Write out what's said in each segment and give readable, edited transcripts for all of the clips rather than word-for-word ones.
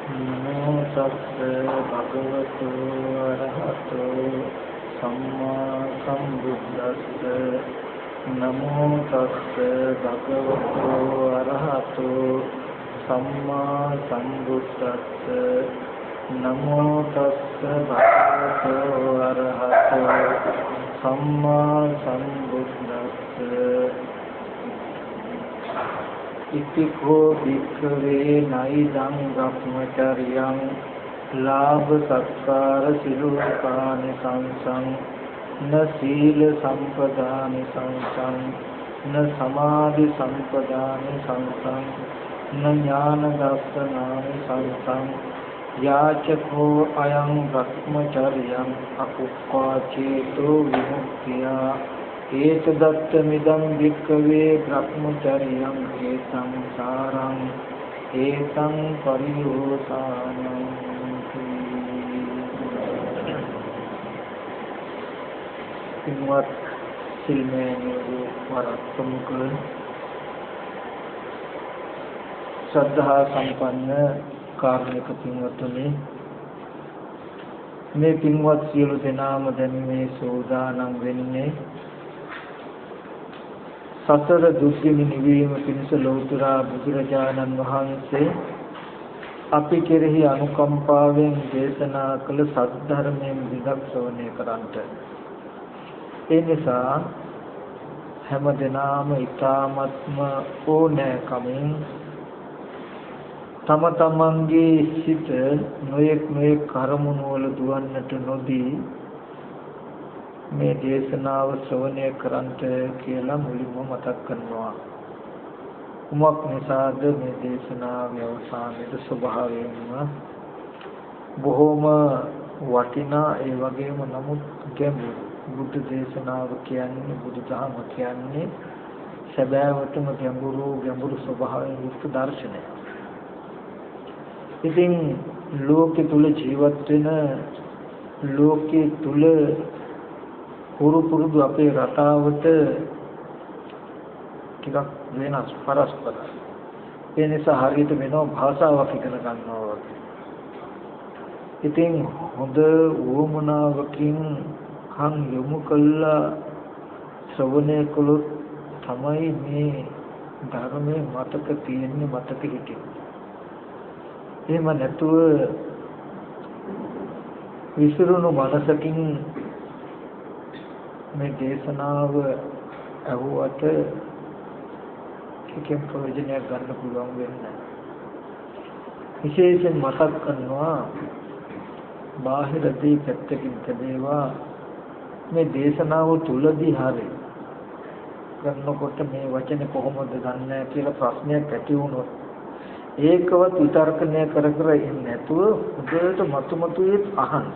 නමෝ තස්ස භගවතු අරහතෝ සම්මා සම්බුද්දස්ස නමෝ තස්ස භගවතු අරහතෝ සම්මා සම්බුද්දස්ස නමෝ තස්ස භගවතු අරහතෝ සම්මා සම්බුද්දස්ස ඉතිකෝ භික්ඛවේ නයිදං බ්‍රහ්මචර්යං ලාභ සත්කාර සිලෝකානි සංසං න සීල සම්පදානි සංසං න සමාධි සම්පදානි සංසං න ඥාන දර්ශනානි සංසං යාචකෝ අයං බ්‍රහ්මචර්යං අකුප්පා චේතෝ විමුක්තියා ඒතදත්ත මිදං වික්ඛවේ බ්‍රහ්මචර්යං ඒතං සාරං ඒතං පරියෝසානං ඉන්වත් සිල්මේනු වරත්තුමුක ශ්‍රද්ධා සම්පන්න කාර්මික පින්වත්නි මේ පින්වත් සියලු දෙනාම දැන් මේ සෝදානම් වෙන්නේ සතර දුක්ඛින නිවීම පිණිස ලෞතර බුදුරජාණන් වහන්සේ අපි කෙරෙහි අනුකම්පාවෙන් දේශනා කළ සද්ධර්මයෙන් විදක්ෂණය කරන්ට. ඒ නිසා හැම දිනම ඊ타ත්ම ඕනෑකමින් තම තමන්ගේ සිත නොයෙක් කර්මණු වල දුවන්නට නොදී මේ දේශනාව ශ්‍රවණය කරන්ට කියලා මුලින්ම මතක් කරනවා. කුමක් නිසාද මේ දේශනාවේ අවසානයේ ස්වභාවයෙන්ම බොහොම වටිනා ඒ වගේම නමුත් ගැඹුරු බුද්ධ දේශනාව කියන්නේ බුදුදහම කියන්නේ සැබෑවටම ගැඹුරු ස්වභාවයෙන් යුක්ත දර්ශනය. ඉතින් ලෝකෙ තුල ජීවත් වෙන ලෝකෙ තුල පුරුදු අපේ රටාවට ටිකක් වෙනස් පරස්පරයි. ඒ නිසා හරියට වෙනම භාෂාවක් ඉගෙන ගන්නවා වගේ. ඉතින් හොඳ වුමනාවකින් කන් යොමු කළා ශ්‍රවණය කළොත් තමයි මේ ධර්මයේ මතක තියෙන්නේ මතක හිටින්නේ. එහෙම නැතුව විසිරුණු මනසකින් මේ දේශනාව අහුවට කිසිම ප්‍රයෝජනයක් ගන්න පුළුවන් වෙන්නේ නැහැ. විශේෂයෙන් මතක් කරනවා බාහිර දේ පැත්තකින් තදේවා මේ දේශනාව තුලදී හරිය කරනකොට මේ වචනේ කොහොමද දන්නේ කියලා ප්‍රශ්නයක් ඇති වුණොත් ඒකවත් විතර්කණය කර ඉන්නේ නැතුව හොඳට මතුමතුයේ අහන්න.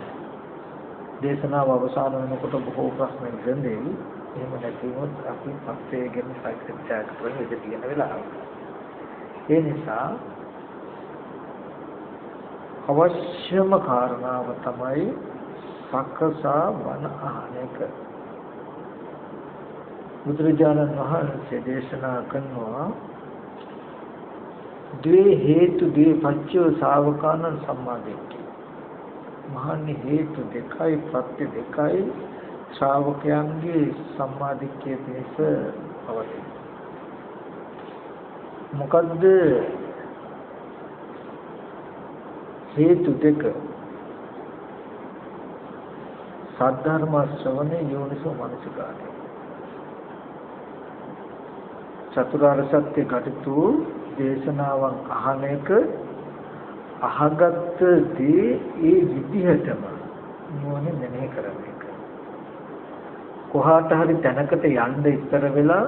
දේශනාව අවසන් වෙනකොට බොහෝ ප්‍රශ්න ඉඳෙන්නේ. එහෙම නැතිවොත් අපි පස්සේ ගැන සාකච්ඡා කරන විදිහ තියෙන වෙලාව. ඒ නිසා අවශ්‍යම කාරණාව තමයි සක්කසා වන අහන එක. බුදුරජාණන් වහන්සේ දේශනා කරනවා ද්වේ හේතු ද්වේ පච්චය ශාවකානං සම්මාදිට්ඨි. මහන්නේ හේතු දෙකයි ප්‍රත්‍ය දෙකයි ශ්‍රාවකයන්ගේ සම්මාදිට්ඨිය පිණිස පවතී. මොකද්ද හේතු දෙක? සද්ධර්ම ශ්‍රවණේ යෝනිසෝ මනසිකාරය. චතුරාර්ය සත්‍ය කටයුතු දේශනාවන් අහන එක අහගත්ත දේ ඒ විදිහටම නුවණින් මෙනෙහි කරන එක. කොහාට හරි තැනකට යන්න ඉස්සර වෙලා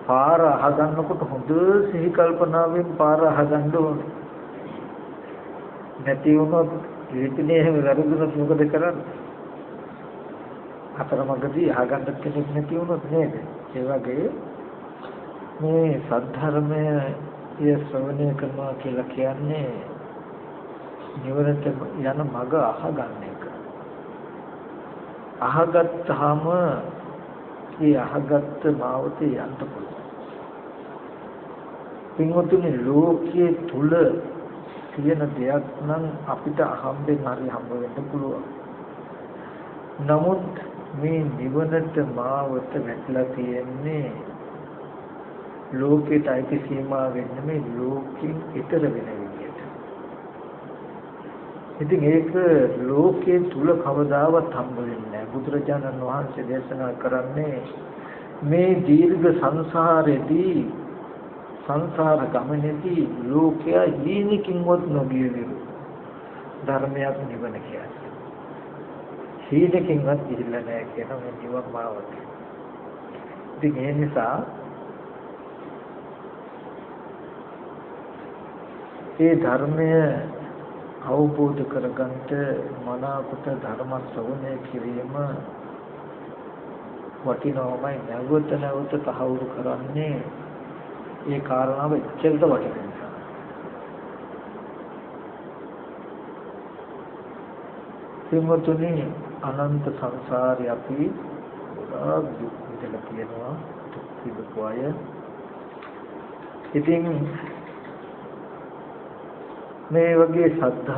පාර අහගන්නකොට හොඳ සිහි කල්පනාවෙන් පාර අහගන්න ඕනේ. නැති වුණොත් ඊටිනේ එහෙම වැරදුනොත් මොකද කරන්නේ? අතරමඟදී අහගන්න කෙනෙක් නැති වුණොත් නේද? ඒ වගේ මේ සද්ධර්මය ශ්‍රවණය කරනවා කියලා කියන්නේ නිවනට යන මඟ අහගන්න එක. අහගත්තාම ඒ අහගත්ත මාවතේ යන්න පුළුවන්. පින්වතුනි ලෝකයේ තුල තියෙන දෙයක් නම් අපිට හම්බෙන්න හරි හම්බ වෙන්න පුළුවන්. නමුත් මේ නිවනට මාවත වැටලා තියෙන්නේ ලෝකයට අයිති සීමා වෙන්නේ මේ ලෝකෙන් ඈතර වෙන විදියට. ඉතින් ඒක ලෝකයේ තුල කවදාවත් හම්බ වෙන්නේ නැහැ. බුදුරජාණන් වහන්සේ දේශනා කරන්නේ මේ දීර්ඝ සංසාරෙදී සංසාර ගමනේදී ලෝකයා හීනකින්වත් නොගිය විරු ධර්මයක් නිවන කියන්නේ. හීනකින්වත් ගිහිල්ලා නැහැ කියන මේ නිවන් මාවත. ඉතින් ඒ නිසා ඒ ධර්මය අවබෝධ කරගන්නට මනාකොට ධර්ම ශ්‍රවණය කිරීම වටිනවමයි. නැවත නැවත තහවුරු කරන්නේ ඒ කාරණාව එච්චරට වටින නිසා. සිංහතුනි අනන්ත සංසාරේ අපි දුක් විඳලා තියෙනවා, දුක් විඳපු අය. ඉතින් මේ වගේ සත්‍ය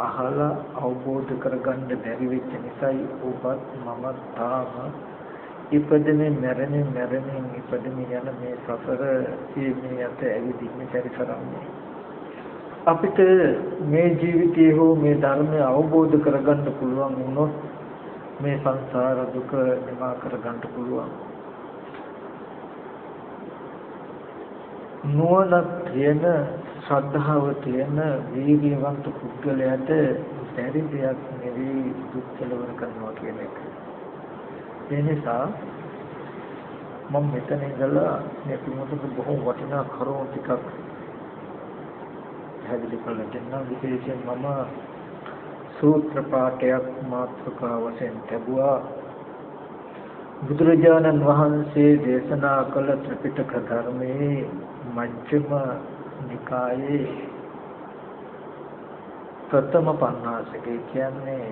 අහලා අවබෝධ කරගන්න බැරි වෙච්ච නිසායි ඔබත් මම තාම ඉපදෙන්නේ මැරෙන්නේ ඉපදෙන්නේ යන මේ සසර මේ යත ඇවිදින්නේ පරිසරන්නේ. අපිට මේ ජීවිතයේ හෝ මේ ධර්මය අවබෝධ කරගන්න පුළුවන් වුණොත් මේ සංසාර දුක නිවා කරගන්න පුළුවන්. නුවණ තියෙන ශ්‍රද්ධාව තියෙන වීර්යවන්ත පුද්ගලයාට බැරි දෙයක් නෙවෙයි දුක් කෙලවර කරනවා කියන එක. ඒ නිසා මම මෙතන ඉඳලා මේ පිටුමට බොහෝ වටිනා කරුණු ටිකක් හැදිලි කරලා දෙන්නම්. විශේෂයෙන් මම සූත්‍ර පාඨයක් මාතෘකාව වශයෙන් ලැබුවා. බුදුරජාණන් වහන්සේ දේශනා කළ ත්‍රිපිටක ධර්මයේ මජ්ක්‍ධිම නිකායේ ප්‍රථම පඤ්ඤාසකේ කියන්නේ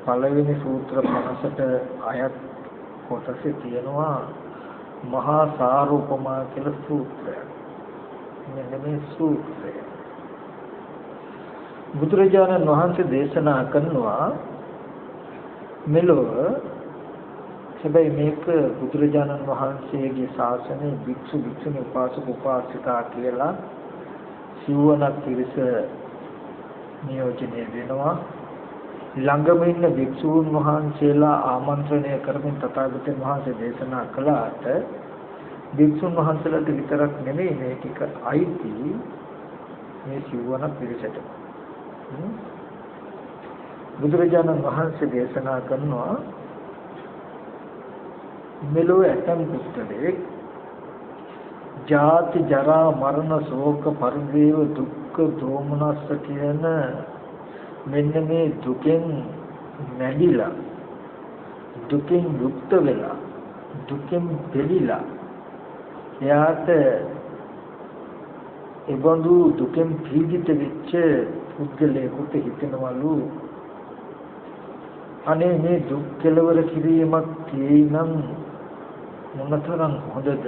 පළවෙනි සූත්‍ර 50ට අයත් කොටසේ තියෙනවා මහා සාරූපමා කියලා සූත්‍රය. මෙන්න මේ සූත්‍රය බුදුරජාණන් වහන්සේ දේශනා කරනවා මෙලොව. හැබැයි මේක බුදුරජාණන් වහන්සේගේ ශාසනයේ භික්ෂු භික්ෂුණී උපාසක උපාසිකා කියලා සිවණක් පිරිස නියෝජනය වෙනවා. ළඟම ඉන්න භික්ෂූන් වහන්සේලා ආමන්ත්‍රණය කරමින් තථාගතයන් වහන්සේ දේශනා කළාට භික්ෂුන් වහන්සේලාට විතරක් නෙමෙයි මේ ටික අයිති මේ සිවණ පිරිසට. බුදුරජාණන් වහන්සේ දේශනා කරනවා මෙලොව ඇතම් පුත්‍රයෙක් ජාති ජරා මරණ ශෝක පරිදේව දුක්ඛ දෝමනස්ස කියන මෙන්න මේ දුකෙන් නැදිලා දුකෙන් යුක්ත වෙලා දුකෙන් දෙලිලා එයාට එබඳු දුකෙන් පීඩිත වෙච්ච පුද්ගලයෙකුට හිතෙනවලු අනේ මේ දුක් කෙලවර කිරීමක් තියෙනම් මොනතරම් හොඳද,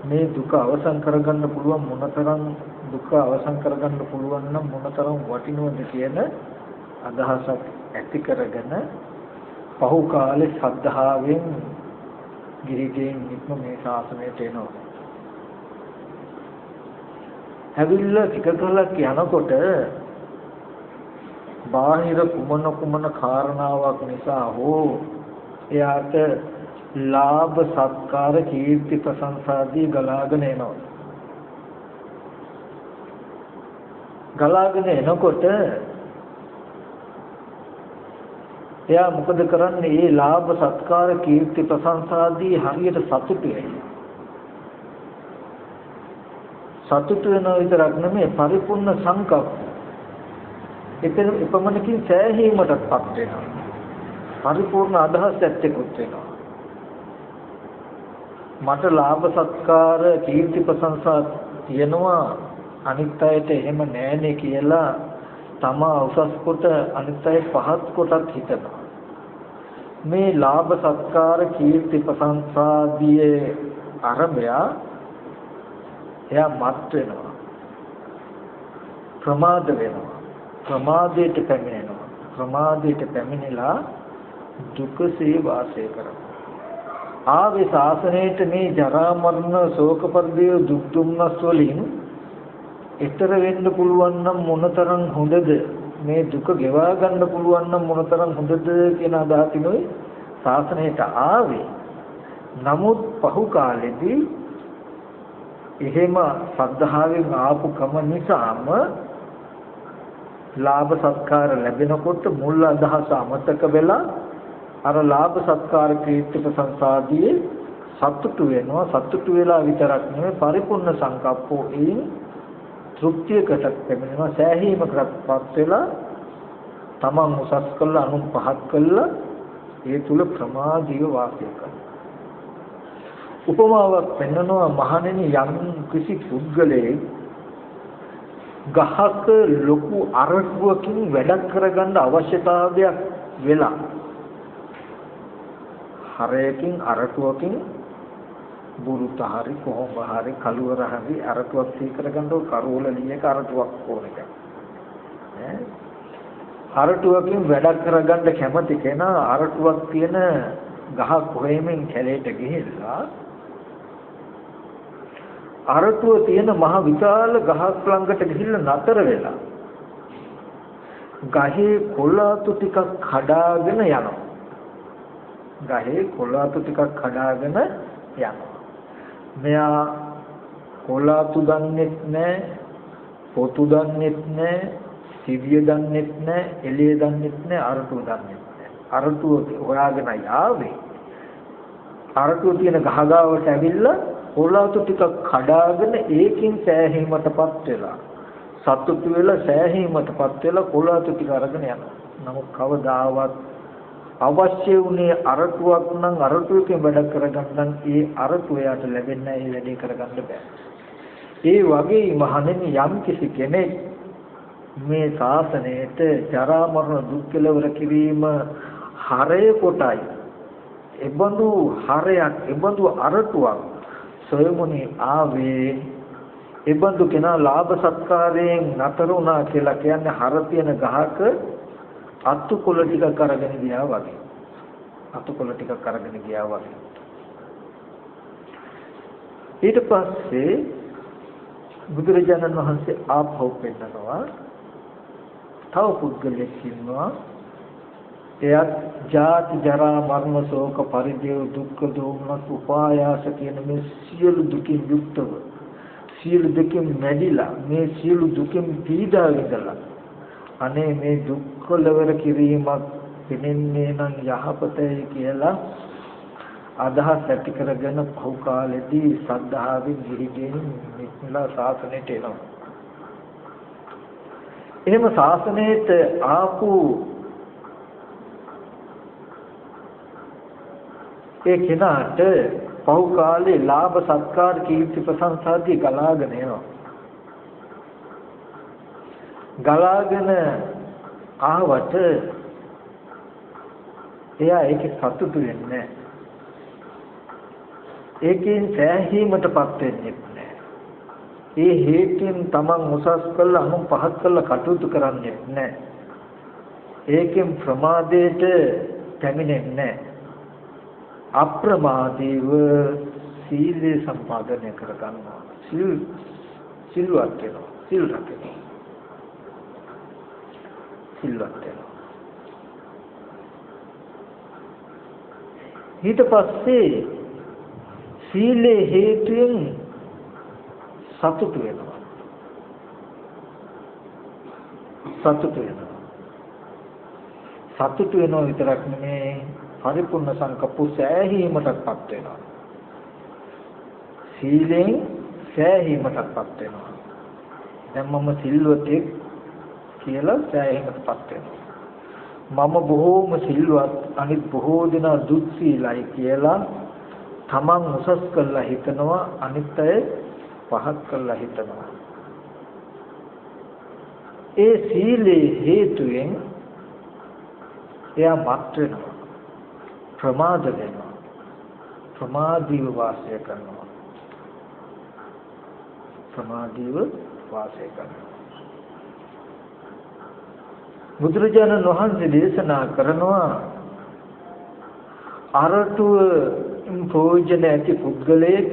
මේ දුක අවසන් කරගන්න පුළුවන් මොනතරම් දුක අවසන් කරගන්න පුළුවන් නම් මොනතරම් වටිනවද කියන අදහසක් ඇති කරගෙන පහු කාලේ ශ්‍රද්ධාවෙන් ගිරිගෙන් නික්ම මේ ශාසනයට එනවා. හැවිල්ලා ටික කලක් යනකොට බාහිර කුමන කාරණාවක් නිසා හෝ එයාට ලාභ සත්කාර කීර්ති ප්‍රශංසාදී ගලාගෙන එනවා. ගලාගෙන එනකොට එයා මොකද කරන්නේ? මේ ලාභ සත්කාර කීර්ති ප්‍රශංසාදී හරියට සතුටු වෙනවා. සතුටු වෙනවා විතරක් නෙමෙයි පරිපූර්ණ සංකප්ප එපමණකින් සෑහීමටපත් වෙනවා. පරිපූර්ණ අදහස් ඇත්තෙකුත් වෙනවා. මට ලාභ සත්කාර කීර්ති ප්‍රශංසා තියෙනවා අනිත් අයට එහෙම නැහැනේ කියලා තමා උසස් කොට අනිත් අය පහත් කොටත් හිතනවා. මේ ලාභ සත්කාර කීර්ති ප්‍රශංසාදී අරබය එයා මත් වෙනවා. ප්‍රමාද වෙනවා. ප්‍රමාදයට පැමිණෙනවා. ප්‍රමාදයට පැමිණලා දුකසේ වාසය කරනවා. ආවේ ශාසනයේට මේ ජරා මරණ ශෝක පරිදේ දුක් දුම්නස් වලින් ඊතර වෙන්න පුළුවන් නම් මොනතරම් හොඳද, මේ දුක ගෙවා ගන්න පුළුවන් නම් මොනතරම් හොඳද කියන අදහසිනුයි ශාසනයට ආවේ. නමුත් පහු කාලෙදී එහෙම සද්ධාවෙන් ආපු කම නිසාම ලාභ සත්කාර ලැබෙනකොට මුල් අදහස අමතක වෙලා අර ලාභ සත්කාර කීර්ති ප්‍රශංසාදී සතුටු වෙනවා. සතුටු වෙලා විතරක් නෙවෙයි පරිපූර්ණ සංකප්පෝ එයින් තෘප්තියකට පැමිණෙනවා. සෑහීමකටපත් වෙලා තමන් උසස් කළා අනුන් පහත් කළා ඒ තුල ප්‍රමාදීව වාසය කරනවා. උපමාවක් පෙන්වනවා මහණෙනි යම් කිසි පුද්ගලයෙක් ගහක ලොකු අරටුවකින් වැඩක් කරගන්න අවශ්‍යතාවයක් වෙලා හරයකින් අරටුවකින් බුරුතහරි කොහොම හරි කලුවර හරි අරටුවක් සී කරගන්න කරෝල ලියක අරටුවක් ඕන එක. අරටුවකින් වැඩක් කරගන්න කැමති කෙනා අරටුවක් තියෙන ගහ කොහෙමින් කැලේට ගිහිල්ලා අරටුව තියෙන මහ විශාල ගහක් ළඟට ගිහිල්ලා නතර වෙලා ගහේ කොළාතු ටිකක් කඩාගෙන යනවා. ගහේ කොළාතු ටිකක් කඩාගෙන යනවා. මෙයා කොළාතු දන්නෙත් නැහැ, පොතු දන්නෙත් නැහැ, සිවිය දන්නෙත් නැහැ, එළිය දන්නෙත් නැහැ, අරටුව දන්නෙත් නැහැ. අරටුව හොයාගෙන ආවේ. අරටුව තියෙන ගහගාවට ඇවිල්ලා කොළාතු ටිකක් කඩාගෙන ඒකින් සෑහීමටපත් වෙලා සතුටු වෙලා සෑහීමටපත් වෙලා කොළාතු ටික අරගෙන යනවා. නමුත් කවදාවත් අවශ්‍ය වුණේ අරටුවක් නම් අරටුවකින් වැඩ කරගන්න ඒ අරටුව යාට ලැබෙන්නේ නැහැ. ඒ වැඩේ කරගන්න බෑ. ඒ වගේ මහණෙනි යම් කිසි කෙනෙක් මේ ශාසනයේට ජරා මරණ දුක් කෙලවර කිරීම හරය කොටයි. එබඳු හරයක්, එබඳු අරටුවක් සොයමුනේ ආවේ. එබඳු කෙනා ලාභ සත්කාරයෙන් නතර වුණා කියලා කියන්නේ හර තියෙන ගහක අතුකොළ ටිකක් අරගෙන ගියා වගේ. අතුකොළ ටිකක් අරගෙන ගියා වගේ. ඊට පස්සේ බුදුරජාණන් වහන්සේ ආපහු පෙන්නනවා තව පුද්ගලයෙක් ඉන්නවා. එයත් ජාති ජරා මරණ ශෝක පරිදේව දුක්ඛ දෝමනස් උපායාස කියන මේ සියලු දුකින් යුක්තව සියලු දුකින් මැඩිලා මේ සියලු දුකින් පීඩා විඳලා අනේ මේ දුක්ඛ ලවර කිරීමක් පිනෙන්නේ නම් යහපතයි කියලා අදහස් ඇති කරගෙන පහු කාලෙදී සද්ධාවෙන් ගිහිගෙන නිත්ලා ශාසනයට එනවා. එහෙම ශාසනයට ආපු ඒ කෙනාට පහු කාලේ ලාභ සත්කාර කීර්ති ප්‍රශංසාදී ගලාගෙන එනවා. ගලාගෙන ආවට එයා ඒකේ සතුටු වෙන්නේ නැහැ. ඒකෙන් සෑහීමටපත් වෙන්නේ නැහැ. ඒ හේතුන් තමන් උසස් කළා අනුන් පහත් කළා කටයුතු කරන්නේ නැහැ. ඒකෙන් ප්‍රමාදයට පැමිණෙන්නේ නැහැ. අප්‍රමාදීව සීලය සම්පාදනය කර ගන්නවා. සිල්වත් වෙනවා. සිල් රැකෙනවා. සිල්වත් වෙනවා. ඊට පස්සේ සීලේ හේතුයෙන් සතුට වෙනවා. සතුට වෙනවා. සතුට වෙනවා විතරක් නෙමෙයි පරිපූර්ණ සංකප්ප සෑහීමටපත් වෙනවා. සීලෙන් සෑහීමටපත් වෙනවා. දැන් මම සිල්වතෙක් කියලා සෑහීමටපත් වෙනවා. මම බොහෝම සිල්වත් අනිත් බොහෝ දෙනා දුස්සීලයි කියලා තමන් උසස් කළා හිතනවා අනිත් අය පහත් කළා හිතනවා. ඒ සීලේ හේතුයෙන් එයා මත් වෙනවා. ප්‍රමාද වෙනවා. ප්‍රමාදීව වාසය කරනවා. ප්‍රමාදීව වාසය කරනවා. බුදුරජාණන් වහන්සේ දේශනා කරනවා අරටුව ප්‍රයෝජන ඇති පුද්ගලයෙක්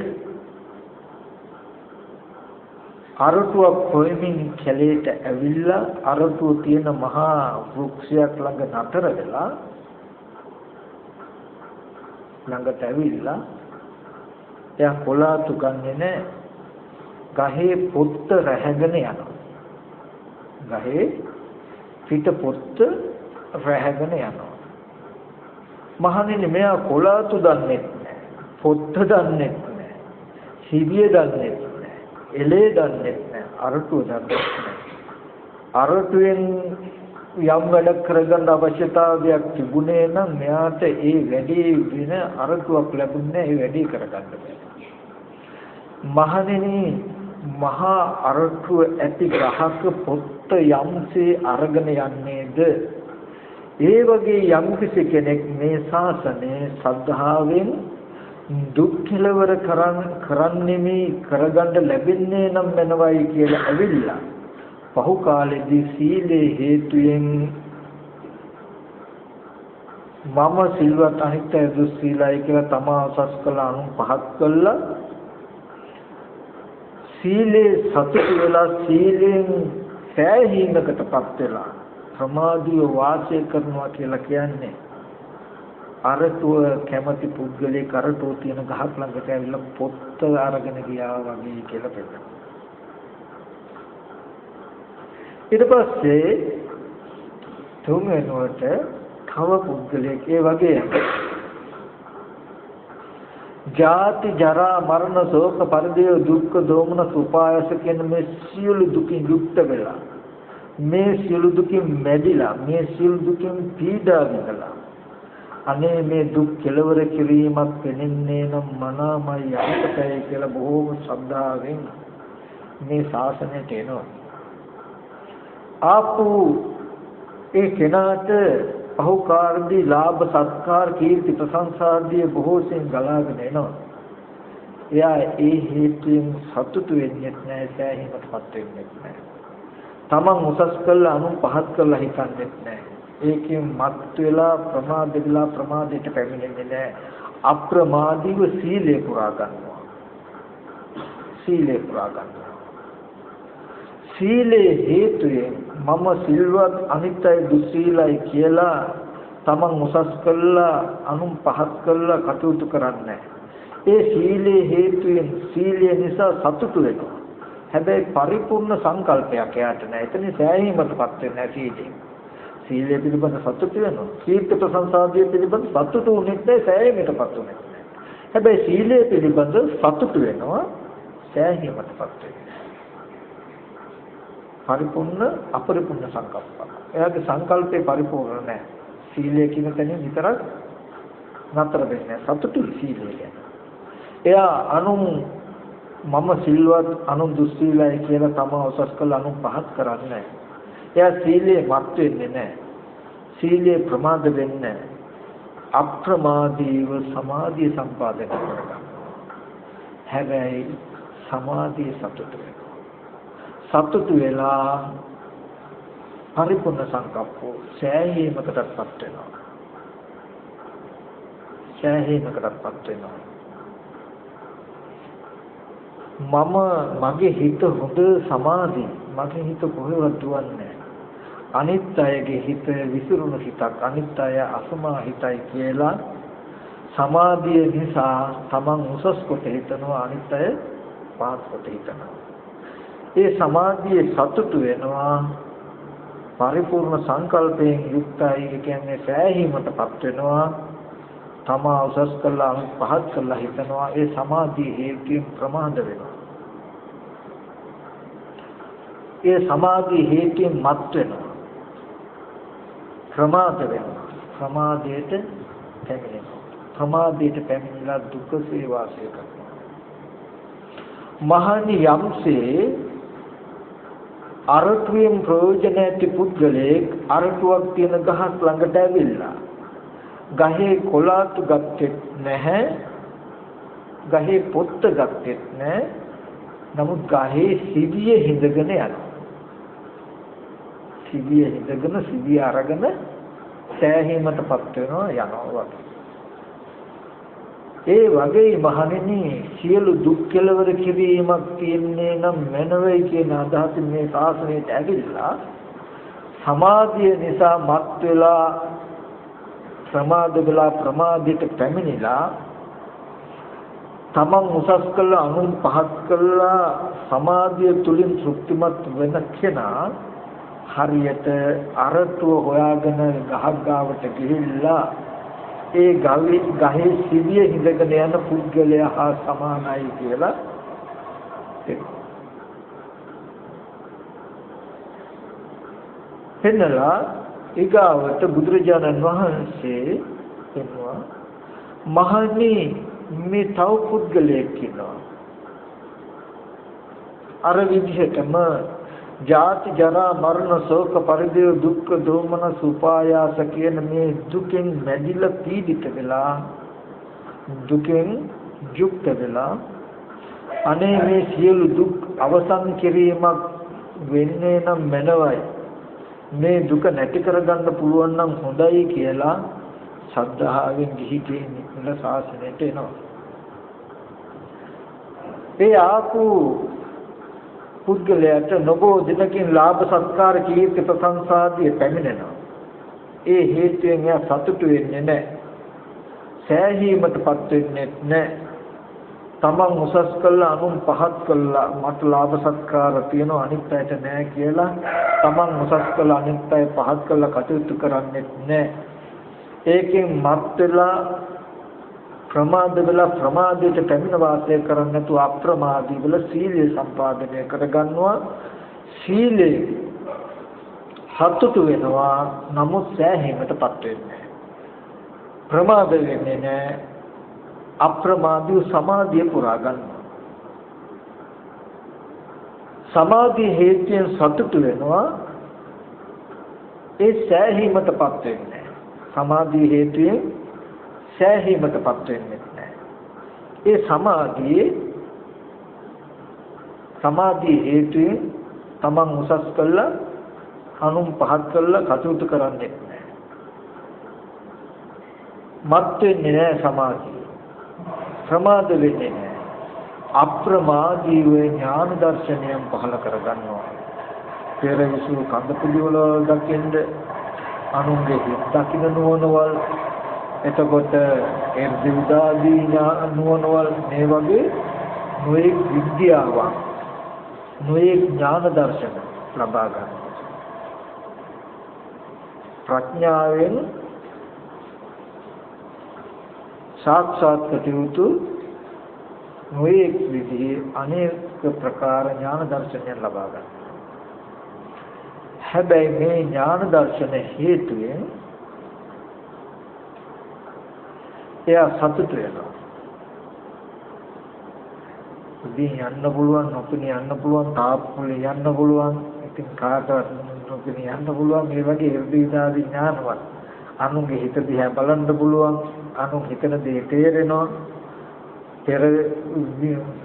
අරටුවක් හොයමින් කැලේට ඇවිල්ලා අරටුව තියෙන මහා වෘක්ෂයක් ළඟ නතර වෙලා ළඟට ඇවිල්ලා එයා කොලාතු ගන්නෙ නෑ ගහේ පොත්ත රැහැගෙන යනවා. ගහේ පිට පොත්ත රැහැගෙන යනවා. මහණෙනි මෙයා කොලාතු දන්නේ නැහැ. පොත්ත දන්නේ නැහැ. සිවිය දන්නේ නැහැ. එලේ දන්නේ නැහැ. අරටුව දන්නේ නැහැ. අරටුවෙන් යම් වැඩ කරගන්න අවශ්‍යතාවයක් තිබුණේ නම් මෙයාට ඒ වැඩේ වෙන අරටුවක් ලැබුණේ ඒ වැඩේ කරගන්න බැහැ. මහණෙනි මහා අරටුව ඇති ගහක පොත්ත යම්සේ අරගෙන යන්නේද ඒ වගේ යම් කෙනෙක් මේ ශාසනයේ සද්ධාවෙන් දුක් කෙලවර කරන්නේ කරගන්න ලැබෙන්නේ නම් වෙනවයි කියලා ඇවිල්ලා පහු කාලෙදී සීලේ හේතුයෙන් මම සිල්වත් අනිත්‍ය දුස්සීලයි කියලා තමා උසස් කළ අනුන් පහත් කළා සීලේ සතුටු වෙලා සීලෙන් සෑහීමකටපත් වෙලා ප්‍රමාදීව වාසය කරනවා කියලා කියන්නේ අරටුව කැමැති පුද්ගලයෙක් අරටුව තියෙන ගහක් ළඟට ඇවිල්ලා පොත්ත අරගෙන ගියා වගේ කියලා පෙන්නනවා. ඊට පස්සේ තුන්වෙනුවට තව පුද්ගලයෙක් ඒ වගේ ජාති ජරා මරණ ශෝක පරිදේව දුක්ඛ දෝමන සුපායස කියන මේ සියලු දුකින් යුක්ත වෙලා මේ සියලු දුකින් මැදිලා මේ සියලු දුකින් පීඩා විඳලා අනේ මේ දුක් කෙලවර කිරීමක් වෙන්නේ නම් මනමයි යහපතයි කියලා බොහෝම ශ්‍රද්ධාවෙන් මේ ශාසනයට එනවා. ආපු ඒ කෙනාට පහුකාරදී ලාභ සත්කාර කීර්ති ප්‍රශංසාදී බොහෝසෙන් ගලාගෙන එනවා. එයා ඒ හේතුයෙන් සතුටු වෙන්නේ නැහැ, සෑහීමටපත් වෙන්නේ නැහැ. තමන් උසස් කළා අනුන් පහත් කළා හිතන්නේ නැහැ. ඒකෙන් මත් වෙලා ප්‍රමාද වෙලා ප්‍රමාදයට පැමිණෙන්නේ නැහැ. අප්‍රමාදීව සීලය පුරා ගන්නවා. සීලය පුරා ගන්නවා. සීලේ හේතුයෙන් මම සිල්වත් අනිත්‍යයි දුස්සීලයි කියලා තමන් උසස් කළා අනුන් පහත් කළා කටයුතු කරන්නේ. ඒ සීලේ හේතුයෙන් සීලය නිසා සතුටු වෙනවා. හැබැයි පරිපූර්ණ සංකල්පයක් එයාට නැහැ. එතන සෑහීමකටපත් වෙන්නේ නැහැ සීලේ. සීලය පිළිබඳ සතුටු වෙනවා. කීර්ති ප්‍රශංසාදිය පිළිබඳ සතුටු වෙන්නේ නැහැ, සෑහීමකටපත් වෙන්නේ නැහැ. හැබැයි සීලය පිළිබඳ සතුටු වෙනවා, සෑහීමකටපත් වෙන්නේ. පරිපූර්ණ අපරිපූර්ණ සංකල්ප. එයාගේ සංකල්පේ පරිපූර්ණ නැහැ. සීලය කියන තැනින් විතරක් නතර වෙන්නේ. සතුටු සීලය ගැන. එයා අනුන් මම සිල්වත් අනුන් දුස්සීලයි කියලා තම උසස් කළ අනුන් පහත් කරන්නේ නැහැ. එයා සීලේ මත් වෙන්නේ නැහැ. සීලේ ප්‍රමාද වෙන්නේ නැහැ. අප්‍රමාදීව සමාධිය සම්පාදනය කරගන්නවා. හැබැයි සමාධිය සතුට වෙනවා. සතුට වෙලා පරිපූර්ණ සංකප්පෝ සෑහීමකටපත් වෙනවා. සෑහීමකටපත් වෙනවා. මගේ හිත හොඳ සමාධි, මගේ හිත කොහෙවත් දුවන්නේ. අනිත් අයගේ හිත විසිරුණු හිතක්, අනිත් අය අසමා හිතයි කියලා සමාධිය නිසා තමන් උසස් කොට හිතනවා, අනිත් අය පහත් කොට හිතනවා. ඒ සමාධියේ සතුටු වෙනවා, පරිපූර්ණ සංකල්පයෙන් යුක්තයි. ඒ කියන්නේ සෑහීමටපත් වෙනවා. තමා උසස් කළා පහත් කළා හිතනවා. ඒ සමාධිය හේතුයෙන් ප්‍රමාද වෙනවා. ඒ සමාධිය හේතුයෙන් මත් වෙනවා. ප්‍රමාද වෙනවා. ප්‍රමාදයට පැමිණෙනවා. ප්‍රමාදයට පැමිණලා දුකසේ වාසය කරනවා. මහණි යම්සේ අරටුවෙන් ප්‍රයෝජන ඇති පුද්ගලයෙක් අරටුවක් තියෙන ගහක් ළඟට ඇවිල්ලා ගහේ කොලාතු ගත්තේ නැහැ, ගහේ පොත්ත ගත්තේ නැහැ, නමුත් ගහේ සිවිය හිඳගෙන යනවා. සිවිය හිඳගෙන සිවිය අරගෙන සෑහීමටපත් වෙනවා යනවා වගේ. ඒ වගේ මහණෙනි සියලු දුක් කෙලවර කිරීමක් තියන්නේ නම් මනවයි කියන අදහසින් මේ ශාසනයට ඇවිල්ලා සමාධිය නිසා මත් වෙලා ප්‍රමාද වෙලා ප්‍රමාදයට පැමිණිලා තමන් උසස් කළා අනුන් පහත් කළා සමාධිය තුලින් තෘප්තිමත් වෙන කෙනා හරියට අරටුව හොයාගෙන ගහක් ගාවට ගිහිල්ලා ඒ ගහේ සිවිය හිඳගෙන යන පුද්ගලයා හා සමානයි කියලා පෙන්නලා ඊගාවට බුදුරජාණන් වහන්සේ කියනවා මහණනි මේ තව පුද්ගලයෙක් ඉන්නවා අර විදිහටම ජාති ජරා මරණ ශෝක පරිදේව දුක්ඛ දෝමනස උපායාස කියන මේ දුකෙන් මැදිලා පීඩිත වෙලා දුකෙන් යුක්ත වෙලා අනේ මේ සියලු දුක් අවසන් කිරීමක් වෙන්නේ නම් මනවයි මේ දුක නැති කරගන්න පුළුවන් නම් හොඳයි කියලා ශ්‍රද්ධාවෙන් ගිහි කෙනෙක් ශාසනයට එනවා. ඒ ආපු පුද්ගලයාට නොබෝ දිනකින් ලාභ සත්කාර කීර්ති ප්‍රශංසාදී පැමිණෙනවා. ඒ හේතුවෙන් එයා සතුටු වෙන්නේ නැහැ. සෑහීමටපත් වෙන්නේ නැහැ. තමන් උසස් කළා අනුන් පහත් කළා මට ලාභ සත්කාර තියෙනවා අනිත් අයට නැහැ කියලා තමන් උසස් කළා අනිත් අය පහත් කළා කටයුතු කරන්නේ නැහැ. ඒකෙන් මත් වෙලා ප්‍රමාද වෙලා ප්‍රමාදයට පැමිණ වාසය කරන්නේ නැතුව අප්‍රමාදී වෙලා සීලය සම්පාදනය කරගන්නවා. සීලේ හතුතු වෙනවා නමුත් සෑහීමටපත් වෙන්නේ ප්‍රමාද වෙන්නේ නැහැ. අප්‍රමාදී සමාධිය පුරා ගන්නවා. සමාධි හේතුයෙන් සතුටු වෙනවා. ඒ සෑහීමටපත් වෙන්නේ සමාධි හේතුයෙන් සෑහීමටපත් වෙන්නේ නැහැ. ඒ සමාධි හේතුයෙන් තමන් උසස් කළා අනුන් පහත් කළා කටයුතු කරන්නේ නැහැ. මත් වෙන්නේ නැහැ සමාධිය. ප්‍රමාද වෙන්නේ නැහැ. අප්‍රමාදීව ඥාන දර්ශනයන් පහළ කරගන්නවා. පෙර විසු කඳ පිළිවෙල දකින්ද අනුන්ගේ දකින්න නුවණවල් එතකොට එර්දිවිදාදී නුවණවල් මේ වගේ නොයෙක් විද්‍යාවන් නොයෙක් ඥාන දර්ශන ලබා ගන්න. ප්‍රඥාවෙන් සාක්ෂාත් කටයුතු නොයෙක් විදිහේ අනේක ප්‍රකාර ඥාන දර්ශනයන් ලබා ගන්න. හැබැයි මේ ඥාන දර්ශන හේතුයෙන් එයා සතුට වෙනවා. ඉතින් යන්න පුළුවන් නොපෙනී යන්න පුළුවන් තාප්පුල යන්න පුළුවන් ඉතින් කාටවත් නොපෙනී යන්න පුළුවන් මේ වගේ ඉර්ධිදාදී ඥානවත් අනුන්ගේ හිත දිහා බලන්න පුළුවන් අනුන් හිතන දේ තේරෙනවා පෙර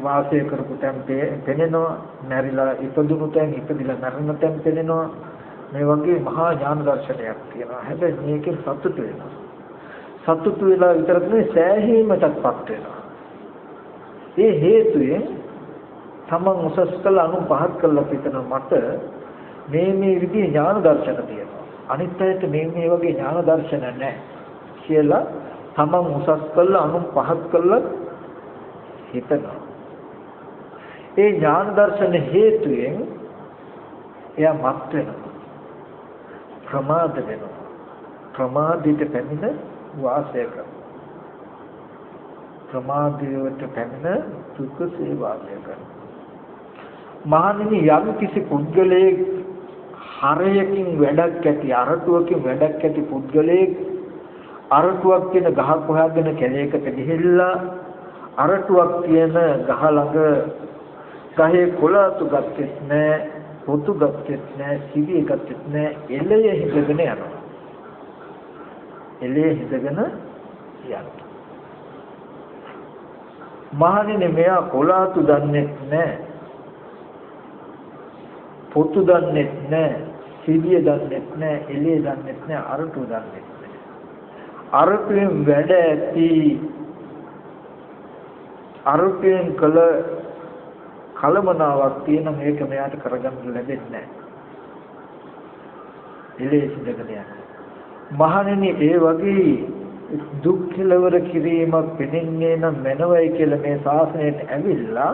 වාසය කරපු තැන් පෙනෙනවා නැරිලා ඉපදුණු තැන් ඉපදිලා මරණ තැන් පෙනෙනවා මේ වගේ මහා ඥාන දර්ශනයක් තියෙනවා. හැබැයි මේකෙන් සතුට වෙනවා. සතුට වෙලා විතරක් නෙවෙයි සෑහීමටත්පත් වෙනවා. ඒ හේතුයෙන් තමන් උසස් කළ අනුන් පහත් කළා පිටන මට මේ විදිහේ ඥාන දර්ශන තියෙනවා. අනිත් අයට මේ වගේ ඥාන දර්ශන නැහැ කියලා තමන් උසස් කළා අනුන් පහත් කළා හිතනවා. ඒ ඥාන දර්ශන හේතුයෙන් එයා මත් වෙනවා. ප්‍රමාද වෙනවා. ප්‍රමාදිත පැමිණ වාසය කරනවා. ප්‍රමාදයට පැමිණ දුකසේ වාසය කරනවා. මහණෙනි යම් කිසි පුද්ගලයෙක් හරයකින් වැඩක් ඇති අරටුවකින් වැඩක් ඇති පුද්ගලයෙක් අරටුවක් කියන ගහක් හොයාගෙන කැලේකට ගිහිල්ලා අරටුවක් කියන ගහ ළඟ ගහේ කොළතු ගත්තෙත් නැහැ පොතු ගත්තෙත් නැහැ සිවිය ගත්තෙත් නැහැ එළය හිඳගෙන යනවා. එළය හිඳගෙන යනවා. මහණෙනි මෙයා කොළතු දන්නේ නැහැ පොතු දන්නෙත් නැහැ, සිවිය දන්නෙත් නැහැ, එළිය දන්නෙත් නැහැ, අරටුව දන්නෙත් නැහැ. අරටුවෙන් වැඩ ඇති අරටුවෙන් කළ කලමනාවක් තියෙන මේක මෙයාට කරගන්න ලැබෙන්නේ නැහැ. එළිය සිඳගෙන යනවා. මහණෙනි ඒ වගේ දුක් කෙලවර කිරීමක් පෙනෙන්නේ නම් මනවයි කියලා මේ ශාසනයට ඇවිල්ලා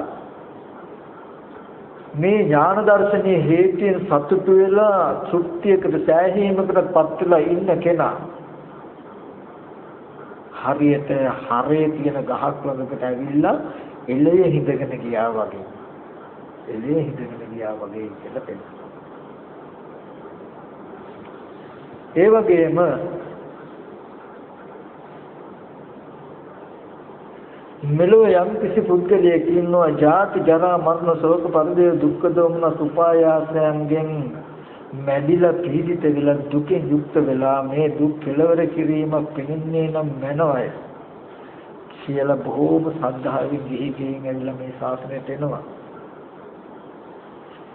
මේ ඥාන දර්ශනයේ හේතුයෙන් සතුටු වෙලා තෘප්තියකට සෑහීමකටපත් වෙලා ඉන්න කෙනා හරියට හරේ තියෙන ගහක් ළඟකට ඇවිල්ලා එළය හිඳගෙන ගියා වගේ කියලා පෙන්නනවා. ඒ වගේම මෙලොව යම් කිසි පුද්ගලයෙක් ඉන්නවා ජාති ජරා මරණ ශෝක පරිදේ දුක්ඛ දෝමනස් උපායාසයන්ගෙන් මැදිලා පීඩිත වෙලා දුකෙන් යුක්ත වෙලා මේ දුක් කෙලවර කිරීමක් පිළින්නේ නම් මනවයි කියලා බොහෝම සද්ධාවෙන් ගිහි ගිහින් ඇවිල්ලා මේ ශාසනයට එනවා.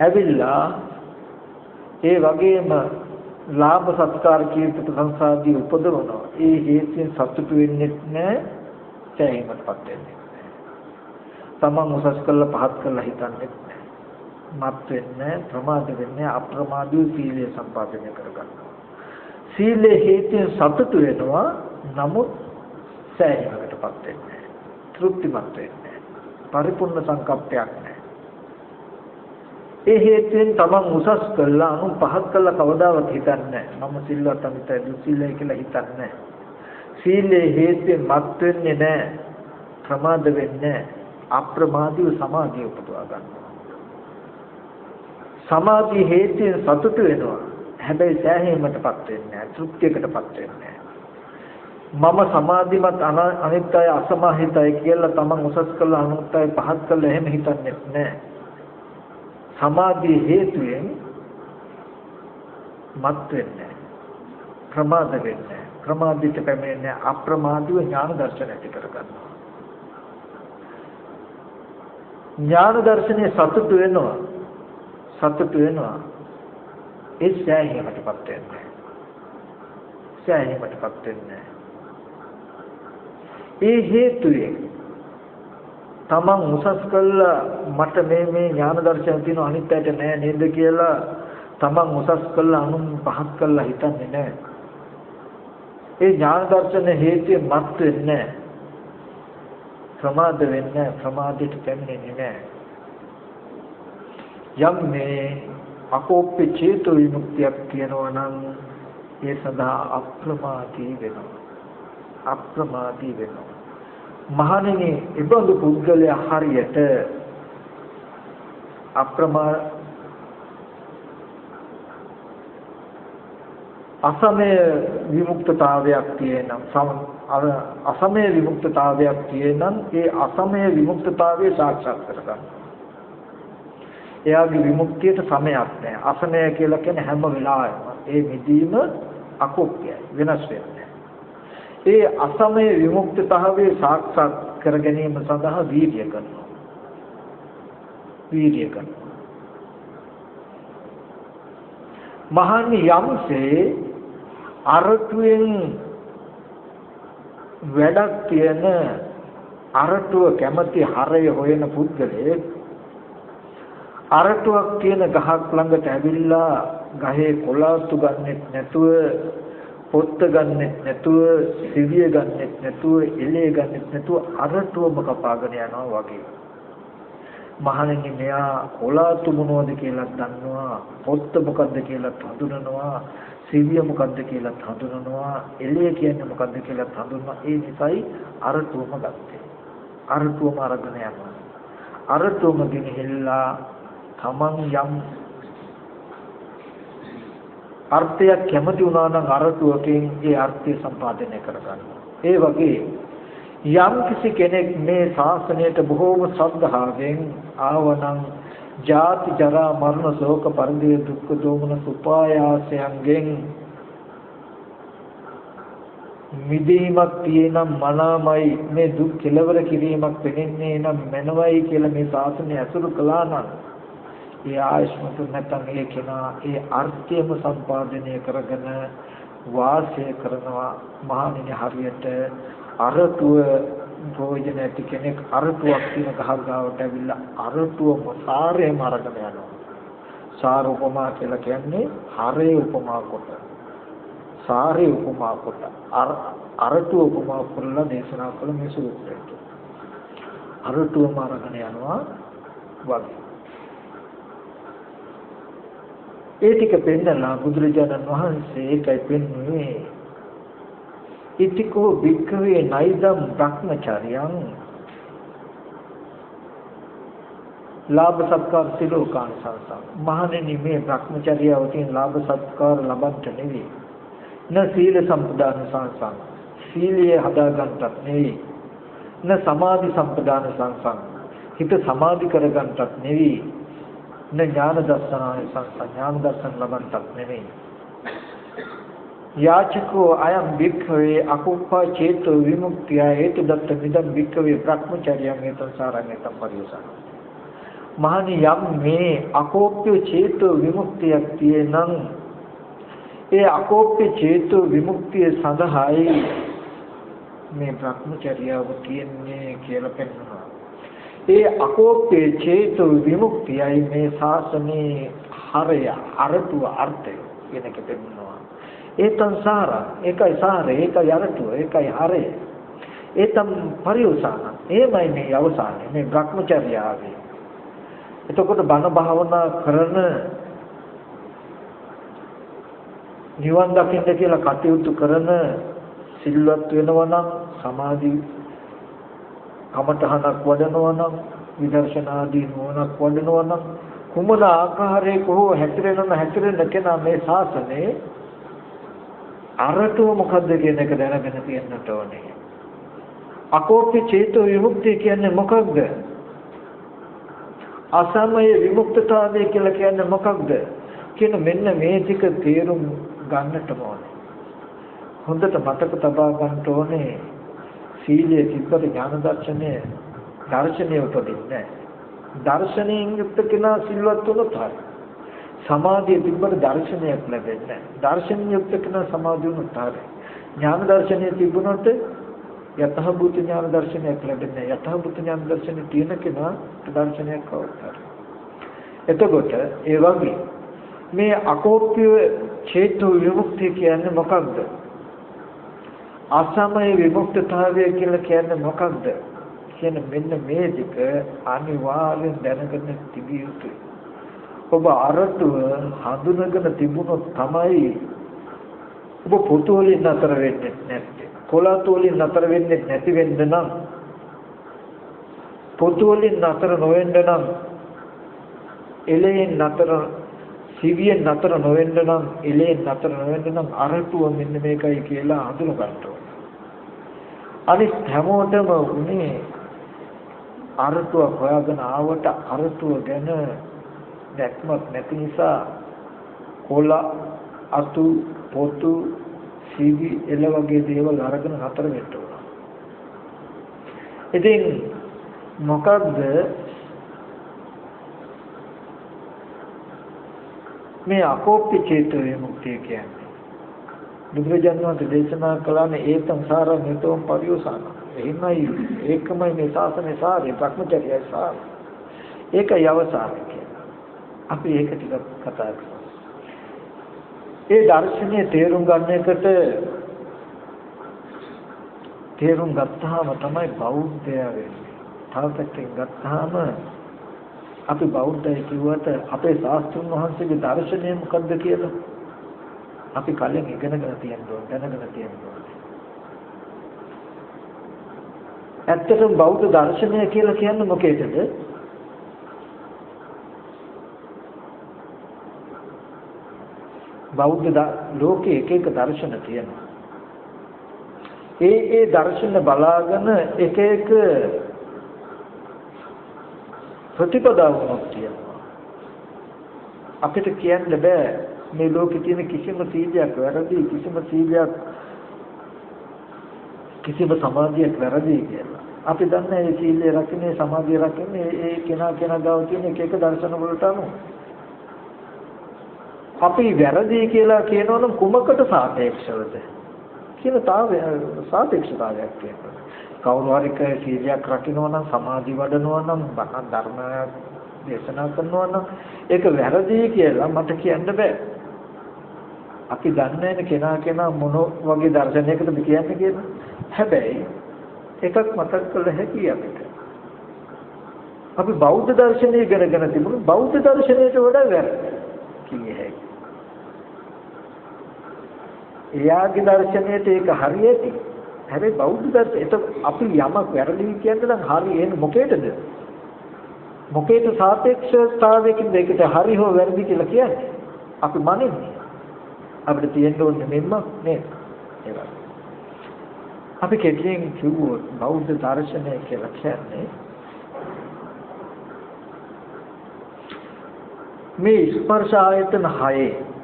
ඇවිල්ලා ඒ වගේම ලාභ සත්කාර කීර්ති ප්‍රශංසාදී උපදවනවා. ඒ හේතුයෙන් සතුටු වෙන්නේ නැහැ, සෑහීමටපත් වෙන්නේ නැහැ. තමන් උසස් කළා පහත් කළා හිතන්නේ නැහැ. මත් වෙන්නේ ප්‍රමාද වෙන්නේ අප්‍රමාදීව සීලය සම්පාදනය කරගන්නවා. සීලේ හේතුයෙන් සතුටු වෙනවා, නමුත් සෑහීමකටපත් වෙන්නේ නැහැ. තෘප්තිමත් වෙන්නේ නැහැ. පරිපූර්ණ සංකප්පයක් නැහැ. ඒ හේතුවෙන් තමන් උසස් කළා අනුන් පහත් කළා කවදාවත් හිතන්නේ නැහැ. මම සිල්වත් අනිතයි දුසීලයි කියලා හිතන්නේ නැහැ. සීලේ හේතුවෙන් මත් වෙන්නේ නැහැ, ප්‍රමාද වෙන්නේ නැහැ, අප්‍රමාදීව සමාධිය උපදවා ගන්නවා. සමාධි හේතුවෙන් සතුට වෙනවා. හැබැයි සෑහීමටපත් වෙන්නේ නැහැ, තෘප්තියකටපත් වෙන්නේ නැහැ. මම සමාධිමත් අනිත්‍යය අසමාහිතයි කියලා තමන් උසස් කළා අනුත්‍යය පහත් කළා එහෙම හිතන්නේ නැහැ. සමාධි හේතුයෙන් මත් වෙන්නේ ප්‍රමාද වෙන්නේ ප්‍රමාදිත පැමිණෙන්නේ අප්‍රමාදීව ඥාන දර්ශන ඇති කරගන්නවා. ඥාන දර්ශනේ සතුටු වෙනවා ඒ සෑහීමටපත් වෙන්නේ ඒ හේතුයෙන් තමන් උසස් කළා මට මේ ඥාන දර්ශන තියෙන අනිත්‍යයට නෑ නේද කියලා තමන් උසස් කළා අනුන් පහත් කළා හිතන්නේ නෑ. ඒ ඥාන දර්ශන හේතුයෙන් මත් වෙන්නේ නෑ, ප්‍රමාද වෙන්නේ නෑ, ප්‍රමාදයට පැමිණෙන්නේ නෑ. යම් මේ අකෝප්‍ය චේතෝ විමුක්තියක් කියනවා නම් ඒ සදා අප්‍රමාදී වෙනවා. මහණෙනි ඉබඳු පුද්ගලයා හරියට අසමය විමුක්තතාවයක් තියෙනම් අසමය විමුක්තතාවයක් තියෙනම් ඒ අසමය විමුක්තතාවය සාක්ෂාත් කරගන්න. එයාගේ විමුක්තියට සමයක් නැහැ. අසමය කියලා කියන්නේ හැම වෙලාවෙම ඒ මිදීම අකෝප්‍යයි, වෙනස් වෙන්නේ. ඒ අසමය විමුක්තතාවයේ සාක්ෂාත් කර ගැනීම සඳහා වීර්ය කරනවා. මහණනි යම්සේ අරටුවෙන් වැඩක් තියෙන අරටුව කැමැති හරය හොයන පුද්ගලයෙක් අරටුවක් තියෙන ගහක් ළඟට ඇවිල්ලා ගහේ කොළාතු ගන්නෙත් නැතුව, පොත්ත ගන්නෙත් නැතුව, සිවිය ගන්නෙත් නැතුව, එළේ ගන්නෙත් නැතුව අරටුවම කපාගෙන යනවා වගේ. මහණෙනි මෙයා කොළාතු මොනවද කියලා දන්නවා, පොත්ත මොකද්ද කියලා හඳුනනවා, සිවිය මොකද්ද කියලා හඳුනනවා, එළේ කියන්නේ මොකද්ද කියලා හඳුනනවා. ඒ නිසායි අරටුවම ගත්තේ. අරටුවම අරගෙන යනවා. අරටුවම ගෙනහිල්ලා තමන් යම් අර්ථයක් කැමති වුණා නම් අරටුවකින් ඒ අර්ථය සම්පාදනය කරගන්නවා. ඒ වගේ යම් කිසි කෙනෙක් මේ ශාසනයට බොහෝම ශ්‍රද්ධාවෙන් ආවනම් ජාති ජරා මරණ ශෝක පරිදේ දුක්ඛ දෝමනස් උපායාසයන්ගෙන් මිදීමක් තියෙනම් මනමයි මේ දුක් කෙලවර කිරීමක් වෙන්නේ නම් මනවයි කියලා මේ ශාසනය ඇසුරු කළා නම් ඒ ආයස්මතු නැත්නම් ඒ කෙනා ඒ අර්ථයම සම්පාදනය කරගෙන වාසය කරනවා. මහණෙනි හරියට අරටුව ප්‍රයෝජන ඇති කෙනෙක් අරටුවක් තියෙන ගහ ගාවට ඇවිල්ලා අරටුවම සාරේම අරගෙන යනවා. සාර උපමා කියලා කියන්නේ හරේ උපමා කොට, සාරේ උපමා කොට අරටුව උපමා කරලා දේශනා කළ මේ සූත්‍රයට අරටුවම අරගෙන යනවා වගේ. ඒ ටික පෙන්නලා බුදුරජාණන් වහන්සේ ඒකයි පෙන්වන්නේ ඉතිකෝ වික්ඛවේ නයිදම් භ්‍රමචර්යං ලාභ සත්කාර සිලෝකාන සංසං. මහණෙනි මේ භ්‍රමචර්යාව තියෙන ලාභ සත්කාර ලබන්න නෙවෙයි. න සීල සම්පදාන සංසං. සීලිය හදාගන්නත් නෙවෙයි. න සමාධි සම්පදාන සංසං. හිත සමාධි කරගන්නත් නෙවෙයි. න ඥාන දර්ශනාය සංසං. ඥාන දර්ශන ලබන්නත් නෙවෙයි. යාචකෝ අයම් වික්ඛවේ අකුප්පා චේතෝ විමුක්තිය හේතු දත්ත මිදම් වික්ඛවේ භ්‍රමචර්යං හේතං සාරං හේතං පරියසං. මහණි යම් මේ අකෝප්‍ය චේතෝ විමුක්තියක් තියෙනම් ඒ අකෝප්‍ය චේතෝ විමුක්තිය සඳහායි මේ භ්‍රමචර්යාව කියන්නේ කියලා පෙන්නනවා. ඒ අකෝප්‍ය චේතෝ විමුක්තියයි මේ ශාසනයේ හරය අරටුව අර්ථය කියන එක පෙන්නනවා. ඒතං සාර ඒකයි සාරේ ඒකයි අරටුව ඒකයි හරය ඒතම් පරියෝසාන එමය මේ අවසානයේ මේ භ්‍රමචර්යාවේ. එතකොට බණ භාවනා කරන නිවන් දකින්න කියලා කටයුතු කරන සිල්වත් වෙනවා නම් සමාධි කමඨහනක් වඩනවා නම් විදර්ශනාදී නුවණක් වඩනවා නම් කුමන ආකාරයක හෝ හැතිරෙන කෙනා මේ ශාසනයේ අරටුව මොකද්ද කියන එක දැනගෙන තියෙන්නට ඕනේ. අකෝප්‍ය චේතෝ විමුක්තිය කියන්නේ මොකක්ද? අසමය විමුක්තතාවය කියලා කියන්නේ මොකක්ද? කියන මෙන්න මේ ටික තේරුම් ගන්නට ඕනේ. හොඳට මතක තබා ගන්න ඕනේ. සීලයේ තිබ්බට ඥාන දර්ශනය උපදින්නේ නැහැ. දර්ශනයෙන් යුක්ත කෙනා සිල්වත් වුණොත් හරි. සමාධිය තිබ්බට දර්ශනයක් ලැබෙන්නේ නැහැ. දර්ශනයෙන් යුක්ත කෙනා සමාධිය වුණොත් හරි. ඥාන දර්ශනය තිබුණොත් යතහභූත ඥාන දර්ශනයක් ලැබෙන්නේ නැහැ. යතහභූත ඥාන දර්ශනය තියෙන කෙනා දර්ශනයක් අවශ්‍යයි. එතකොට ඒ වගේ මේ අකෝප්‍ය චේතෝ විමුක්තිය කියන්නේ මොකක්ද? අසමය විමුක්තතාවය කියලා කියන්නේ මොකක්ද? කියන මෙන්න මේ දෙක අනිවාර්යෙන් දැනගෙන තිබිය යුතුයි. ඔබ අරටුව හඳුනගෙන තිබුණොත් තමයි ඔබ පොතු වලින් නතර වෙන්නේ නැත්තේ. කොළාතු වලින් නතර වෙන්නේ නැති වෙන්න නම් පොතු වලින් නතර නොවෙන්න නම් එලෙන් නතර සිවියෙන් නතර නොවෙන්න නම් එලෙන් නතර නොවෙන්න නම් අරටුව මෙන්න මේකයි කියලා හඳුන ගන්න ඕනේ. අනිත් හැමෝටම උනේ අරටුව හොයාගෙන ආවට අරටුව ගැන දැක්මක් නැති නිසා කොළ අතු පොතු සීවි එළ වගේ දේවල් අරගෙන නතර වෙන්න ඕන. ඉතින් මොකද්ද මේ අකෝප්‍ය චේතෝ විමුක්තිය කියන්නේ? බුදුරජාණන් වහන්සේ දේශනා කළානේ ඒ සංසාරයෙන් හිතවම් පරියෝසන. එහෙමයි ඒකමයි මේ ශාසනයේ සාරය භ්‍රමචර්යයි සාරය. ඒකයි අවසානය කියන්නේ. අපි ඒක ටිකක් කතා කරමු. ඒ දර්ශනය තේරුම් ගන්න එකට තේරුම් ගත්තාම තමයි බෞද්ධය වෙන්නේ. තව පැත්තකින් ගත්තාම අපි බෞද්ධය කිව්වට අපේ ශාස්ත්‍රඥ වහන්සේගේ දර්ශනය මොකද්ද කියලා අපි කලින් ඉගෙනගෙන තියෙන්න ඕන, දැනගෙන තියෙන්න ඕන. ඇත්තටම බෞද්ධ දර්ශනය කියලා කියන්නේ මොකේද? බෞද්ධ ලෝකයේ එක එක දර්ශන තියෙනවා. ඒ දර්ශන බලාගෙන එක එක ප්‍රතිපදාවක් තියෙනවා. අපිට කියන්න බෑ මේ ලෝකේ තියෙන කිසිම සීලයක් වැරදි, කිසිම සීලයක් කිසිම සමාධියක් වැරදි කියලා. අපි දන්නේ මේ සීලය රකින්නේ සමාධිය රකින්නේ ඒ කෙනා ගාව තියෙන එක දර්ශන වලට අනුව. අපි වැරදි කියලා කියනවනම් කුමකට සාපේක්ෂවද? කියන සාපේක්ෂතාවයක් තියෙනවා. කවුරු හරි සීලයක් රකින්නවා නම් සමාධි වඩනවා නම් බණ ධර්ම දේශනා කරනවා නම් ඒක වැරදි කියලා මට කියන්න බෑ. අපි දන්නේ කෙනා මොන වගේ දර්ශනයකටද කියන්නේ කියලා. හැබැයි එකක් මතක් කළ හැකියි අපිට. අපි බෞද්ධ දර්ශනය ඉගෙනගෙන තිබුණු බෞද්ධ දර්ශනයට වඩා වැරදි කියේ හැකියි. එයාගේ දර්ශනයට ඒක හරියටි. හැබැයි බෞද්ධ දර්ශනයට අපි යමක් වැරදි කියන්නේ නම් හරි එන්නේ මොකේදද? මොකේද සාපේක්ෂතාවයකින් දෙකට හරි හෝ වැරදි කියලා කියන්නේ? අපි මනින්නේ. අපිට තියෙන්න ඕනේ මෙන්න නේද? ඒක. අපි කෙටියෙන් කිව්වොත් බෞද්ධ දර්ශනය කියලා කියන්නේ මේ ස්පර්ශ ආයතන 6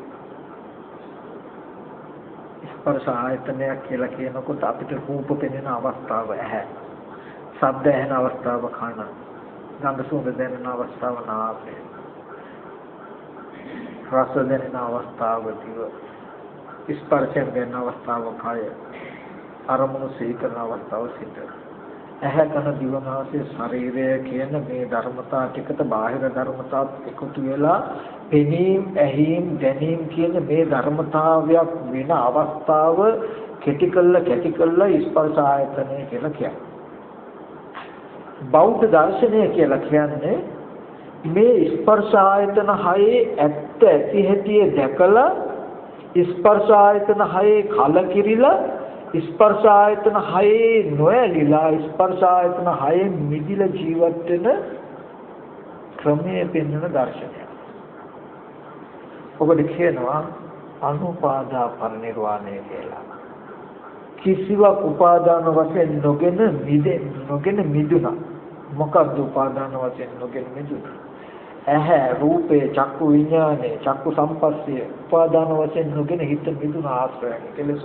ස්පර්ශ ආයතනයක් කියලා කියනකොට අපිට රූප පෙනෙන අවස්ථාව ඇහැ, ශබ්ද ඇහෙන අවස්ථාව කන, ගන්ධ සුවඳ දැනෙන අවස්ථාව නාසය, රස දැනෙන අවස්ථාව දිව, ස්පර්ශයෙන් දැනෙන අවස්ථාව කය, අරමුණු සිහි කරන අවස්ථාව සිත. ඇහැ කන දිව නාසය ශරීරය කියන මේ ධර්මතා ටිකට බාහිර ධර්මතාත් එකතු වෙලා පෙනීම ඇහිීම දැනීම කියන මේ ධර්මතාවයක් වෙන අවස්ථාව කැටි කළ ස්පර්ශ ආයතනය කියලා කියනවා. බෞද්ධ දර්ශනය කියලා කියන්නේ මේ ස්පර්ශ ආයතන 6 ඇත්ත ඇති හැටි දැකලා ස්පර්ශ ආයතන 6 කලකිරිලා ස්පර්ශ ආයතන 6 නොයලිලා ස්පර්ශ ආයතන 6 මිදිලා ජීවත් වෙන ක්‍රමයේ පෙන්වන දර්ශනය. ඔබට කියනවා අනුපාදා පරිනිර්වාණය කියලා. කිසිවක් උපාදාන වශයෙන් නොගෙන මිදුණා. මොකක්ද උපාදාන වශයෙන් නොගෙන මිදුණා? ඇහැ රූපේ චක්කු විඥානේ චක්කු සම්පස්සේ උපාදාන වශයෙන් නොගෙන හිත මිදුණා ආශ්‍රයයෙන් කෙලෙස.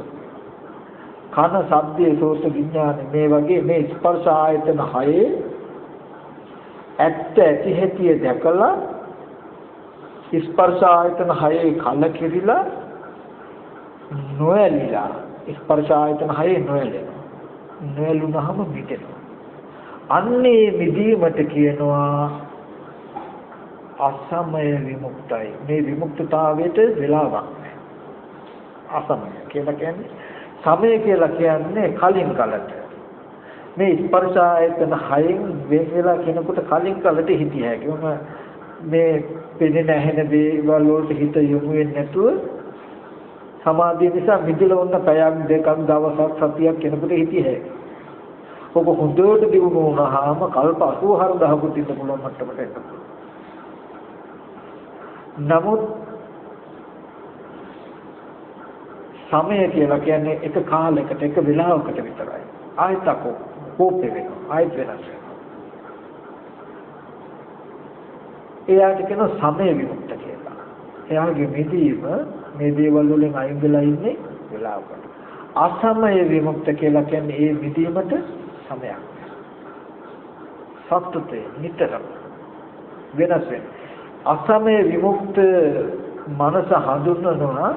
කන ශබ්දයේ සෝත විඥානේ මේ වගේ මේ ස්පර්ශ ආයතන 6 ඇත්ත ඇති හැටි දැකලා ස්පර්ශ ආයතන 6 කලකිරිලා නොයලිලා ස්පර්ශ ආයතන 6 නොයලුනහම මිදෙනවා. අන්නේ මිදීමට කියනවා අසමය විමුක්තයි. මේ විමුක්තතාවයට වෙලාවක් නැහැ. අසමය කියලා කියන්නේ සමය කියලා කියන්නේ කලින් කලට. මේ ස්පර්ශ ආයතන 6න් වෙන වෙලා කෙනෙකුට කලින් කලට හිතිය හැකියි. මේ පෙනෙන ඇහෙන දේවල් වලට හිත යොමු වෙන්නේ නැතුව සමාධිය නිසා මිදලා වුණ පැයක් දෙකක් දවසක් සතියක් කෙනෙකුට හිතිය හැකියි. ඔබ හොඳට දිනු වුණාම කල්ප 84000කට ඉන්න පුළුවන් මට්ටමට එන්න පුළුවන්. නමුත් සමය කියලා කියන්නේ එක කාලයකට එක වෙලාවකට විතරයි. ආයත කෝපේ වෙනවා. ආයත වෙනස් වෙනවා. එයාට කියන සමය විමුක්ත කියලා. එයාගේ මිදීම මේ දේවල් වලින් අයින් වෙලා ඉන්නේ වෙලාවකට. අසමය විමුක්ත කියලා කියන්නේ ඒ මිදීමට සමයක්. සත්‍යത്തെ නිතරම වෙනස් වෙන. අසමය විමුක්ත මනස හඳුන්වනවා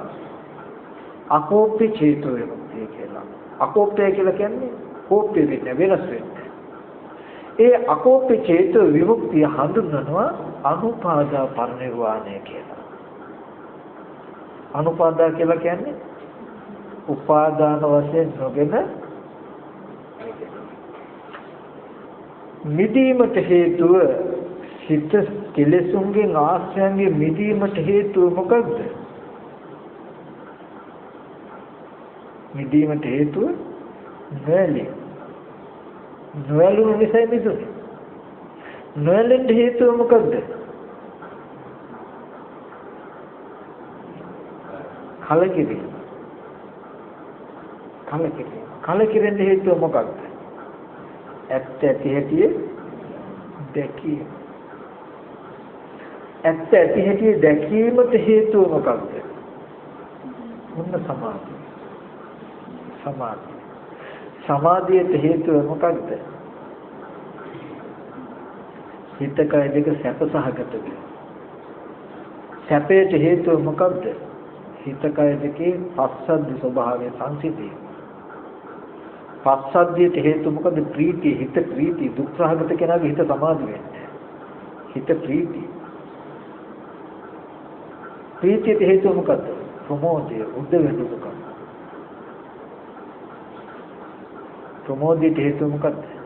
අකෝප්‍ය චේතෝ විමුක්තිය කියලා. අකෝප්‍ය කියලා කියන්නේ කෝප්‍ය වෙන්නේ වෙනස් වෙන්නේ. ඒ අකෝප්‍ය චේතෝ විමුක්තිය හඳුන්වනවා අනුපාදා පරිනිර්වාණය කියලා. අනුපාදා කියලා කියන්නේ උපාදාන වශයෙන් නොගෙන මිදීමට හේතුව සිත කෙලෙසුන්ගෙන් ආශ්‍රයන්ගේ මිදීමට හේතුව මොකක්ද? මිදීමට හේතුව නොයලුණු නිසා මිදුනේ. නොයලෙන්න හේතුව මොකක්ද? කලකිරෙන්න හේතුව මොකක්ද? ඇත්ත ඇති හැටි දැකීම. ඇත්ත ඇති හැටි දැකීමට හේතුව මොකක්ද? මොන සමාධිය. සමාධියට හේතුව මොකක්ද? හිත කය දෙක සැපසහගතද? සැපයට හේතුව මොකද්ද? හිත කය දෙකේ පස්සද්ධි ස්වභාවය සංසිඳී. පස්සද්ධියට හේතුව මොකද? ප්‍රීතිය. හිත ප්‍රීතිය. දුක් සහගත කෙනාගේ හිත සමාධි වෙන්නේ. හිත ප්‍රීතිය. ප්‍රීතියට හේතුව මොකද්ද? ප්‍රමෝදය. උද්දේශක. ප්‍රමෝදයට හේතුව මොකද්ද?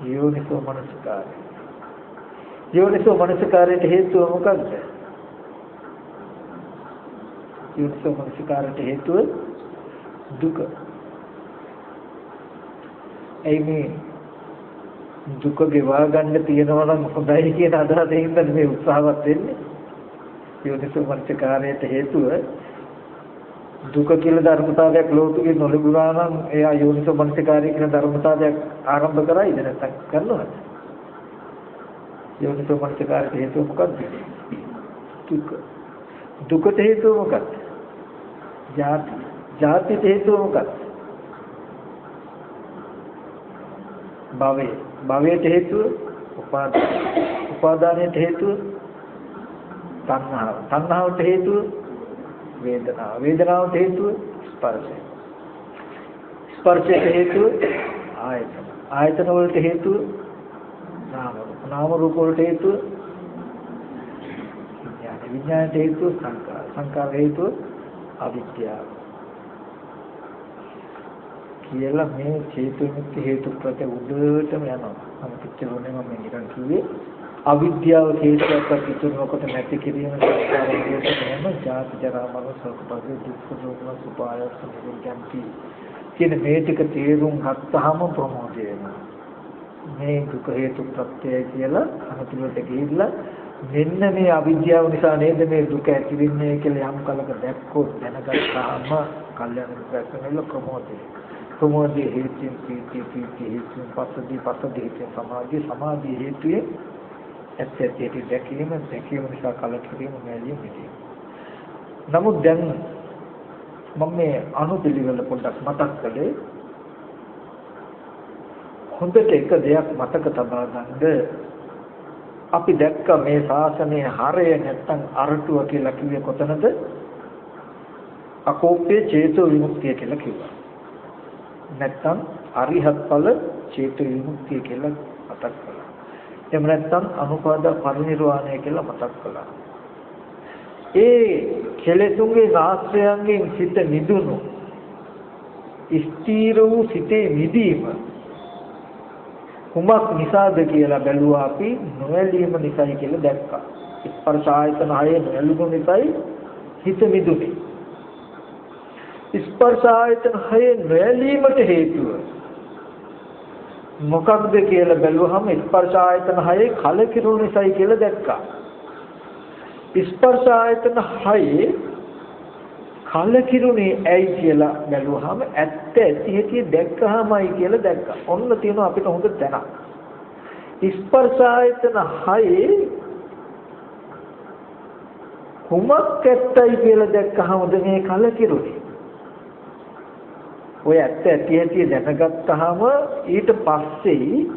යෝනිසෝ මනසිකාරය. යෝනිසෝ මනසිකාරයට හේතුව මොකද්ද? යෝනිසෝ මනසිකාරයට හේතුව දුක. ඒ මේ දුක ගෙවා ගන්න තියනවා නම් හොඳයි කියන අදහසින් මේ උත්සාහවත් වෙන්නේ. යෝනිසෝ මනසිකාරයට හේතුව දුක කියලා ධර්මතාවයක් ලෝකෙ නොලබුණා නම් එයා යෝනිසෝ මනසිකාරය කියන ධර්මතාවයක් ආරම්භ කරයිද නැත්නම් කරනවද? යෝනිසෝ මනසිකාරයට හේතුව මොකක්ද? දුක. දුකට හේතුව මොකක්ද? ජාති. ජාතිට හේතුව මොකක්ද? භවය. භවයට හේතුව උපාදාන. උපාදානයට හේතුව තණ්හාව. තණ්හාවට හේතුව වේදනාව. වේදනාවට හේතුව ස්පර්ශය. ස්පර්ශයට හේතුව ආයතන. ආයතන වලට හේතුව නාම රූප. නාම රූප වලට හේතුව විඥාන. විඥානයට හේතුව සංකාර. සංකාර හේතුව අවිද්‍යාව. කියලා මේ චේතු විමුක්ති හේතු ප්‍රත්‍ය උඩටම යනවා. මම පිටුනේ මම නිකන් කිව්වේ අවිද්‍යාව හේතුවක් පිටුනකොට නැති කිරීම සංස්කාරයෙන් යන ජාති ජරා මරණ ශෝක පරිදේ දුක් රෝග සුපායස නිරෝධයන්ති කියන මේ ටික තේරුම් ගත්තාම ප්‍රමෝදය වෙනවා. මේ දුක හේතු ප්‍රත්‍යය කියලා අනුතුලට ගිහිල්ලා මෙන්න මේ අවිද්‍යාව නිසා නේද මේ දුක ඇති වෙන්නේ කියලා යම් කලක දැක්කොත් දැනගත්තාම කල්යාණ මිත්‍රයන්වල ප්‍රමෝදය. ප්‍රමෝදය හේතුන් ප්‍රීතිය හේතුන් පස්සදී හේතුන් සමාධිය හේතුයේ ඇත්තට දැකීම නිසා කලකිරීම නැලිය මිදීම. නමුත් දැන් මම මේ අනුපිළිවෙල පොඩ්ඩක් මතක් කළේ හොඳට එක දෙයක් මතක තබා ගන්න. අපි දැක්ක මේ ශාසනයේ හරය නැත්තම් අරටුව කියලා කිව්වේ කොතනද? අකෝප්‍ය චේතෝ විමුක්තිය කියලා කිව්වා. නැත්තම් අරිහත් ඵල චේතෝ විමුක්තිය කියලා මතක් කළා. එහෙම නැත්නම් අනුපාදා පරිනිර්වාණය කියලා මතක් කළා. ඒ කෙලෙසුන්ගේ ආශ්‍රයයන්ගෙන් සිත නිදුණු ස්ථීර වූ සිතේ නිදීම කුමක් නිසාද කියලා බැලුවා. අපි නොඇලීම නිසායි කියලා දැක්කා. ස්පර්ශ ආයතන හයේ නොඇලුණු නිසායි හිත මිදුනේ. ස්පර්ශ ආයතන හයේ නොඇලීමට හේතුව මොකක්ද කියලා බැලුවහම ස්පර්ශ ආයතන හයේ කලකිරුණු නිසායි කියලා දැක්කා. ස්පර්ශ ආයතන හයේ කලකිරුණේ ඇයි කියලා බැලුවහම ඇත්ත ඇති හැටි දැක්කහමයි කියලා දැක්කා. ඔන්න තියෙනවා අපිට හොඳ දැනක්. ස්පර්ශ ආයතන හයේ කුමක් ඇත්තයි කියලා දැක්කහමද මේ කලකිරුණේ. ඔය ඇත්ත ඇති හැටි දැනගත්තාම ඊට පස්සේ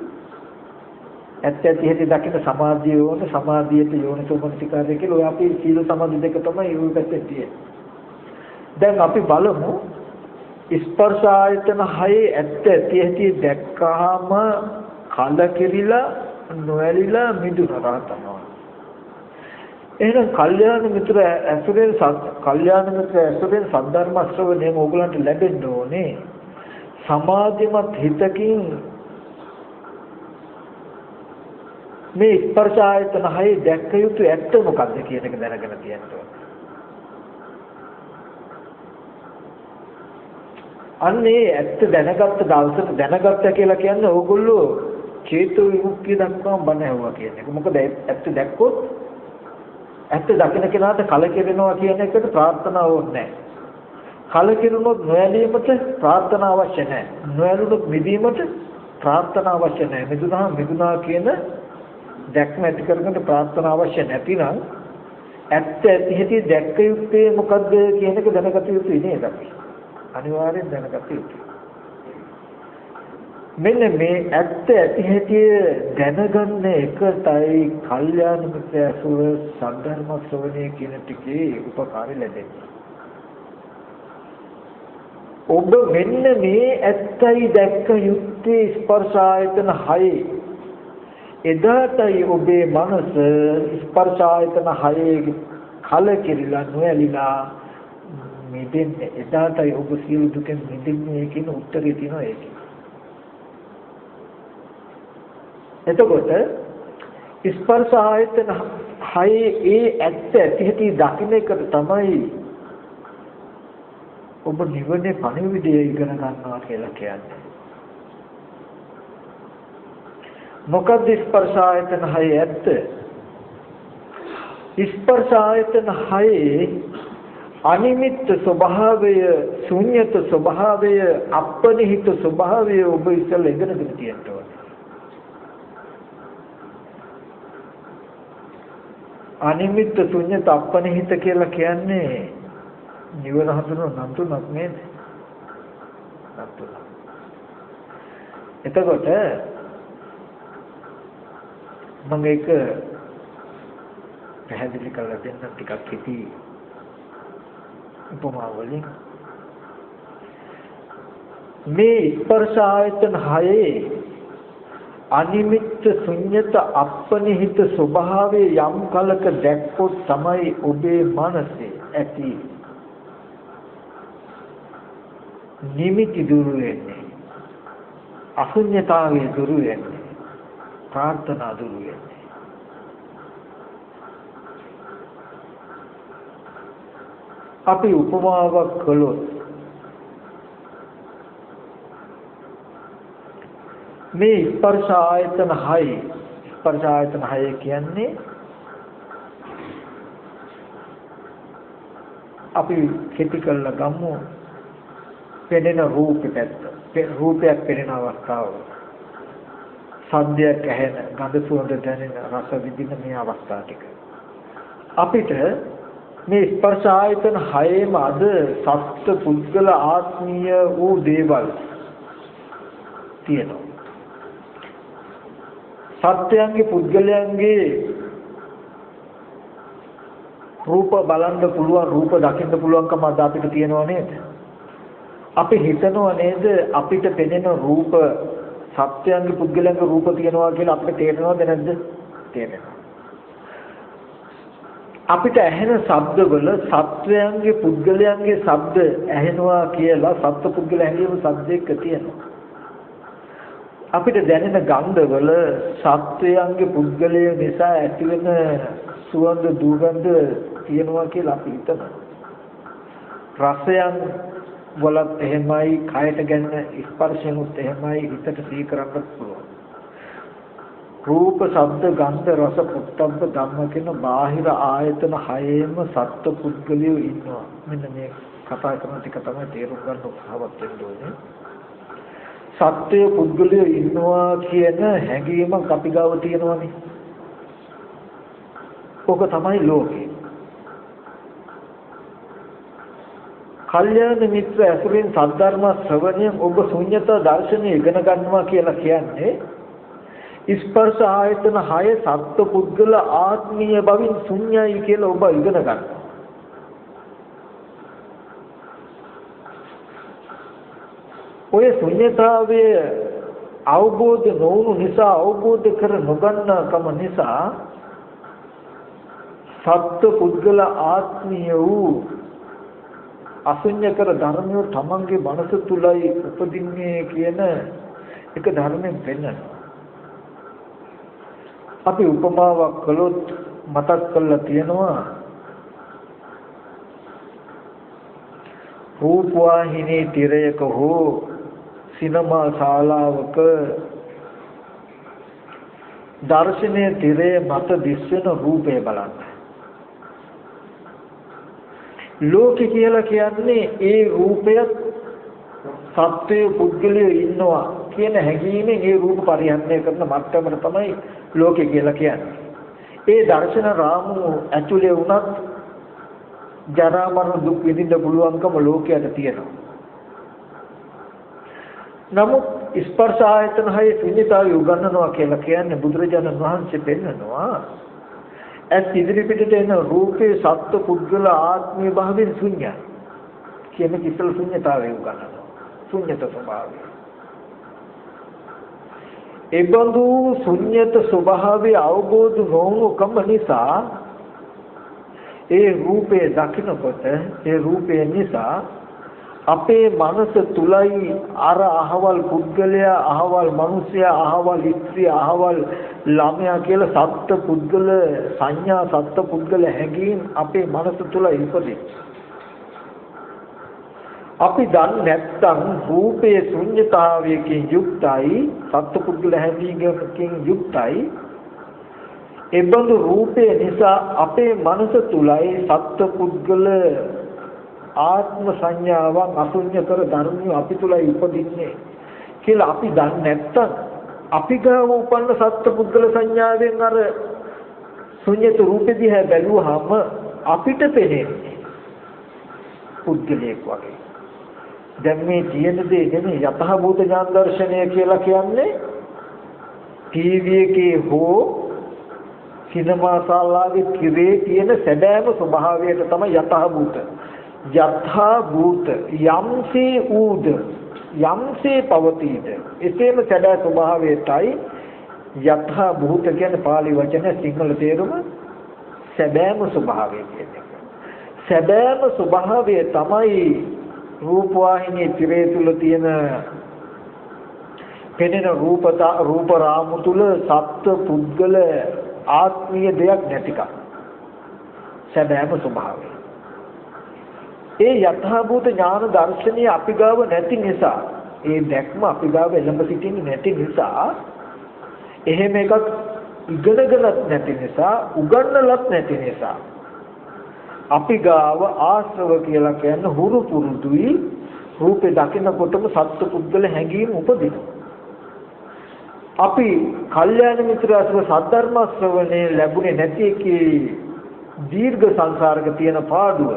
ඇත්ත ඇති හැටි දකින්න සමාධිය ඕන. සමාධියට යෝනිසෝමනසිකාරය කියලා ඔය අපි සීල සමාධි දෙක තමයි ඒ පැත්තේ තියෙන්නේ. දැන් අපි බලමු ස්පර්ශ ආයතන හයේ ඇත්ත ඇති හැටි දැක්කාම කලකිරිලා නොඇලිලා මිදුණා තමයි. එහෙනම් කල්යාණ මිත්‍ර ඇසුරෙන් සද්ධර්ම ශ්‍රවණයෙන් ඕගලන්ට ලැබෙන්න ඕනේ සමාධිමත් හිතකින් මේ ස්පර්ශ ආයතන හයේ දැක්ක යුතු ඇත්ත මොකක්ද කියන එක දැනගෙන තියෙන්න ඕනේ. අන්නේ ඇත්ත දැනගත්ත දවසට දැනගත්ත කියලා කියන්නේ ඕගොල්ලෝ චේතෝ විමුක්තිය දක්වාම බණ ඇහුවා කියන එක. මොකද ඇත්ත දැක්කොත් ඇත්ත දකින්න කෙනාට කලකිරෙනවා කියන එකට ප්‍රාර්ථනාව ඕනේ නැහැ. කලකිරුණොත් නොඇලීමට ප්‍රාර්ථනා අවශ්‍ය නැහැ. නොඇලුනොත් මිදීමට ප්‍රාර්ථනා අවශ්‍ය නැහැ. මිදුණා කියන දැක්ම ඇති කරගන්න ප්‍රාර්ථනා අවශ්‍ය නැතිනම් ඇත්ත ඇති හැටි දැක්ක යුත්තේ මොකද්ද කියන එක දැනගත යුතුයි නේද අපි? අනිවාර්යෙන් දැනගත යුතුයි. මෙන්න මේ ඇත්ත ඇති හැටි දැනගන්න එකටයි කල්යාණ මිත්‍ර ඇසුර සද්ධර්ම ශ්‍රවණය කියන ටිකේ උපකාරය ලැබෙන්නේ. ඔබ මෙන්න මේ ඇත්තයි දැක්ක යුත්තේ ස්පර්ශ ආයතන 6. එදාටයි ඔබේ මනස ස්පර්ශ ආයතන 6 කලකිරිලා නොඇලිලා මිදෙන්නේ. එදාටයි ඔබ සියලු දුකෙන් මිදෙන්නේ කියන උත්තරේ තියෙනවා ඒකේ. එතකොට ස්පර්ශ ආයතන 6 ඒ ඇත්ත ඇති හැටි දකින්න එකට තමයි ඔබ නිවනේ පණිවිඩය ඉගෙන ගන්නවා කියලා කියන්නේ. මොකද ස්පර්ශ ආයතන 6 ඇත්ත? ස්පර්ශ ආයතන 6 අනිමිත්ත ස්වභාවය, ශුන්‍යත ස්වභාවය, අපනිහිත ස්වභාවය ඔබ ඉස්සෙල්ලා ඉගෙනගෙන තියෙනවා. අනිමිත්ත ශුන්‍යත අපනිහිත කියලා කියන්නේ නිවන හඳුනන නම් තුනක් නේද? නම් තුනක්. එතකොට මම ඒක පැහැදිලි කරලා දෙන්න ටිකක් හිතී උපමා වලින්. මේ ස්පර්ශ ආයතන 6 අනිමිත්ත ශුන්‍යත අපනිහිත ස්වභාවයේ යම් කලක දැක්කොත් තමයි ඔබේ මනසේ ඇති නිමිති දුරු වෙන්නේ, අශුන්‍යතාවයේ දුරු වෙන්නේ, ප්‍රාර්ථනා දුරු වෙන්නේ. අපි උපමාවක් කළොත් මේ ස්පර්ශ ආයතන 6 කියන්නේ අපි කෙටි කළා ගමු පෙනෙන රූපයක් පෙනෙන අවස්ථාව, සද්දයක් ඇහෙන, ගඳ සුවඳ දැනෙන, රස විඳින මේ අවස්ථා ටික. අපිට මේ ස්පර්ශ ආයතන 6ම අද සත්ත්ව පුද්ගල ආත්මීය වූ දේවල් තියෙනවා. සත්‍යයන්ගේ පුද්ගලයන්ගේ රූප බලන්න පුළුවන්, රූප දකින්න පුළුවන්කම අද අපිට තියෙනව නේද? අපි හිතනවා නේද අපිට පෙනෙන රූප සත්‍යයන්ගේ පුද්ගලයන්ගේ රූප තියෙනවා කියලා අපිට තේරෙනවද නැද්ද? තේරෙනවා. අපිට ඇහෙන ශබ්දවල සත්‍යයන්ගේ පුද්ගලයන්ගේ ශබ්ද ඇහෙනවා කියලා සත්ත්ව පුද්ගල හැඟීම ශබ්දයක තියෙනවා. අපිට දැනෙන ගන්ධවල සත්වයන්ගේ පුද්ගලය නිසා ඇතිවෙන සුවඳ දුර්ගන්ධ තියෙනවා කියලා අපි හිතනවා. රසයන් වලත් එහෙමයි, කයට ගැනෙන ස්පර්ශයන්ුත් එහෙමයි, හිතට සිහි කරන්නත් පුළුවන්. රූප, ශබ්ද, ගන්ධ, රස, පොට්ටබ්බ ධම්ම කියන බාහිර ආයතන 6ෙම සත්ත්ව පුද්ගලයෝ ඉන්නවා. මෙන්න මේ කතා කරන ටික තමයි තේරුම් ගන්න උත්සාහවත් වෙන්න ඕනේ. සත්‍ය පුද්ගලයෝ ඉන්නවා කියන හැඟීමක් අපි ගාව තියෙනවානේ. ඕක තමයි ලෝකේ. කල්යාණ මිත්‍ර ඇසුරින් සද්ධර්ම ශ්‍රවණයෙන් ඔබ ශුන්‍යතා දර්ශනය ඉගෙන ගන්නවා කියලා කියන්නේ ස්පර්ශ ආයතන 6 සත්ත්ව පුද්ගල ආත්මීය බවින් ශුන්‍යයි කියලා ඔබ ඉගෙන ගන්නවා. ඔය ශුන්‍යතාවයේ අවබෝධ නොවුණු නිසා, අවබෝධ කර නොගන්නාකම නිසා සත්ත්ව පුද්ගල ආත්මීය වූ අශුන්‍යකර ධර්මය තමන්ගේ මනස තුලයි උපදින්නේ කියන එක ධර්මයෙන් පෙන්වනවා. අපි උපමාවක් කළොත් මතක් කරලා තියෙනවා රූපවාහිනී තිරයක හෝ සිනමා ශාලාවක දර්ශනීය තිරයේ මත දිස්වෙන රූපය බලන්න. ලෝකේ කියලා කියන්නේ ඒ රූපය සත්වයේ පුද්ගලයෝ ඉන්නවා කියන හැඟීමෙන් ඒ රූප පරිහරණය කරන මට්ටමට තමයි ලෝකේ කියලා කියන්නේ. ඒ දර්ශන රාමුව ඇතුලේ වුණත් ජරා මරණ දුක් විඳින්න පුළුවන්කම ලෝකයට තියෙනවා. නමුත් ස්පර්ශ ආයතන හය ශුන්‍යතාවය උගන්වනවා කියලා කියන්නේ බුදුරජාණන් වහන්සේ පෙන්නනවා. ඇස් ඉදිරි පිටට එන රූපේ සත්ව පුද්ගල ආත්මීය භාවයෙන් ශුන්‍යයි. කියන කිසල ශුන්‍යතාවය උගන්වනවා. ශුන්‍යත ස්වභාවය. ඒබඳු ශුන්‍යත ස්වභාවය අවබෝධ නොවුකම නිසා ඒ රූපේ දකින්නකොට ඒ රූපේ නිසා අපේ මනස තුලයි අර අහවල් පුද්ගලයා අහවල් මිනිසයා අහවල් ස්ත්‍රිය අහවල් ළමයා කියලා සත්ත්ව පුද්ගල සංඥා සත්ත්ව පුද්ගල හැඟීම් අපේ මනස තුල ඉපදෙයි. අපි දන්නේ නැත්නම් රූපයේ ශුන්‍යතාවයකින් යුක්තයි සත්ත්ව පුද්ගල හැඟීමකින් යුක්තයි. එබඳු රූපේ නිසා අපේ මනස තුලයි සත්ත්ව පුද්ගල ආත්ම සංඥාවන් අශුන්‍යතර ධර්මිය අපි තුලයි උපදින්නේ කියලා අපි දන්නේ නැත්තම් අපි ගාව උපන්න සත්පුද්ගල සංඥාවෙන් අර ශුන්‍යත රූපෙ දිහා බැලුවාම අපිට පෙනෙන්නේ පුද්ගලයෙක් වගේ. දැන් මේ තියෙන දේ නෙමෙයි යථාභූත ඥාන දර්ශනය කියලා කියන්නේ ටීවී එකේ හෝ සිනමා ශාලාවේ කිරේ තියෙන සැබෑම ස්වභාවයට තමයි යථාභූත. යථා භූත යම්සේ ඌද යම්සේ පවතීද එසේම සැබෑ ස්වභාවයටයි යථා භූත කියන පාලි වචන සිංහල තේරුම සැබෑම ස්වභාවය කියන්නේ. සැබෑම ස්වභාවය තමයි රූප වාහිනියේ තිරේ තුල තියෙන පෙනෙන රූප රාමු තුල සත්ත්ව පුද්ගල ආත්මීය දෙයක් නැතිකම සැබෑම ස්වභාවය. ඒ යථාභූත ඥාන දර්ශනීය අපි ගාව නැති නිසා ඒ දැක්ම අපි ගාව එළඹ සිටින්නේ නැති නිසා එහෙම එකක් ඉගෙනගලත් නැති නිසා උගන්නලත් නැති නිසා අපි ගාව ආශ්‍රව කියලා කියන හුරු පුරුදුයි රූපේ දකිනකොටම සත්ත්ව පුද්ගල හැඟීම් උපදිනවා. අපි කල්යාණ මිත්‍රාශ්‍රව සද්ධර්ම ශ්‍රවණේ ලැබුණේ නැති එකේ දීර්ඝ සංසාරක තියෙන පාඩුව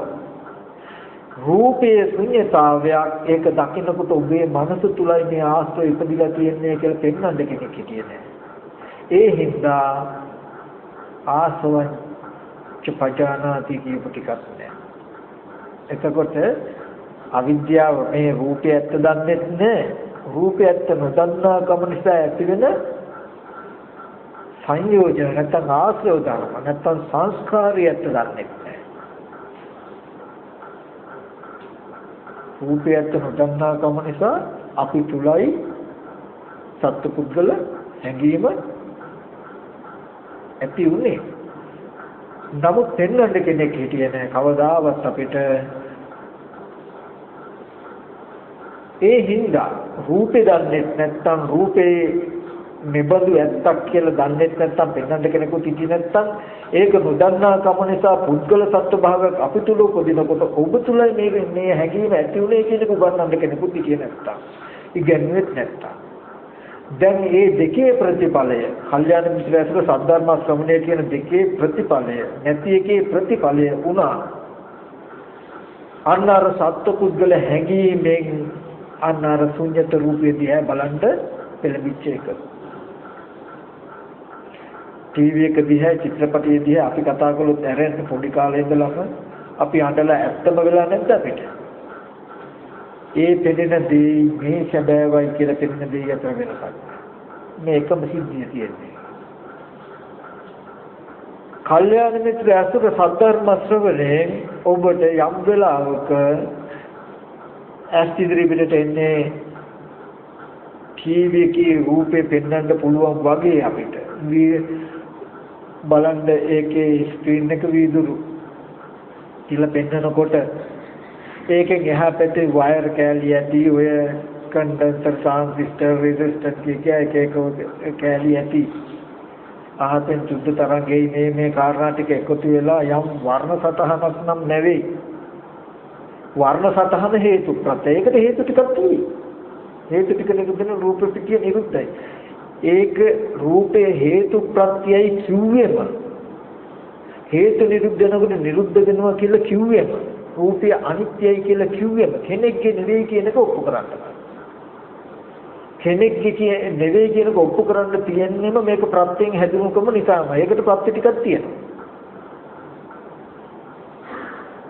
රූපයේ ශුන්‍යතාවයක් ඒක දකින්නකොට ඔබේ මනස තුලයි මේ ආශ්‍රය ඉපදිලා තියෙන්නේ කියලා පෙන්වන්න කෙනෙක් හිටියේ නෑ. ඒ හින්දා ආසවංච පජානාති කියපු ටිකක් නෑ. එතකොට අවිද්‍යාව මේ රූපය ඇත්ත දන්නේ නැහැ. රූපය ඇත්ත නොදන්නා කම නිසා ඇතිවෙන සංයෝජන නැත්නම් ආශ්‍රය ධර්ම නැත්නම් සංස්කාරය ඇත්ත දන්නේ නැහැ. රූපය ඇත්ත නොදන්නා කම නිසා අපි තුලයි සත්පුද්ගල හැඟීම ඇති උනේ. නමුත් පෙන්වන්න කෙනෙක් හිටියේ නැහැ කවදාවත් අපිට. ඒ හින්දා රූපේ දන්නේ නැත්නම් රූපේ මෙබඳු ඇත්තක් කියලා දන්නේ නැත්නම් පෙන්වන්න කෙනෙකුට හිටියේ නැත්නම් ඒක නොදන්නා කම නිසා පුද්ගල සත්ත්ව භාවයක් අපි තුල උපදිනකොට ඔබ තුලයි මේ හැඟීම ඇති උනේ කියන එක උගන්වන්න කෙනෙකුට හිටියේ නැත්නම් ඉගෙනුවෙත් නැත්නම් දැන් මේ දෙකේ ප්‍රතිඵලය කල්යාණ මිත්‍රයන්ගේ සද්ධර්ම ශ්‍රවණය කියන දෙකේ ප්‍රතිඵලය නැති එකේ ප්‍රතිඵලය වුණා අන්නර සත්ත්ව පුද්ගල හැඟීමෙන් අන්නර ශුන්‍යත රූපය දිහා බලන්න පෙළඹිච්ච එක. ටීවී එක දිහා චිත්‍රපටයේ දිහා අපි කතා කළොත් ඇරෙන්න පොඩි කාලේ ඉඳලම අපි අඬලා ඇත්තම වෙලා නැද්ද අපිට? ඒ පෙනෙන දේ මේ සැබෑවයි කියලා පෙනෙන දේ අතර වෙනසක්. මේ එකම සිද්ධිය තියෙන්නේ. කල්යාණ මිත්‍ර අසුර සද්ධර්ම ශ්‍රවණේ ඔබට යම් වෙලාවක ඇස්තිදිරි පිටට එන්නේ ටීවී එකේ රූපේ පෙන්වන්න පුළුවන් වගේ අපිට බලන්න ඒකේ ස්ක්‍රීන් එක වීදුරු කියලා පෙන්වනකොට ඒකෙන් එහා පැත්තේ වයර් කෑලි ඇති ඔය කන්ඩෙන්සර් ට්‍රාන්සිස්ටර් රෙසිස්ටර් එක කෑලි ඇති ආහතෙන් සුද්ධ තරංගයේ මේ කාරණා ටික එකතු වෙලා යම් වර්ණ සතහනක් නම් නැවේ. වර්ණ සතහන හේතු ප්‍රත්‍ය. ඒකට හේතු ටිකක් තියෙයි. හේතු ටික නිරුද්ධන රූප පිටිය නිරුද්ධයි. ඒක රූපේ හේතු ප්‍රත්‍යයයි කිව්වෙම හේතු නිරුද්ධ වෙනකොට නිරුද්ධ වෙනවා කියලා කිව්වෙම රූපය අනිත්‍යයි කියලා කිව්වෙම කෙනෙක්ගේ නෙවෙයි කියන එක ඔප්පු කරන්න බෑ. කෙනෙක්ගේ නෙවෙයි කියනක ඔප්පු කරන්න තියෙන්නේම මේක ප්‍රත්‍යයෙන් හැදුණුකම නිසාම. ඒකට ප්‍රත්‍ය ටිකක් තියෙනවා.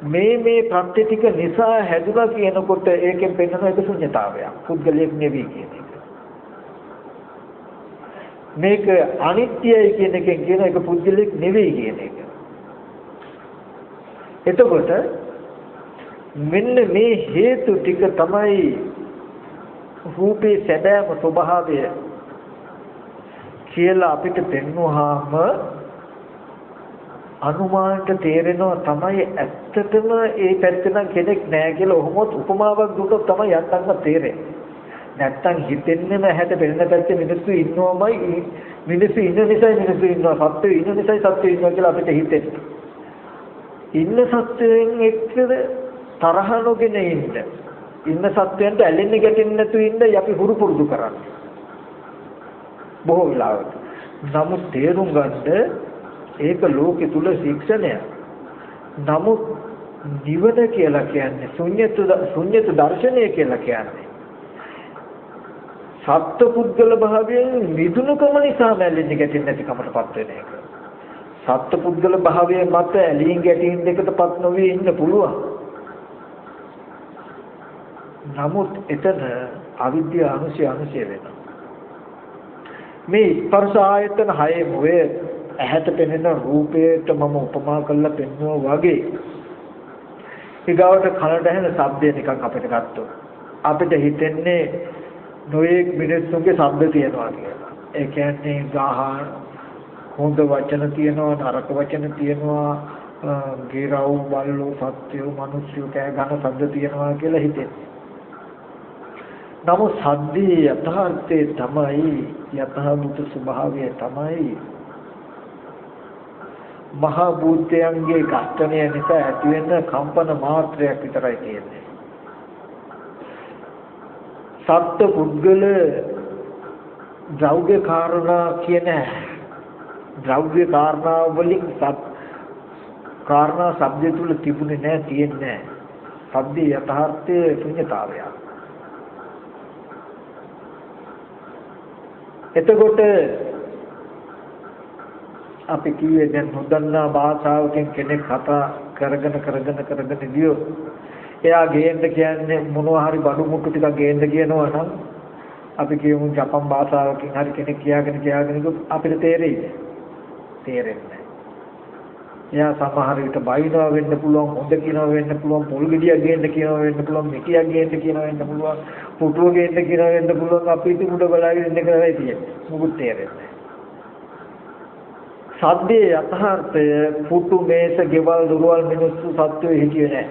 මේ ප්‍රත්‍ය ටික නිසා හැදුනා කියනකොට ඒකෙන් පෙන්වන එක ශුන්‍යතාවයක්. පුද්ගලයක් නෙවෙයි කියන එක. මේක අනිත්‍යයි කියන එකෙන් කියන එක පුද්ගලයක් නෙවෙයි කියන එක. එතකොට මෙන්න මේ හේතු ටික තමයි රූපේ සැබෑම ස්වභාවය කියලා අපිට පෙන්වුවාම අනුමානට තේරෙනවා තමයි ඇත්තටම ඒ පැත්තෙන් කෙනෙක් නැහැ කියලා ඔහොමත් උපමාවක් දුන්නොත් තමයි යන්නම තේරෙන්නේ. නැත්තම් හිතෙන්නේ නැහැට වෙන පැත්තේ මිනිස්සු ඉන්නවමයි මිනිස්සු ඉන්න නිසා මිනිස්සු ඉන්නවා සත්ත්වය ඉන්න නිසා සත්ත්වය ඉන්නවා කියලා අපිට හිතෙන්නේ. ඉන්න සත්ත්වයෙන් එක්ක තරහ නොගෙන ඉන්න සත්ත්වයන්ට ඇලෙන්නේ ගැටෙන්නේ නැතුව ඉන්නයි අපි හුරු පුරුදු කරන්නේ. බොහෝ වෙලාවට. නමුත් තේරුම් ගන්න ඒක ලෝකෙ තුල ශික්ෂණය. නමුත් නිවන කියලා කියන්නේ ශුන්‍යත දර්ශනය කියලා කියන්නේ සත්පුද්ගල භාවයෙන් මිදුණුකම නිසා ඇලෙන්නේ ගැටෙන්නේ නැති කමටපත් වෙන එක. සත්පුද්ගල භාවයේ මත ඇලීම් ගැටීම් දෙකටපත් නොවී ඉන්න පුළුවන්. නමුත් එතන අවිද්‍යාව අනුශය වෙනවා. මේ ස්පර්ශ ආයතන හයේ මොයේ ඇහැට පෙනෙන රූපයට මම උපමා කරලා පෙන්වුවා වගේ ඊගාවට කනට ඇහෙන ශබ්දය නිකන් අපිට ගත්තොත් අපිට හිතෙන්නේ නොයෙක් මිනිස්සුන්ගේ ශබ්ද තියෙනවා කියලා. ඒ කියන්නේ ගහ හොඳ වචන තියෙනවා නරක වචන තියෙනවා ගිරව් බල්ලෝ සත්‍යෝ මිනිස්සු කෑ ගන්න ශබ්ද තියෙනවා කියලා හිතෙන්නේ. නමුත් සද්දේ යථාර්ථයේ තමයි යථාභූත ස්වභාවය තමයි මහා භූතයන්ගේ ඝටනය නිසා ඇතිවෙන කම්පන මාත්‍රයක් විතරයි තියෙන්නේ. සත්ත්ව පුද්ගල ද්‍රව්‍ය කාරණා කියන ද්‍රව්‍ය කාරණා වලින් කාරණා શબ્දය තුල තිබුණේ නැහැ තියෙන්නේ නැහැ. සද්දේ යථාර්ථයේ ශුන්‍යතාවය. එතකොට අපි කිව්වේ දැන් නොදන්නා භාෂාවකින් කෙනෙක් කතා කරගෙන ගියොත් එයා ගේන්න කියන්නේ මොනවා හරි බඩු මුට්ටු ටිකක් ගේන්න කියනවා නම් අපි කියමු ජපන් භාෂාවකින් හරි කෙනෙක් කියාගෙන අපිට තේරෙයිද? තේරෙන්නේ නැහැ. එයා සමහර විට බයිනවා වෙන්න පුළුවන්, හොඳ කියනවා වෙන්න පුළුවන්, පොල් ගෙඩියක් ගේන්න කියනවා වෙන්න පුළුවන්, මිටියක් ගේන්න කියනවා වෙන්න පුළුවන්, පුටුව ගේන්න කියනවා වෙන්න පුළුවන්. අපි ඉතින් උඩ බලාගෙන ඉන්න කරලා තියෙන්නේ. මොකුත් තේරෙන්නේ නැහැ. සද්දේ යථාර්ථය පුටු මේස ගෙවල් දුරවල් මිනිස්සු සත්‍යය හිතියේ නැහැ.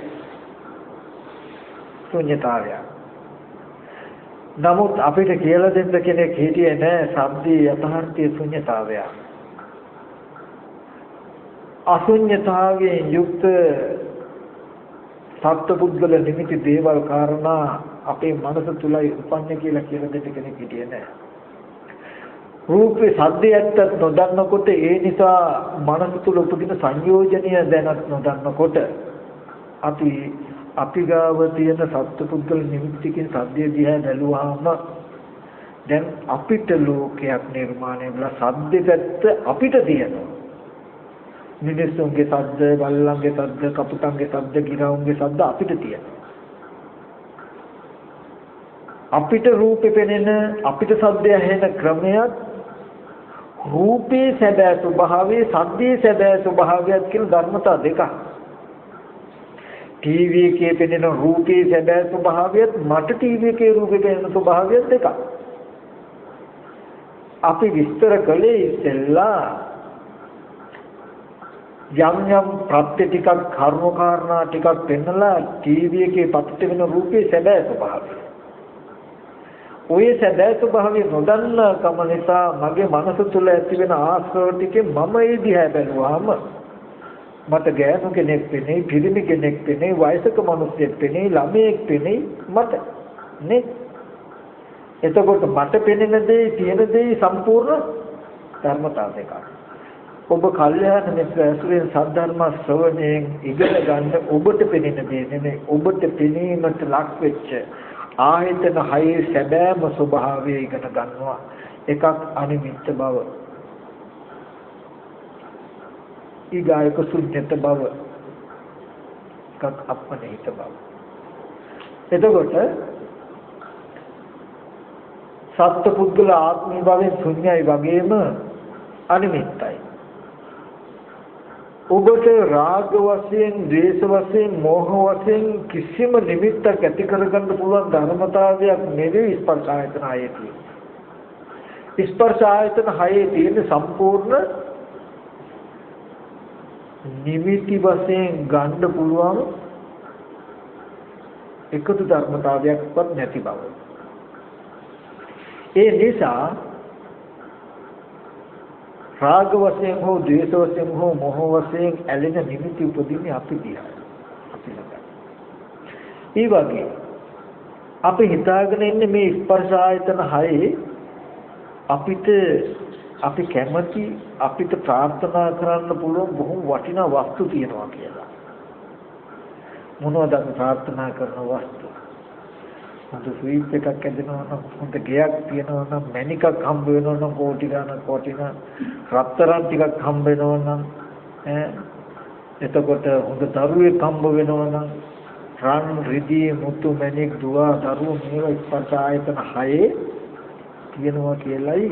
ශුන්‍යතාවය. නමුත් අපිට කියලා දෙන්න කෙනෙක් හිටියේ නැහැ සද්දේ යථාර්ථයේ ශුන්‍යතාවය. අශුන්‍යතාවයෙන් යුක්ත සත්පුද්ගල නිමිති දේවල් කාරණා අපේ මනස තුලයි උපන්නේ කියලා දෙන්න කෙනෙක් හිටියේ නැහැ. රූපේ සද්දයත් නොදන්නකොට ඒ නිසා මනස තුල උපදින සංයෝජනය දැනත් නොදන්නකොට අපි ගාව තියෙන සත්පුද්ගල නිමිතිකින් සද්දය දිහා බැලුවාම දැන් අපිට ලෝකයක් නිර්මාණය වෙලා සද්දෙත් අපිට තියෙනවා. මිනිස්සුන්ගේ සද්ද, බල්ලන්ගේ සද්ද, කපුටන්ගේ සද්ද, ගිරවුන්ගේ සද්ද අපිට තියෙනවා. අපිට රූපේ පෙනෙන අපිට සද්දය ඇහෙන ක්‍රමයක් රූපේ සැබෑ ස්වභාවය සද්දේ සැබෑ ස්වභාවයත් කියන ධර්මතා දෙකක්. ටීවී එකේ පෙනෙන රූපේ සැබෑ ස්වභාවයත් මට ටීවී එකේ රූපේ පෙනෙන ස්වභාවයත් දෙකක්. අපි විස්තර කළේ ඉස්සෙල්ලා යම් ප්‍රත්‍ය ටිකක් කර්ම කාරණා ටිකක් පෙන්නලා ටීවී එකේ පතිත වෙන රූපේ සැබෑ ස්වභාවය. ඔය සැබෑ ස්වභාවය නොදන්න කම නිසා මගේ මනස තුළ ඇති වෙන ආශ්‍රව ටිකේ මම ඒ දිහා බැලුවාම මට ගෑනු කෙනෙක් පෙනේ, පිරිමි කෙනෙක් පෙනේ, වයසක මිනිහෙක් පෙනේ, ළමයෙක් පෙනේ මට නේ. එතකොට මට පෙනෙන දේ තියෙන දේ සම්පූර්ණ ධර්මතාව දෙකක්. ඔබ කල්යාණ මිත්‍ර ඇසුරෙන් සද්ධර්ම ශ්‍රවණයෙන් ඉගෙන ගන්න ඔබට පෙනෙන දේ නෙමෙයි ඔබට පෙනීමට ලක් වෙච්ච ආයතන හයේ සැබෑම ස්වභාවය ඉගෙන ගන්නවා. එකක් අනිමිත්ත බව, ඊගායක ශුන්‍යත බව, එකක් අපනිහිත බව. එතකොට සත්පුද්ගල ආත්මී භාවයෙන් ශුන්‍යයි වගේම අනිමිත්තයි. ඔබට රාග වශයෙන්, ද්වේෂ වශයෙන්, මෝහ වශයෙන් කිසිම නිමිත්තක් ඇති කරගන්න පුළුවන් ධර්මතාවයක් නෙවෙයි ස්පර්ශ ආයතන හයේ තියෙන්නේ. ස්පර්ශ ආයතන හයේ තියෙන සම්පූර්ණ නිමිති වශයෙන් ගන්න පුළුවන් එකතු ධර්මතාවයක්වත් නැති බව. ඒ නිසා රාග වශයෙන් හෝ ද්වේෂ වශයෙන් හෝ මොහ වශයෙන් ඇලෙන නිමිති උපදින්නේ අපි දිහා. අපි ළඟ. ඒ වගේ අපි හිතාගෙන ඉන්නේ මේ ස්පර්ශ ආයතන හයේ අපි කැමති අපිට ප්‍රාර්ථනා කරන්න පුළුවන් බොහොම වටිනා වස්තු තියෙනවා කියලා. මොනවද අපි ප්‍රාර්ථනා කරන වස්තු? හොඳ ස්වීට් එකක් ඇදෙනවා නම්, හොඳ ගෙයක් තියෙනවා නම්, මැණිකක් හම්බ වෙනවා නම් කෝටි ගණන් රත්තරන් ටිකක් හම්බ වෙනවා නම්, එතකොට හොඳ දරුවෙක් හම්බ වෙනවා නම්, රන් රිදී මුතු මැණික් දුව දරුවෝ මේවා ස්පර්ශ ආයතන හයේ තියෙනවා කියලායි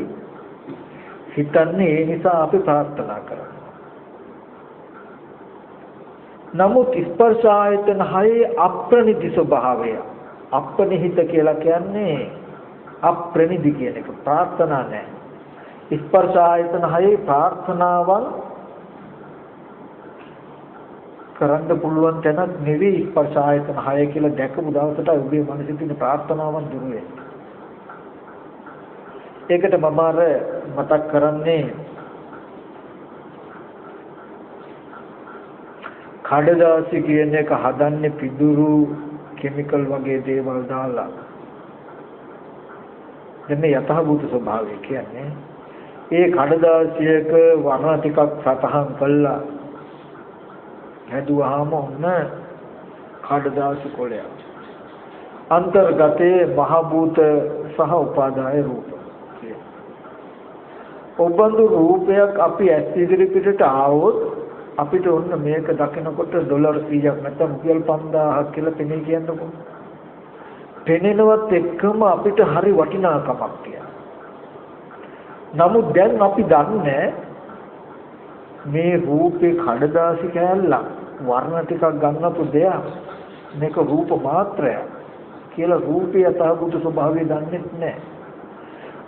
හිතන්නේ. ඒ නිසා අපි ප්‍රාර්ථනා කරනවා. නමුත් ස්පර්ශ ආයතන හයේ අප්‍රනිධි ස්වභාවය, අපනිහිත කියලා කියන්නේ අප්‍රනිධි කියන එක. ප්‍රාර්ථනා නැහැ. ස්පර්ශ ආයතන හයේ ප්‍රාර්ථනාවන් කරන්න පුළුවන් තැනක් නෙවෙයි ස්පර්ශ ආයතන හය කියලා දැකපු දවසට ඔබේ මනසේ තියෙන ප්‍රාර්ථනාවන් දුර වෙනවා. ඒකට මම අර මතක් කරන්නේ කඩදාසි කියන එක හදන්නේ පිදුරු කිමිකල් වගේ දේවල් දාලා. දෙන්නේ යථාභූත ස්වභාවය කියන්නේ ඒ කඩදාසියක වර්ණ ටිකක් සතහන් කළා හැදුවාම ඔන්න කඩදාසි කොළයක්. අන්තර්ගතයේ මහ භූත සහ උපාදාය රූප. ඔබඳු රූපයක් අපි ඇස් ඉදිරි පිටට ආවොත් අපිට ඔන්න මේක දකිනකොට ඩොලර් 100ක් නැත්නම් රුපියල් 5000ක් කියලා පෙනේ කියන්නකො. පෙනෙනවත් එක්කම අපිට හරි වටිනාකමක් තියෙනවා. නමුත් දැන් අපි දන්නේ මේ රූපේ කඩදාසි කෑල්ලක් වර්ණ ටිකක් ගන්නපු දෙයක් මේක රූප මාත්‍රයක් කියලා රූපේ යථාභූත ස්වභාවය දන්නේ නැහැ.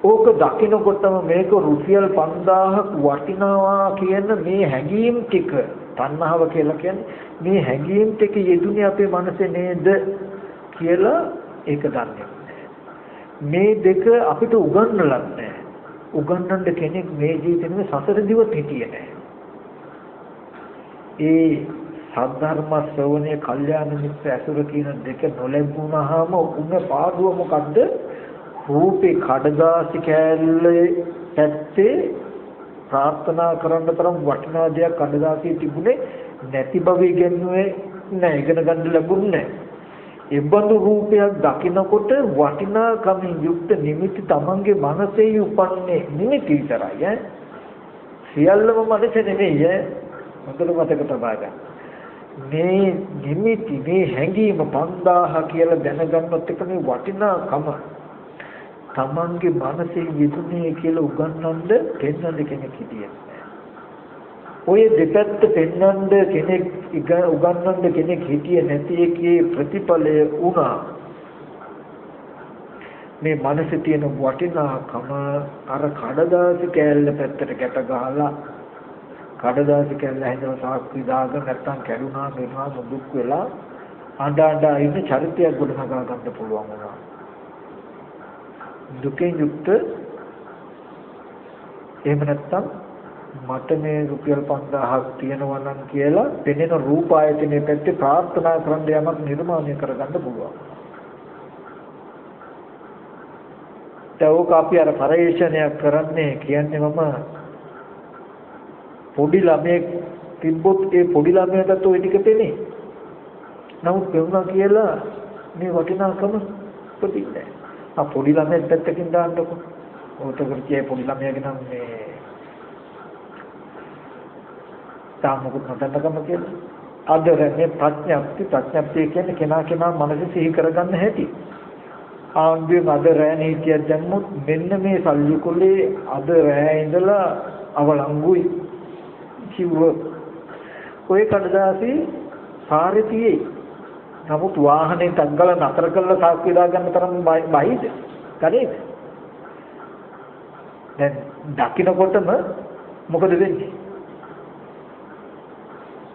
ඕක දකින්නකොටම මේක රුපියල් 5000ක් වටිනවා කියන මේ හැඟීම් ටික තණ්හාව කියලා කියන්නේ මේ හැඟීම් ටික යෙදුනේ අපේ මනසේ නේද කියලා ඒක දන්නේ. මේ දෙක අපිට උගන්වලා නැහැ. උගන්වන්න කෙනෙක් මේ ජීවිතේ සසරදිවත් හිටියේ නැහැ. ඒ සද්ධර්ම ශ්‍රවණය, කල්යාණ මිත්‍ර ඇසුර කියන දෙක නොලැබුණාම උන්නේ පාඩුව මොකද්ද? රූපේ කඩදාසි කෑල්ලේ පැත්තේ ප්‍රාර්ථනා කරන්න තරම් වටිනා දෙයක් කඩදාසියේ තිබුණේ නැති බව ඉගෙනුවේ නැහැ, ඉගෙන ගන්න ලැබුණේ නැහැ. ඒ බඳු රූපයක් දකිනකොට වටිනාකමින් යුක්ත නිමිති තමන්ගේ මනසේ උපන්නේ නිමිති විතරයි. සියල්ලම මනස නෙමෙයි. හොඳට මතක තබා ගන්න. මේ නිමිති, මේ හැඟීම 5000 කියලා දැනගන්නත් එක මේ වටිනාකම තමන්ගේ මනසේ යෙදුනේ කියලා උගන්වන්න පෙන්වන්න කෙනෙක් හිටියේ නැහැ. ඔය දෙපැත්ත පෙන්වන්න කෙනෙක් උගන්වන්න කෙනෙක් හිටියේ නැති එකේ ප්‍රතිඵලය වුණා මේ මනසේ තියෙන වටිනාකම අර කඩදාසි කෑල්ල පැත්තට ගැට ගහලා කඩදාසි කෑල්ල හැදලා සාක්කුයි දාගෙන නැත්තම් කැඩුනා මෙනවා දුක් වෙලා අඬ ඉන්න චරිතයක් ගොඩනගා ගන්න පුළුවන් වුණා. දුකෙන් යුක්ත. එහෙම නැත්තම් මට මේ රුපියල් 5000ක් තියෙනවා නම් කියලා පෙනෙන රූප ආයතනයේ පැත්තේ ප්‍රාර්ථනා කරන්න යමක් නිර්මාණය කරගන්න පුළුවන්. ඒක අපි අර පරිශ්‍රණයක් කරන්නේ කියන්නේ මම පොඩි ළමයෙක් තිබ්බොත් ඒ පොඩි ළමයාට ওই ටික පෙනේ. නමුත් පෙනුණා කියලා මේ වටිනාකම උපදින්නේ නැහැ. පොඩි ළමයෙක් පැත්තකින් දාන්නකො. ඕතකට කියේ පොඩි ළමයාගේ නම් මේ තාමකුත් නොදන්නකම කියලා. අදරන්නේ ප්‍රඥප්තිය කියන්නේ කෙනා මනස සිහි කරගන්න හැටි. ආන්දිම අද රෑ නීතියක් දැම්මොත් මෙන්න මේ සල්යුකුලේ අද රෑ ඉඳලා අවලංගුයි කිව්ව ඔය කඩදාසි සාරතියේ නමුත් වාහනේ තංගල නතර කරලා සාක්ෂි දා ගන්න තරම් බයිද කලේද දැන් දකින්නකොටම මොකද වෙන්නේ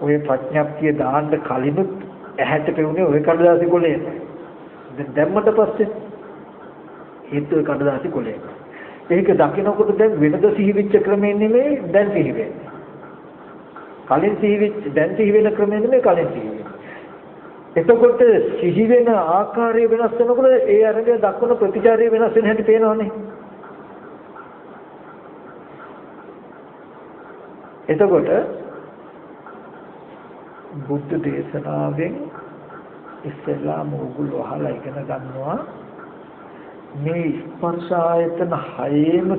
ඔය ප්‍රඥප්තිය දාන්න කලිනුත් ඇහැට පෙවුනේ ඔය කඩදාසි කොලේ දැන් දැම්මට පස්සේ ඒත් ඔය කඩදාසි කොලේ ඒක දකින්නකොට දැන් වෙනද සිහිවිච්ච ක්‍රමයෙන් නෙමෙයි දැන් සිහි වෙන්නේ කලින් සිහිවිච්ච දැන් සිහි වෙන ක්‍රමයෙන් නෙමෙයි කලින් සිහි වෙන්නේ එතකොට සිහි වෙන ආකාරය වෙනස් වෙනකොට ඒ අරගෙන දක්වන ප්‍රතිචාරය වෙනස් වෙන හැටි පේනවනේ එතකොට බුද්ධ දේශනාවෙන් ඉස්සෙල්ලාම ඕගොල්ලෝ අහලා ඉගෙන ගන්නවා මේ ස්පර්ශ ආයතන හයේම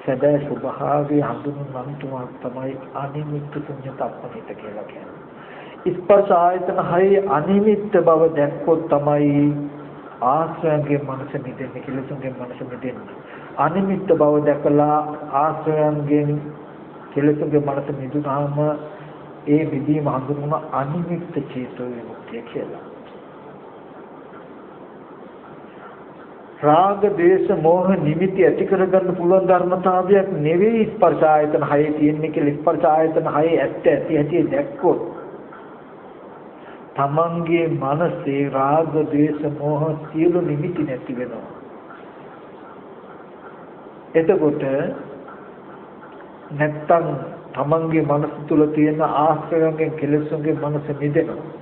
සැබෑ ස්වභාවය හඳුන්වන නම් තමයි අනිමිත්ත ශුන්‍යත අපනිත කියලා කියන්නේ. ස්පර්ශ ආයතන හයේ අනිමිත්ත බව දැක්කොත් තමයි ආශ්‍රයන්ගේ මනස මිදෙන්නේ කෙලෙසුන්ගේ මනස මිදෙන්නේ. අනිමිත්ත බව දැකලා ආශ්‍රයන්ගෙන් කෙලෙසුන්ගේ මනස මිදුනහම ඒ විදීම හඳුන්වන අනිමිත්ත චේතෝ විමුක්තිය කියලා. රාග දේශ මොහ නිමිති ඇති කරගන්න පුළුවන් ධර්මතාවයක් නෙවෙයි ස්පර්ශ ආයතන හයේ තියෙන්නේ කියලා ස්පර්ශ ආයතන හයේ ඇති දැක්කොත් තමන්ගේ මනසේ රාග දේශ මොහ සියලු නිමිති නැති වෙනවා. එතකොට නැත්තම් තමන්ගේ මනස තුල තියෙන ආශ්‍රයයෙන් කෙලෙසුන්ගේ මනස මිදෙනවා.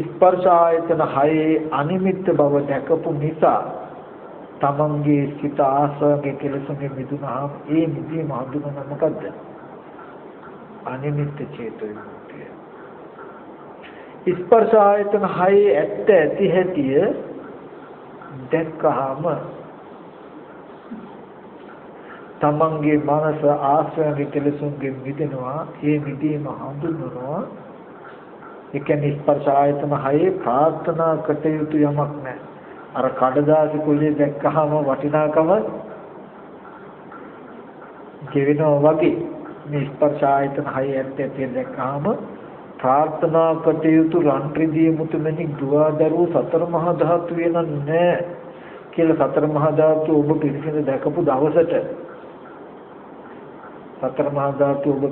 ස්පර්ශ ආයතන හයේ අනිමිත්ත බව දැකපු නිසා තමන්ගේ සිත ආශ්‍රයයෙන් කෙලෙසුන්ගේ මිදුනහම ඒ මිදීම හඳුනන මොකද්ද? අනිමිත්ත චේතෝ විමුක්තිය. ස්පර්ශ ආයතන හයේ ඇති හැටිය දැක්කහම තමන්ගේ මනස ආශ්‍රයයෙන් කෙලෙසුන්ගේ මිදෙනවා ඒ මිදීම හඳුන්වනවා. ඒ කියන්නේ ස්පර්ශ ආයතන හයේ ප්‍රාර්ථනා කටයුතු යමක් නැහැ. අර කඩදාසි කුලිය දැක්කහම වටිනාකම ජීවෙනවා වගේ මේ ස්පර්ශ ආයතන හයේ ඇත්ත දැක්කහම ප්‍රාර්ථනා කටයුතු රන්ත්‍රිදී මුතුමැණි දුවදරුව සතර මහා ධාතු වෙනන්නේ කියලා සතර මහා ධාතු ඔබ පිළිසිඳ දැකපු දවසට සතර මහා ධාතු ඔබ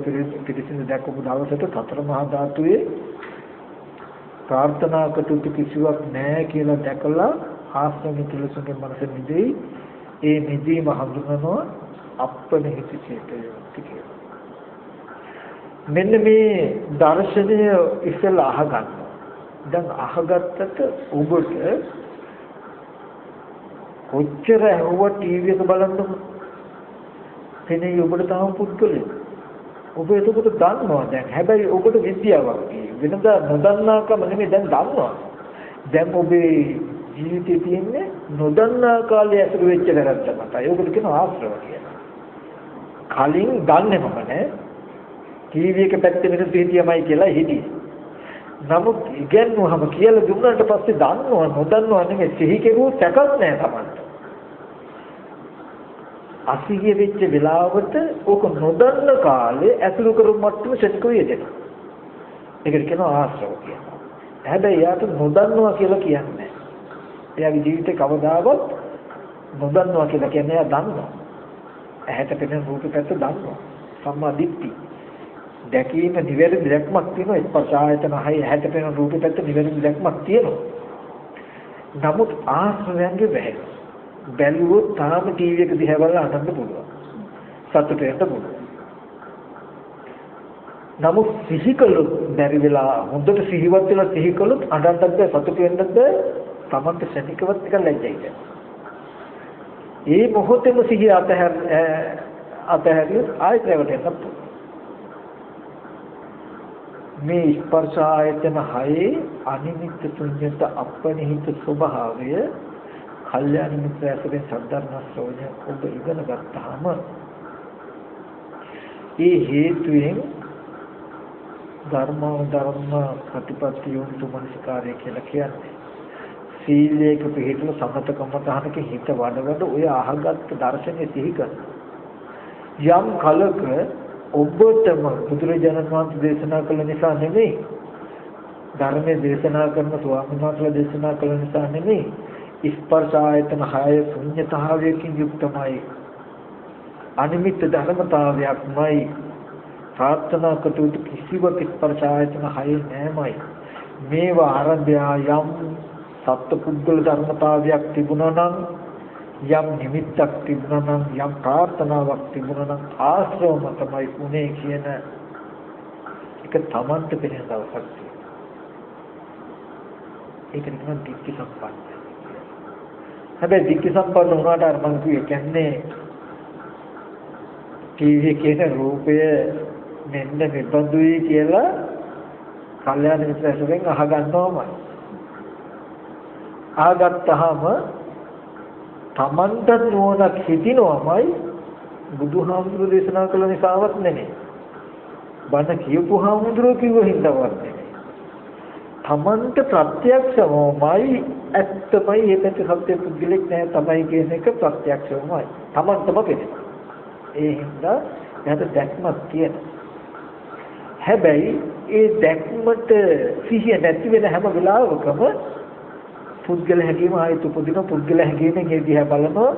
පිළිසිඳ දැකපු දවසට සතර මහා ධාතුවේ ප්‍රාර්ථනා කටයුතු කිසිවක් නැහැ කියලා දැකලා ආශ්‍රම කෙලෙසුන්ගේ මනස නිදෙයි ඒ නිදීම හඳුනනවා අපනිහිත චේතය කියලා. මෙන්න මේ දර්ශනය ඉස්සෙල්ලා අහගන්න. දැන් අහගත්තට ඔබට කොච්චර හොව ටීවී එක බලන්නකො. එනේ ඔබට තාම පුද්ගලෙක්. ඔබ එතකොට දන්නවා දැන්. හැබැයි ඔබට විද්‍යාවක් වෙනදා නොදන්නාකම නෙමෙයි දැන් දන්නවා. දැන් ඔබේ ජීවිතේ තියෙන්නේ නොදන්නා කාලේ ඇතුළු වෙච්ච වැරද්ද මතයි. ඔබට කියන ආශ්‍රව කියලා. කලින් දන්නේම නැහැ. ටීවී එක පැත්තේ මෙතන තීතියමයි කියලා හිටියේ. නමුත් ඉගෙනුවම කියලා දුන්නාට පස්සේ දන්නව නොදන්නව නෙමෙයි සිහි කෙරුවොත් සැකක් නැහැ Tamanට. අසිහිය වෙච්ච වෙලාවට ඕක නොදන්න කාලේ ඇතුළු කරු මට්ටම ශනිකව යෙදෙනවා. ඒකට කියනවා ආශ්‍රව කියලා. හැබැයි යාට නොදන්නවා කියලා කියන්නේ. එයාගේ ජීවිතේ කවදාවත් නොදන්නවා කියලා කියන්නේ එයා දන්නවා. ඇහැට පෙනෙන රූප පැත්ත දන්නවා. සම්මා දිට්ඨි. දැකීම නිවැරදි දැක්මක් තියෙනවා. ස්පර්ශ ආයතන හය ඇහැට පෙනෙන රූප පැත්ත නිවැරදි දැක්මක් තියෙනවා. නමුත් ආශ්‍රවයන්ගේ වැහෙනවා. බැලුවොත් තාම ටීවී එක දිහා බලලා අඬන්න පුළුවන්. සතුට වෙන්න පුළුවන්. නමුත් සිහි කළොත් බැරි වෙලා හොඳට සිහිවත් වෙලා සිහි කළොත් අඬන්නත් බෑ සතුට වෙන්නත් බෑ. Tamanට ශනිකවත් එක ලැජ්ජයිද. ඒ මොහොතේම සිහිය අතහැරියොත් ආයෙත් රැවටෙන්න පුළුවන්. මේ ස්පර්ශ ආයතන හයේ අනිමිත්ත ශුන්‍යත අපනිහිත ස්වභාවය කල්යාණ මිත්‍ර ඇසුරෙන් සද්ධර්ම ශ්‍රවණය ඔබ ඉගෙන ගත්තාම ඒ හේතුයෙන් ධර්ම ප්‍රතිපත්ති යොමු මනසිකාරය කියලා කියන්නේ සීලයක පිළිපදල සමතකම තහනක හිත වඩවඩ ඔය අහගත් දර්ශනය සිහි කරන යම් කලක ඔබටම බුදුරජාණන් වහන්සේ දේශනා කළ නිසා නෙමෙයි ධර්මයේ දේශනා කරන ස්වාමීන් වහන්සේලා දේශනා කළ නිසා නෙමෙයි ස්පර්ශ ආයතන 6 ශුන්‍යතාවයකින් යුක්තමයි අනිමිත්ත ධර්මතාවයක්මයි ප්‍රාර්ථනා කටයුතු කිසිවක් ස්පර්ශ ආයතන 6 නෑමයි මේවා ආරම්භය යම් සත්පුද්ගල ධර්මතාවයක් තිබුණා නම් යම් නිමිත්තක් තිබුණා නම් යම් ප්‍රාර්ථනාවක් තිබුණා නම් ආශ්‍රව මතමයි උනේ කියන එක තමන්ට පෙනෙන දවසක් ඒක නිකන් දික්ක සම්පන්න හැබැයි දික්ක සම්පන්න වුණාට අර මම කියන්නේ ටීවී කියන රූපය මෙන්න මෙබඳුයි කියලා කල්යාණ මිත්‍රයන්ගෙන් අහගන්නවමයි ආගත්තහම තමන්ට නෝනක් හිතිනවමයි බුදුහාමුදුරු දේශනා කළ නිසාවත් නෙමෙයි බණ කියපු හාමුදුරුවෝ කිව්ව හින්දාවත් නෙමෙයි තමන්ට ප්‍රත්‍යක්ෂවමයි ඇත්තමයි ඒකට සත්‍ය පුද්ගලෙක් නෑ තමයි කියන එක ප්‍රත්‍යක්ෂවමයි තමන්ටම පෙනෙනවා ඒ හින්දා එයාට දැක්මක් තියෙනවා හැබැයි ඒ දැක්මට සිහිය නැති වෙන හැම වෙලාවකම පුද්ගල හැඟීම ආයත උපදින පුද්ගල හැඟීමෙන් ඒ දිහා බලනවා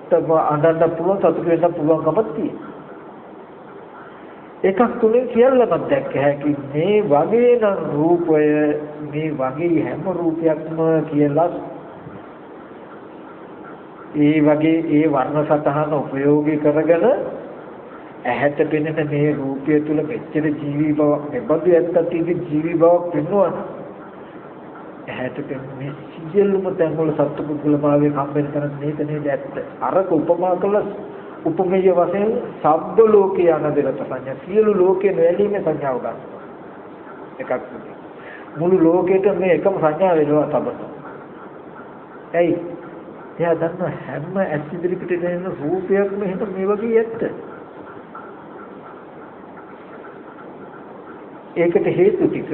තව අඬන්න පුළුවන් සතුට වෙන්න පුළුවන්කමක් තියෙනවා එකක් තුලින් සියල්ලම දැක්ක හැකි මේ වගේ නම් රූපය මේ වගේ හැම රූපයක්ම කියලා ඒ වගේ ඒ වර්ණ සතහන උපයෝගී කරගෙන ඇහැට පෙනෙන මේ රූපය තුල මෙච්චර ජීවි බවක් මෙබඳු ඇත්තට ජීවි බවක් පෙන්වනවා ඇහැට පෙනෙන සියලුම තැන් වල සත්පුද්ගල භාවයේ කම්බෙන් කරන මේක නේද ඇත්ත අරක උපමා කළ උපමේය වශයෙන් ශබ්ද ලෝකේ යන දෙලත සංඥා සියලු ලෝකේ නොඇලීමේ සංඥාව ගන්න එකක් මුළු ලෝකෙට මේ එකම සංඥාව වෙනවා තමයි ඇයි එයා දන්න හැම ඇස් ඉදිරියට එන රූපයක්ම එහෙම මේ වගේ ඇත්ත ඒකට හේතු ටික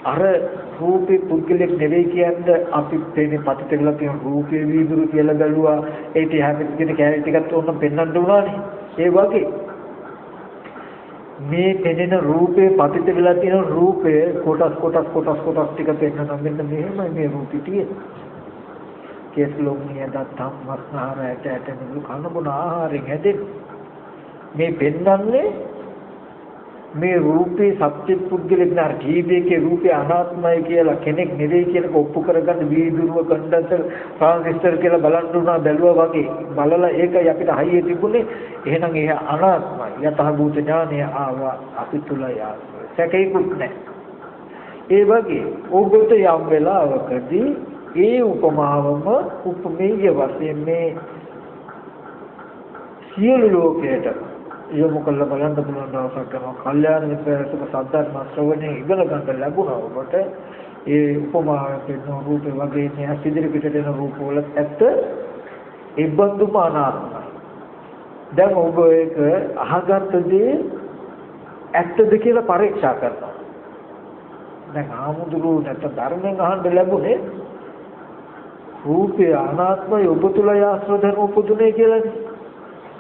අර රූපේ පුද්ගලෙක් නෙවෙයි කියන්නේ අපි තේනේ පතිත වෙලා තියෙන රූපේ වීදුරු කියලා බැලුවා ඒට හැමෙත් කියන කැලේ ටිකත් ඕන පෙන්වන්න උනානේ ඒ වගේ මේ පෙනෙන රූපේ පතිත වෙලා තියෙන රූපය කොටස් ටික පෙන්වන මෙන්න මෙහෙමයි මේ රූපී තියෙන්නේ කේස්ලෝමිය දත්තම් වස්නහරයට ඇටෙනු කන බොන ආහාරයෙන් හැදෙන්නේ මේ පෙන්වන්නේ මේ රූපේ සත්‍ය පුද්ගලෙක් නාර ජීවිතයේ රූපේ අනාත්මයි කියලා කෙනෙක් නෙවෙයි කියනක ඔප්පු කරගන්න වීදුරුව කණ්ඩන්සර් ට්‍රාන්සිස්ටර් කියලා බලන්න උනා බැලුවා වගේ බලලා ඒකයි අපිට හයියේ තිබුණේ එහෙනම් ඒ අනාත්මයි යතහභූත ඥානය ආවා අපි තුල සැකේකුත් නැහැ ඒ වගේ ඔබට යම් වෙලාවකදී ඒ උපමාවම උපමේය වශයෙන් මේ සියලු ලෝකයට යොමු කළ බලන්න පුළුවන් දවසක් කරනවා කල්යාණ මිත්‍රයන්ට සද්ධර්ම ශ්‍රවණය ඉගෙන ගන්න ලැබුණා ඔබට ඒ උපමාවෙන් පෙන්න රූපේ වගේ නේ සිදිරි පිටට එන රූප වල ඇත්ත ඒ බඳුම අනාත්මයි දැන් ඔබ ඒක අහගත්තදී ඇත්තද කියලා පරීක්ෂා කරනවා දැන් ආමුදුරු නැත්නම් ධර්මයෙන් අහන්න ලැබුණේ රූපේ අනාත්මයි ඔබ තුල ආශ්‍රව ධර්ම උපදුනේ කියලානේ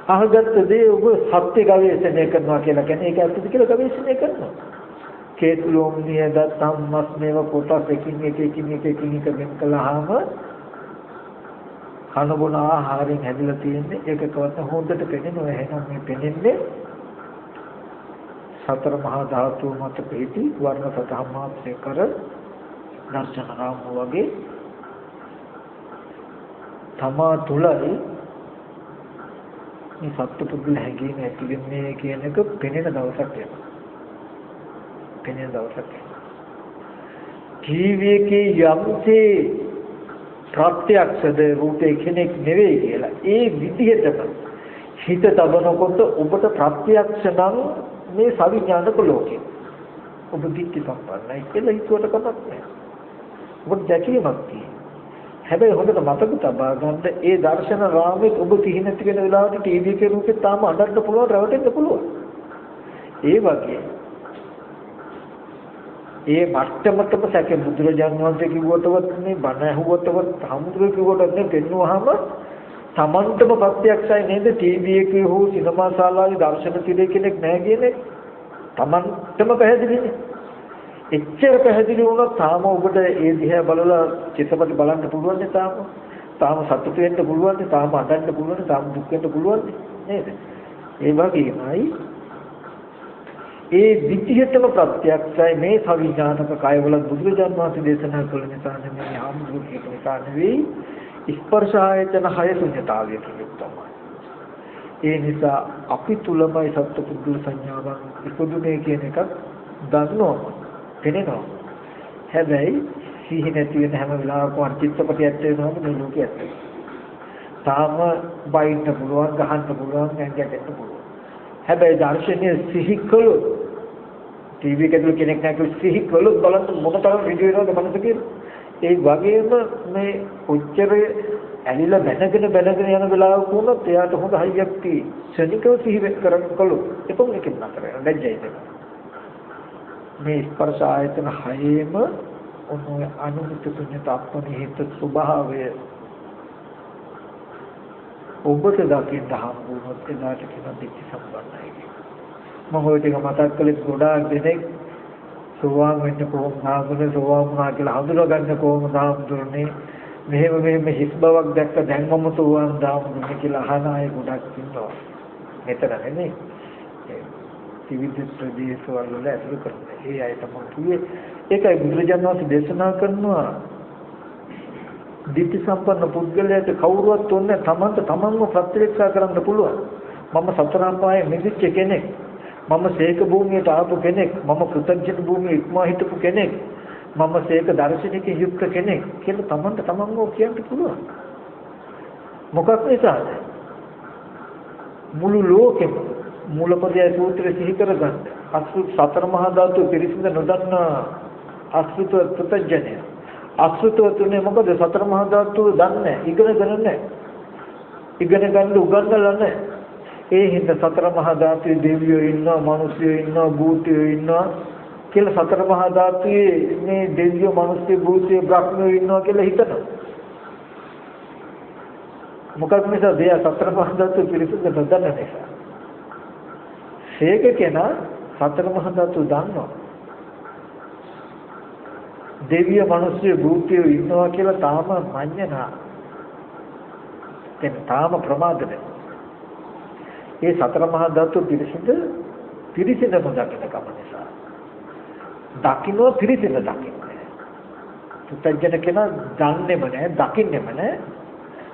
අහගත්ත දේ ඔබ සත්‍ය ගවේෂණය කරනවා කියලා කියන්නේ ඒක ඇත්තද කියලා ගවේෂණය කරනවා. කේතුලෝම්නිය දත්තම් මස්මේව කොටස් එකින් එක වෙන් කළාම කන බොන ආහාරයෙන් හැදිලා තියෙන්නේ ඒකකවත් හොඳට පෙනෙනවා. එහෙනම් මේ පෙනෙන්නේ සතර මහා ධාතු මත පිටි වර්ණ සතහ මාත්‍රේ කර දර්ශන රාම වගේ තමා තුලයි මේ සත්පුද්ගල හැඟීම ඇති වෙන්නේ කියන එක පෙනෙන දවසක් එනවා. පෙනෙන දවසක්. ජීවිතයේ යම්සේ ප්‍රත්‍යක්ෂද රූපේ කෙනෙක් නෙවෙයි කියලා ඒ විදිහටම හිත තබනකොට ඔබට ප්‍රත්‍යක්ෂ නම් මේ සවිඥානික ලෝකේ. ඔබ දික්ටි සම්පන්නයි කියලා හිතුවට කමක් නැහැ. ඔබ දැකීමක් තියෙනවා. හැබැයි හොඳට මතක තබා ගන්න ඒ දර්ශන රාමෙත් ඔබ සිහි නැති වෙන වෙලාවට ටීවී එකේ රූපෙත් තාම අඬන්න පුළුවන්, රැවටෙන්න පුළුවන්. ඒ වගේ ඒ මට්ටමටම සැක බුදුරජාණන් වහන්සේ කිව්වටවත් මේ බණ ඇහුවටවත් හමුදුර කිව්වටවත් නේ පෙන්වුවාම තමන්ටම ප්‍රත්‍යක්ෂයි නේද ටීවී එකේ හෝ සිනමා ශාලාවේ දර්ශන තිරේ කෙනෙක් නැහැ කියන්නේ තමන්ටම පැහැදිලිනේ. එච්චර පැහැදිලි වුණොත් තාම ඔබට ඒ දිහා බලලා චිත්තපටි බලන්න පුළුවන් නේ තාම සතුට වෙන්න පුළුවන් නේ තාම අඬන්න පුළුවන් නේ තාම දුක් වෙන්න පුළුවන් නේද? ඒ වගේමයි ඒ විදිහටම ප්‍රත්‍යක්ෂයි මේ සවිඥානික කයවල බුදුරජාණන් වහන්සේ දේශනා කළ නිසා නෙමෙයි ආමුදුරු කියන නිසා නෙවෙයි ස්පර්ශ ආයතන 6 ශුන්‍යතාවය කියන්නේ. ඒ නිසා අපි තුලමයි සත්පුද්ගල සංඥාවන් ඉපදුනේ කියන එකක් දන්නවා. තේරෙනවා. හැබැයි සිහි නැති වෙන හැම වෙලාවකම චිත්තපටියක් වෙනවම මේ ලෝකයේ ඇත්ත. තාම බයින්න පුළුවන්, ගහන්න පුළුවන්, ගැටෙන්න පුළුවන්. හැබැයි දර්ශනීය සිහි කළොත් ටීවී එකේ කෙනෙක් නැතුව සිහි කළොත් බලන්න මොනතරම් වීඩියෝ එකක් මනස කියලා. ඒ වගේම මේ ඔච්චර ඇලිලා බැනගෙන යන වෙලාවක වුණොත් එයාට හොඳ හයියක් තියෙයි. ශනිකව සිහි කරන් කළොත් එතකොට එකක් නතර වෙනවා. දැජ්ජයිද. මේ ස්පර්ශ ආයතන හයේම ඔන්න අනුමිත ශුන්‍යත අපනිහිත ස්වභාවය ඔබට දකින්න හම්බුනොත් එදාට කියන දෙච්ච සම්බන්ධයි. මම ඔය ටික මතක් කළේ ගොඩාක් දෙනෙක් සෝවාන් වෙන්න කොහොමද සෝවාන් වුණා කියලා හඳුනා ගන්න කොහොමද හඳුරන්නේ මෙහෙම හිස් බවක් දැක්ක දැන් මම සෝවාන් දාමුනේ කියලා අහන අය ගොඩක් ඉන්නවා. මෙතන නෙමෙයි. ත්‍රිවිධ ප්‍රදේශවල ඇතුළු කරන්නේ. ඒ අය තමයි කිව්වේ ඒකයි බුදුරජාණන් වහන්සේ දේශනා කරනවා ditthi සම්පන්න පුද්ගලයාට කවුරුවත් ඕනේ තමන්ව ප්‍රත්‍යක්ෂ කරන්න පුළුවන්. මම සතර අපායේ මිදිච්ච කෙනෙක්. මම සේක භූමියට ආපු කෙනෙක්. මම කෘතඥ භූමියේ ඉක්මවා හිටපු කෙනෙක්. මම සේක දර්ශනිකේ යුක්ත කෙනෙක් කියලා තමන්ව කියන්න පුළුවන්. මොකක් නිසාද? මුළු ලෝකෙම මූලපදයේ සූත්‍රය සිහි කරගන්න. සතර මහා ධාතු පිරිසිඳ නොදන්න අසුත කෘතඥය. අසුතව තුනේ මොකද සතර මහා ධාතු දන්නේ ඉගෙන ගන්න උගන්වලා නැහැ. ඒ හින්දා සතර මහා ධාතුවේ දෙවියෝ ඉන්නවා, මිනිස්සුයෝ ඉන්නවා, භූතයෝ ඉන්නවා කියලා සතර මහා ධාතුවේ මේ දෙවියෝ, මිනිස්සුයෝ, භූතයෝ, බ්‍රහ්මයෝ ඉන්නවා කියලා හිතනවා. මොකක් නිසාද? ඒ සතර මහා ධාතුවේ පිරිසිදු නොදන්න නිසා. ඒක කෙනා සතර මහා ධාතු දන්නවා. දෙවියෝ, මිනිස්සුයෝ, භූතයෝ ඉන්නවා කියලා තාම මඤ්ඤණා. තාම ප්‍රමාද නැහැ. ඒ සතර මහා ධාතු පිරිසිදු නොදකින කම නිසා. දකින්න පිරිසිදු දකින්නේ. පුතජන කෙනා දන්නේම නැහැ, දකින්නේම නැහැ.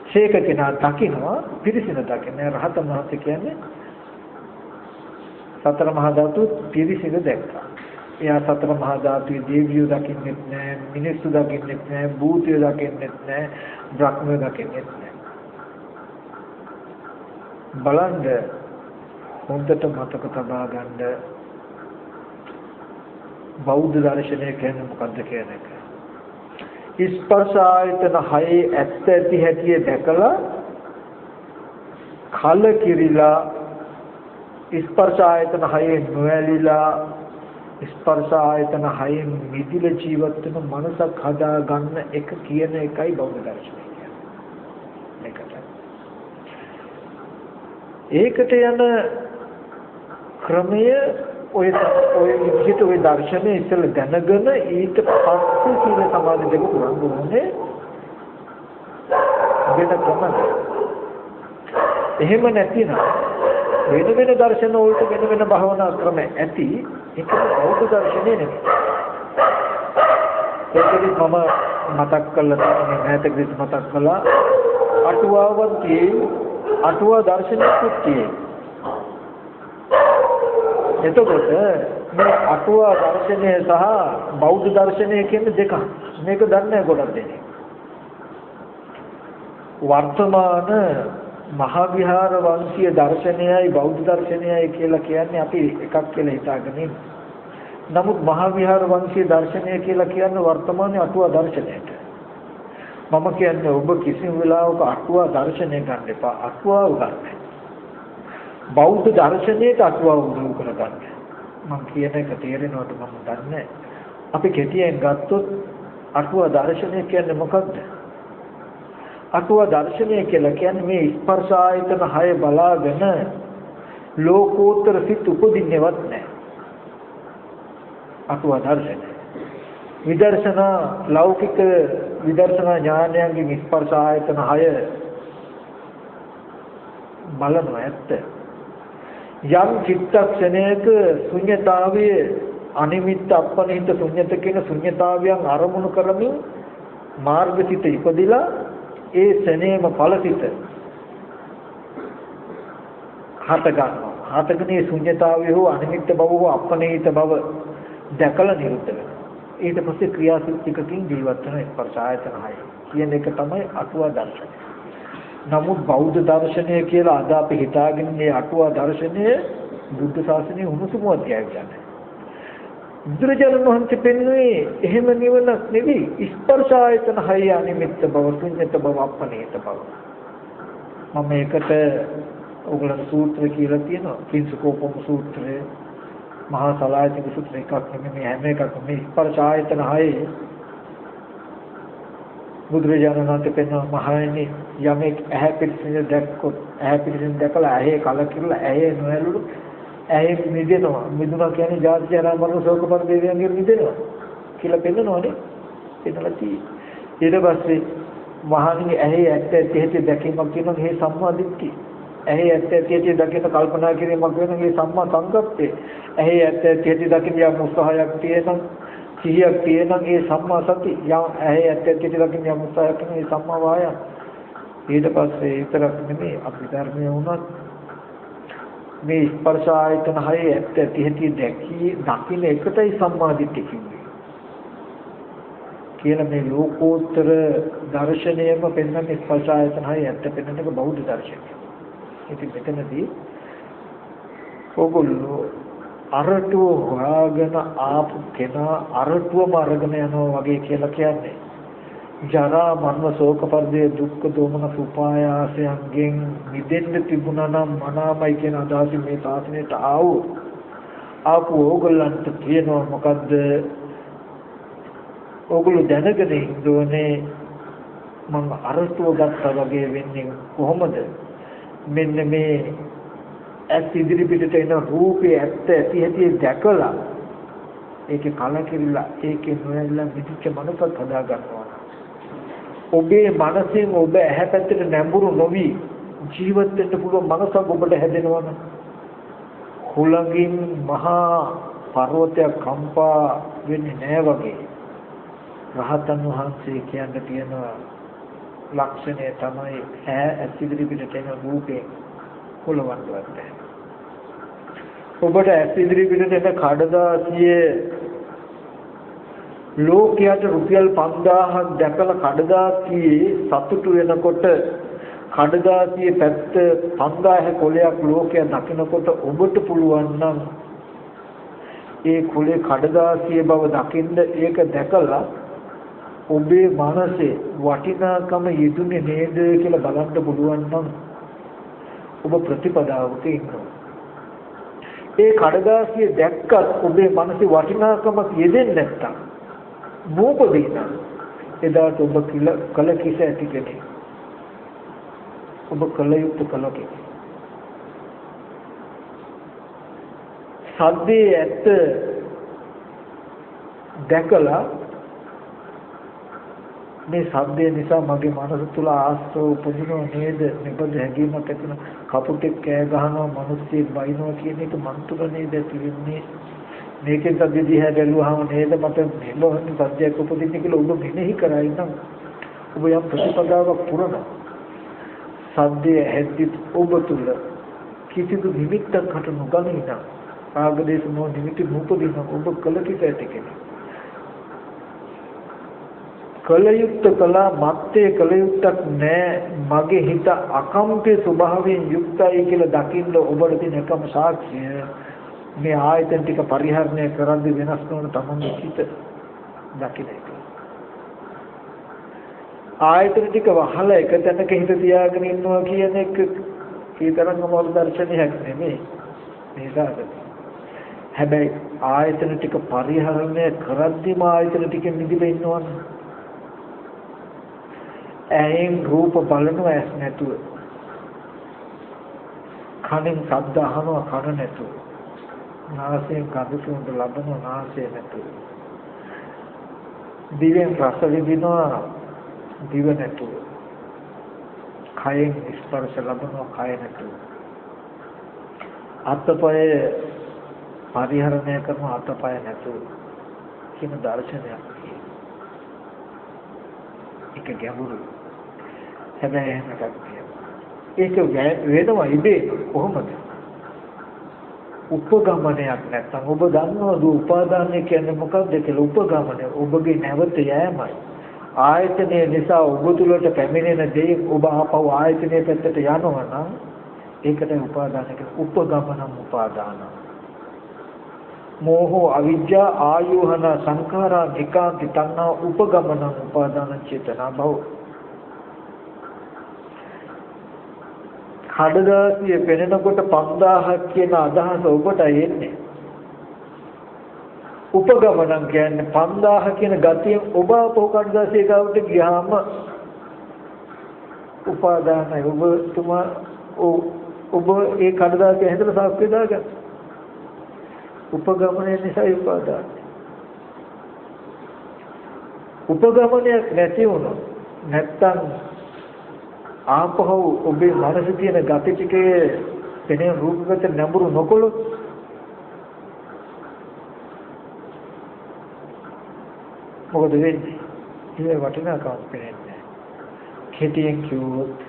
ශේක කෙනා දකින්නවා, පිරිසිදු දකින්නේ. රහතන් වහන්සේ කියන්නේ සතර මහා ධාතු පිරිසිදු දැක්කා. එයා සතර මහා ධාතුවේ දේවියෝ දකින්නෙත් නැහැ, මිනිස්සු දකින්නෙත් නැහැ, භූතයෝ දකින්නෙත් නැහැ, බ්‍රහ්මයෝ දකින්නෙත් නැහැ. බලන්න හොඳට මතක තබා ගන්න බෞද්ධ දර්ශනය කියන්නේ මොකද්ද කියන එක. ස්පර්ශ ආයතන හයේ ඇත්ත ඇති හැටි දැකලා කලකිරිලා ස්පර්ශ ආයතන හයේ නොඇලිලා ස්පර්ශ ආයතන හයෙන් මිදිල ජීවත් වෙන මනසක් හදා ගන්න එක කියන එකයි බෞද්ධ දර්ශනය කියන්නේ. ඒකට යන ක්‍රමය ඔය විදිහට ඔය දර්ශනය ඉස්සෙල්ලා දැනගෙන ඊට පස්සේ සීල සමාධි දෙක පුරන්න ඕනේ. වෙන ක්‍රමයක්. එහෙම නැතිනම් වෙන දර්ශන වලට වෙන භාවනා ක්‍රම ඇති. ඒක බෞද්ධ දර්ශනය නෙමෙයි. ඒකෙදි මම මතක් කළා තමයි මෑතකදී මතක් කළා අටුවාවක් තියෙයි. අටුවා දර්ශනයක් තියෙයි. එතකොට මේ අටුවා දර්ශනය සහ බෞද්ධ දර්ශනය කියන දෙක මේක දන්නේ ගොඩක් දෙනෙක්. වර්තමාන මහා විහාර වංශීය දර්ශනයයි බෞද්ධ දර්ශනයයි කියලා කියන්නේ අපි එකක් කියලා හිතාගෙන ඉන්නේ. නමුත් මහා විහාර වංශීය දර්ශනය කියලා කියන්නේ වර්තමානයේ අටුවා දර්ශනයට. මම කියන්නේ ඔබ කිසිම වෙලාවක අටුවා දර්ශනය ගන්න එපා. අටුවාව ගන්න. බෞද්ධ දර්ශනයට අටුවාව උදව් කරගන්න. මම කියන එක තේරෙනවද මම දන්නේ. අපි කෙටියෙන් ගත්තොත් අටුවා දර්ශනය කියන්නේ මොකක්ද? අටුවා දර්ශනය කියලා කියන්නේ මේ ස්පර්ශ ආයතන 6 බලාගෙන ලෝකෝත්තර සිත් උපදින්නේවත් නැහැ. අටුවා දර්ශනය. විදර්ශනා ලෞකික විදර්ශනා ඥානයන්ගේ ස්පර්ශ ආයතන 6 බලනවා ඇත්ත. යම් චිත්තක්ෂණයක ශුන්‍යතාවයේ අනිමිත්ත අපනිහිත ශුන්‍යත කියන ශුන්‍යතාවයන් අරමුණු කරමින් මාර්ගසිත ඉපදිලා ඒ ශනේම ඵලසිත හත ගන්නවා. හතකනේ ශුන්‍යතාවය හෝ අනිමිත්ත බව හෝ අපනිහිත බව දැකලා නිරුද්ධ වෙනවා. ඊට පස්සේ ක්‍රියාසිතිකකින් ජීවත් වෙන ස්පර්ශ ආයතන 6 කියන එක තමයි අටුවා දර්ශනය. නමුත් බෞද්ධ දර්ශනය කියලා අද අපි හිතාගෙන මේ අටුවා දර්ශනය බුද්ධ ශාසනයේ උණුසුම අධ්‍යයනය කියන්නේ. බුදුරජාණන් වහන්සේ පෙන්වන්නේ එහෙම නිවනක් නෙවෙයි ස්පර්ශ ආයතන 6 අනිමිත්ත බව, ශුන්‍යත බව, අපනිහිත බව. මම ඒකට ඔයගලන්ට සූත්‍රය කියලා තියෙනවා. කිංසුකෝපම සූත්‍රය, මහා සලායතික සූත්‍ර එකක් නෙමෙයි හැම එකක්ම මේ ස්පර්ශ ආයතන 6 බුදුරජාණන් වහන්සේ පෙන්වන මහණෙනි යමෙක් ඇහැ පිළිසින දැක්කොත් ඇහැ පිළිසින දැකලා ඇහි කලකිරලා ඇහි නොඇලුණු ඇහි මිදෙනවා. මිදුණා කියන්නේ ජාති ජරා මරණ ශෝක පරිදේවයන්ගෙන් මිදෙනවා කියලා පෙන්නනවානේ. එතනදී ඊට පස්සේ මහණෙනි ඇහි ඇත්ත ඇති දැකීමක් කියනවා මේ සම්මා දිට්ඨිය. ඇහි ඇත්ත ඇති දකින කල්පනා කිරීමක් වෙන මේ සම්මා සංකප්පේ. ඇහි ඇත්ත ඇති දකින යම් උත්සාහයක් තියෙනම් සිහියක් තියෙනම් ඒ සම්මා සති. ඇහි ඇත්ත ඇති දකින යම් උත්සාහයක් තියෙනම් ඒ සම්මා වායාම. ඊට පස්සේ විතරක් නෙමෙයි අපි ධර්මයේ වුණත් මේ ස්පර්ශ ආයතන 6 ඇත්ත ඇති දකින එකටයි සම්මා දිට්ඨිය කියන්නේ. කියලා මේ ලෝකෝත්තර දර්ශනයම පෙන්වන්නේ ස්පර්ශ ආයතන 6 ඇත්ත පෙන්වන එක බෞද්ධ දර්ශනය. ඉතින් මෙතනදී ඕගොල්ලෝ අරටුව හොයාගෙන ආපු කෙනා අරටුවම අරගෙන යනවා වගේ කියලා කියන්නේ ජරා මරණ ශෝක පරිදේ දුක්ඛ දෝමන උපායාසයන්ගෙන් මිදෙන්න තිබුණා නම් මනාමයි කියන අදහසින් මේ ශාසනයට ආපු ඕගොල්ලන්ට කියනවා මොකද්ද? ඕගොල්ලෝ දැනගෙන ඉන්නෝනේ මම අරටුව ගත්තා වගේ වෙන්නේ කොහොමද? මෙන්න මේ ඇස් ඉදිරි පිටට එන රූපේ ඇත්ත ඇති ඇති දැකලා ඒකේ කලකිරිලා ඒකේ නොයල්ලා විදිච්ච මනසක් හදා ගන්නවා. ඔබේ මනසෙන් ඔබ ඇහැ පැත්තට නැඹුරු නොවි ජීවත් වෙන්න පුළුවන් මනසක් ඔබට හැදෙනවනේ. හුලඟින් මහා පර්වතයක් කම්පා වෙන්නේ නැහැ වගේ. රහතන් වහන්සේ කියන්න තියෙන ලක්ෂණය තමයි ඇස් ඉදිරි පිටට එන රූපේ හුලවන්නවත්. ඔබට ඇස් ඉදිරි පිටට එන කඩදාසියේ ලෝකයට රුපියල් 5000ක් දැකලා කඩදාසියේ සතුටු වෙනකොට කඩදාසියේ පැත්ත 5000 කොලයක් ලෝකයා දකිනකොට ඔබට පුළුවන් නම් ඒ කොලේ කඩදාසියේ බව දකින්න ඒක දැකලා ඔබේ මනසේ වටිනාකම යෙදුනේ නේද කියලා බලන්න පුළුවන් නම් ඔබ ප්‍රතිපදාවක ඉන්නවා. ඒ කඩදාසිය දැක්කත් ඔබේ මනසේ වටිනාකමක් යෙදෙන්නේ නැත්තම් නූපදීන එදාට ඔබ කල කිස ඇති කෙනෙක්. ඔබ කල යුක්ත කල කෙනෙක්. සද්දේ ඇත්ත දැකලා මේ සද්දේ නිසා මගේ මනස තුල ආස්තව උපදිනව නේද? නිබඳ හැඟීමක් ඇති වෙන කපුටෙක් කෑ ගහනවා මිනිස්සෙක් බයිනවා කියන එක මන් තුල නේද තියෙන්නේ? මේකෙන් සද්දේ හැදෙලුවාම නේද මට මෙලොවන සද්දයක් උපදින්නේ කියලා ඔබ මෙනෙහි කරයි නම් ඔබ යම් ප්‍රතිපදාවක් පුරනවා. සද්දේ ඇද්දි ඔබ තුල කිසිදු නිමිත්තක් හට නොගනී නම් ආගදේශ මො නිමිති නූපදින ඔබ කල කිස ඇති කෙනෙක්. කලයුක්ත කලා මත්තේ කලයුක්තක් නෑ මගේ හිත අකම්පේ ස්වභාවයෙන් යුක්තයි කියලා දකින්න ඔබට තියෙන එකම සාක්ෂිය මේ ආයතන ටික පරිහරණය කරද්දී වෙනස් කරන තමයි හිත දකින්න එක. ආයතන ටික වහලා එක තැනක හිත තියාගෙන ඉන්නවා කියන එක කීතරම් මොල් දර්ශනයක් නෙමෙයි. මේකද. හැබැයි ආයතන ටික පරිහරණය කරද්දීම ආයතන ටික නිදිලා ඉන්නවනේ. ඇහෙන් රූප බලනවා ඇස් නැතුව. කනෙන් ශබ්ද අහනවා කන නැතුව. නාසයෙන් ගඳ සුවඳ ලබනවා නාසය නැතුව. දිවෙන් රස විඳිනවා දිව නැතුව. කයෙන් ස්පර්ශ ලබනවා කය නැතුව. අත්පය පරිහරණය කරන අත්පය නැතුව කියන දර්ශනයක්. ඒක ගැඹුරු. හැබැයි එහෙම එකක් ඒක වේදම ඉබේ කොහොමද? උපගමනයක් නැත්නම් ඔබ දන්නවද උපාදානය කියන්නේ මොකක්ද කියලා? උපගමනය ඔබගේ නැවත යෑමයි. ආයතනය නිසා ඔබ තුළට පැමිණෙන දේ ඔබ ආපහු ආයතනයේ පැත්තට යනවා නම් ඒකට උපාදාන කියලා. උපගමනං උපාදාන. මෝහෝ අවිජ්ජා ආයෝහන සංඛාරා නිකාන්ති තණ්හා උපගමනං උපාදාන චේතනා භව. කඩදාසිය පෙනෙනකොට 5000ක් කියන අදහස ඔබට එන්නේ. උපගමනං කියන්නේ 5000 කියන ගතියෙන් ඔබ අපෝ කඩදාසිය ගාවට ගියාම උපාදානයි. ඔබ ඒ කඩදාසිය හැදලා සාක්ෂි දාගන්න. උපගමනය නිසා උපාදානයි. උපගමනයක් නැති වුණොත් නැත්තම් ආපහු ඔබේ මනසේ තියෙන gati ටිකේ පෙනෙන රූපගත නැඹුරු නොකොළොත් මොකද වෙන්නේ? ඒ වටිනාකමක් පෙනෙන්නේ. කෙටියෙන් කිව්වොත්